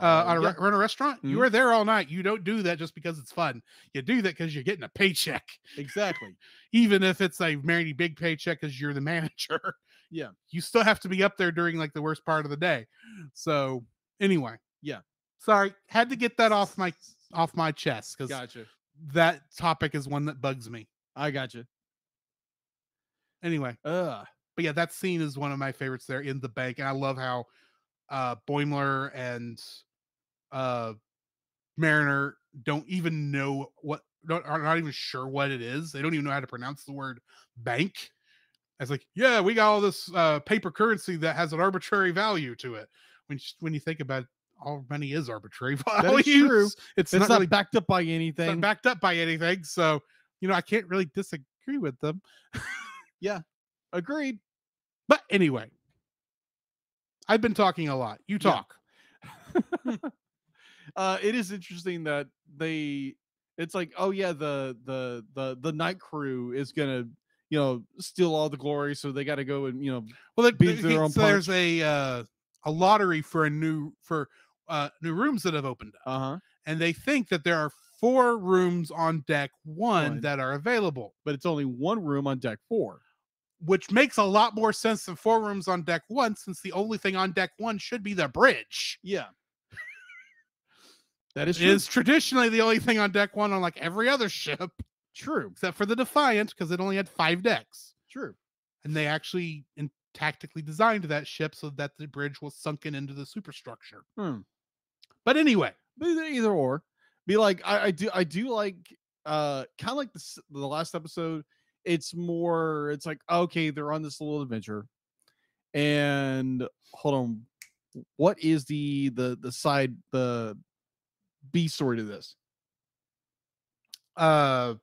run a restaurant? Mm-hmm. You are there all night. You don't do that just because it's fun. You do that because you're getting a paycheck. Exactly. Even if it's a very big paycheck because you're the manager. Yeah. You still have to be up there during like the worst part of the day. So anyway. Yeah. Sorry. Had to get that off my chest because gotcha. That topic is one that bugs me. I gotcha. Anyway. But yeah, that scene is one of my favorites there in the bank. And I love how Boimler and Mariner don't even know are not even sure what it is. They don't even know how to pronounce the word bank. It's like, yeah, we got all this paper currency that has an arbitrary value to it. When you think about it, all money is arbitrary That values. is true. It's It's not not really backed up by it's not anything. backed up by anything. So, I can't really disagree with them. Yeah, agreed. But anyway, I've been talking a lot. You talk. It is interesting that it's like, oh yeah, the night crew is gonna steal all the glory, so they got to go and Well, beat their own so there's punch. a lottery for new rooms that have opened up, Uh-huh. and they think that there are 4 rooms on deck one that are available, But it's only one room on deck 4. which makes a lot more sense than 4 rooms on deck 1, since the only thing on deck 1 should be the bridge. Yeah. That is It true. is traditionally the only thing on deck 1 on like every other ship, True. except for the Defiant, because it only had 5 decks. True. And they actually tactically designed that ship so that the bridge was sunken into the superstructure. But anyway, Either or. Be like, I do like kind of like the last episode. It's like, okay, they're on this little adventure. And hold on, what is the B story to this? uh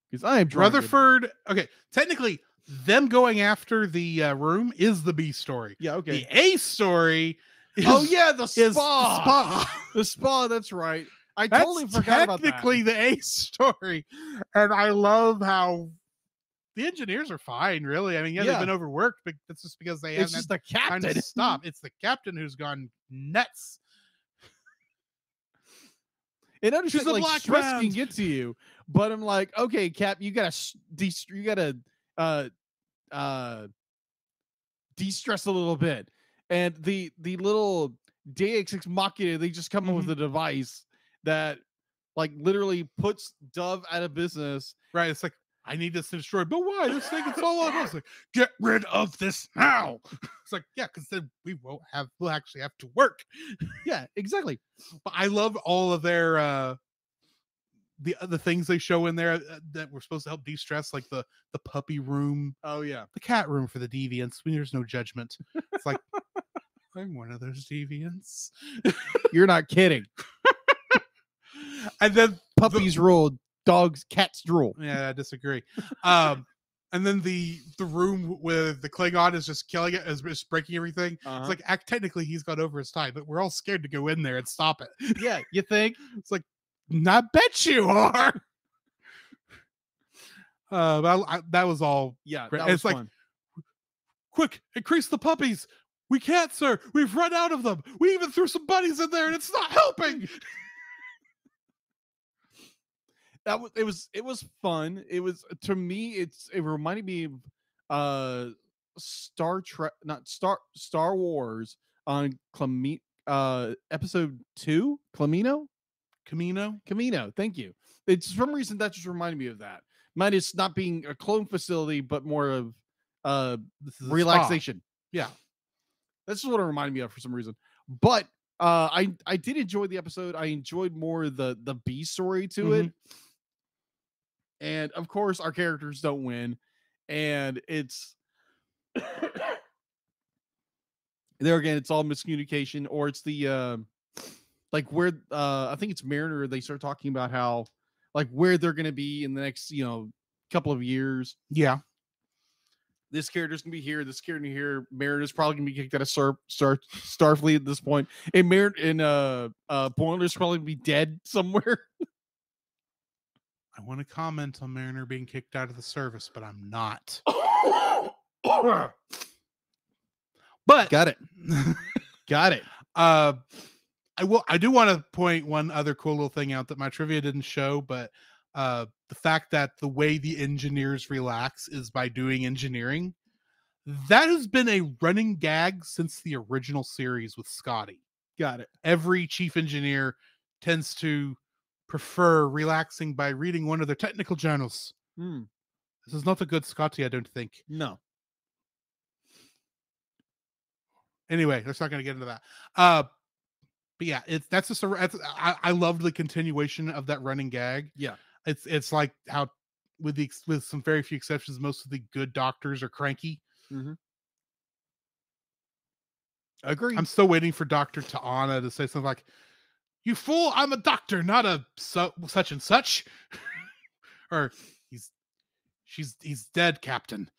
Because I am drawing it. Rutherford. Okay, technically, them going after the room is the B story. Yeah, okay. The A story is, Oh yeah, the is spa. The spa, that's right. I totally forgot about that. Technically the A story. And I love how the engineers are fine, really. I mean, yeah, Yeah. they've been overworked, but that's just because they It's haven't just the had time captain. to stop. It's the captain who's gone nuts. And understand, She's a like, black stress man. can get to you, but I'm like, okay, Cap, you gotta de-stress a little bit. And the little Deus Ex Machina, they just come up with a device that like literally puts Dove out of business. Right. It's like, I need this destroyed. But why? This thing is all on us. Like, get rid of this now. It's like, yeah, because then we'll actually have to work. Yeah, exactly. But I love all of their the things they show in there that were supposed to help de-stress, like the puppy room. Oh yeah. The cat room for the deviants. There's no judgment. It's like, I'm one of those deviants. You're not kidding. And then Puppies rule, dogs, cats drool. Yeah, I disagree. And then the room where the Klingon is just killing it, is just breaking everything. It's like, technically he's got over his time, but we're all scared to go in there and stop it. Yeah, you think? It's like, I bet you are. That was all. Yeah, great. that was It's like, fun. quick, increase the puppies. We can't, sir. We've run out of them. We even threw some bunnies in there, and it's not helping. It was fun. It was, to me, it reminded me of Star Wars on episode 2, Camino. Thank you. It's for some reason that just reminded me of that. Mine is not being a clone facility, but more of This is a relaxation. spa. Yeah. That's just what it reminded me of for some reason. But I did enjoy the episode. I enjoyed more the B story to it. And of course, our characters don't win. And it's there again, it's all miscommunication, or it's the like where I think it's Mariner, they start talking about how like where they're gonna be in the next, couple of years. Yeah. This character's gonna be here, this character here. Mariner's probably gonna be kicked out of Starfleet at this point. And Boiler's probably gonna be dead somewhere. I want to comment on Mariner being kicked out of the service, but I'm not. But Got it. Got it. I do want to point one other cool little thing out that my trivia didn't show, but the fact that the way the engineers relax is by doing engineering. That has been a running gag since the original series with Scotty. Got it. Every chief engineer tends to prefer relaxing by reading one of their technical journals. This is not a good Scotty, I don't think. No. Anyway, let's not going to get into that. But yeah, that's just I loved the continuation of that running gag. Yeah. It's like how with some very few exceptions, most of the good doctors are cranky. Agree. I'm still waiting for Dr. Ta'ana to say something like, "You fool, I'm a doctor, not a such and such." Or he's dead, Captain.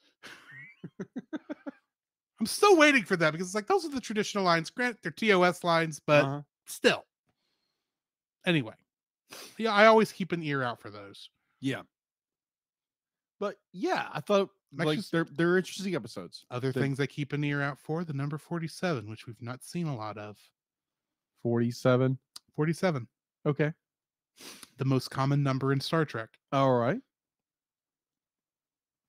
I'm still waiting for that because it's like those are the traditional lines. Grant they're TOS lines, but still. Anyway. Yeah, I always keep an ear out for those. Yeah. But yeah, I thought like they're interesting episodes. Other things I keep an ear out for, the number 47, which we've not seen a lot of. 47. 47. Okay. The most common number in Star Trek. All right.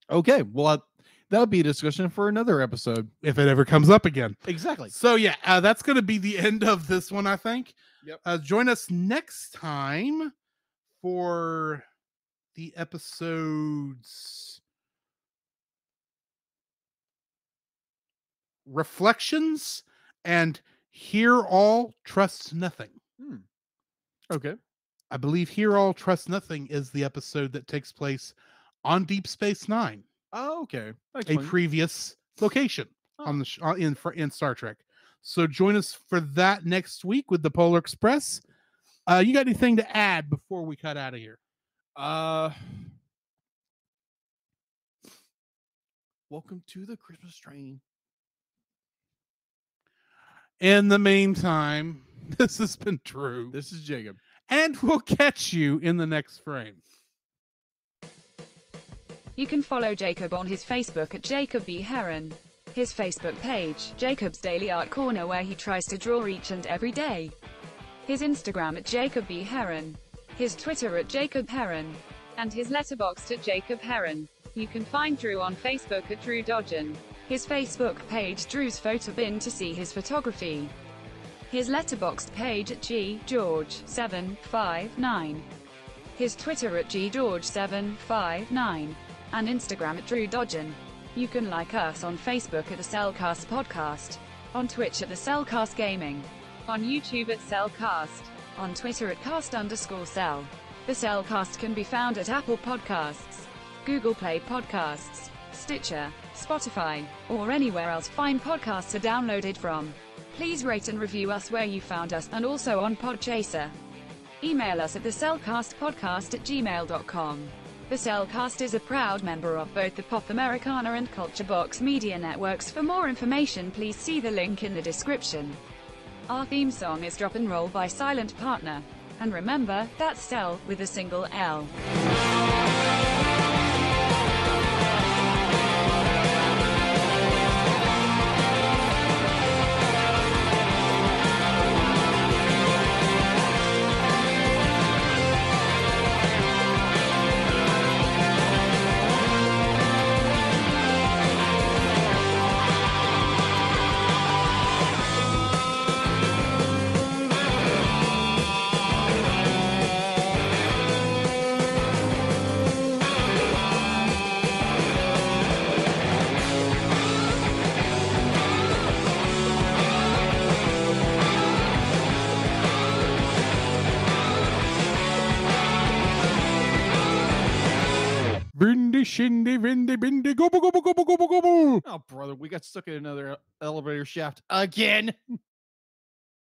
Okay. Well, that'll be a discussion for another episode. If it ever comes up again. Exactly. So yeah, that's going to be the end of this one, I think. Yep. Join us next time for the episodes Reflections and Hear All, Trust Nothing. Okay. I believe Hear All, Trust Nothing is the episode that takes place on Deep Space Nine. Oh, okay. A previous location on the in Star Trek. So join us for that next week with the Polar Express. You got anything to add before we cut out of here? Welcome to the Christmas train. In the meantime, this has been Drew. This is Jacob. And we'll catch you in the next frame. You can follow Jacob on his Facebook at Jacob B. Heron. His Facebook page, Jacob's Daily Art Corner, where he tries to draw each and every day. His Instagram at Jacob B. Heron. His Twitter at Jacob Heron. And his Letterboxd at Jacob Heron. You can find Drew on Facebook at Drew Dodgen. His Facebook page, Drew's Photo Bin, to see his photography. His Letterboxd page at GGeorge759. His Twitter at GGeorge759. And Instagram at Drew Dodgen. You can like us on Facebook at the Cellcast Podcast. On Twitch at the Cellcast Gaming. On YouTube at Cellcast. On Twitter at cast_cell. The Cellcast can be found at Apple Podcasts, Google Play Podcasts, Stitcher, Spotify, or anywhere else fine podcasts are downloaded from. Please rate and review us where you found us, and also on Podchaser. Email us at thecellcastpodcast@gmail.com. The Cellcast is a proud member of both the Pop Americana and Culture Box media networks. For more information, please see the link in the description. Our theme song is Drop and Roll by Silent Partner. And remember, that's Cell, with a single L. Bindi shindy vindy bindi gobble gobble gobble gobble gobble. Oh, brother, we got stuck in another elevator shaft again.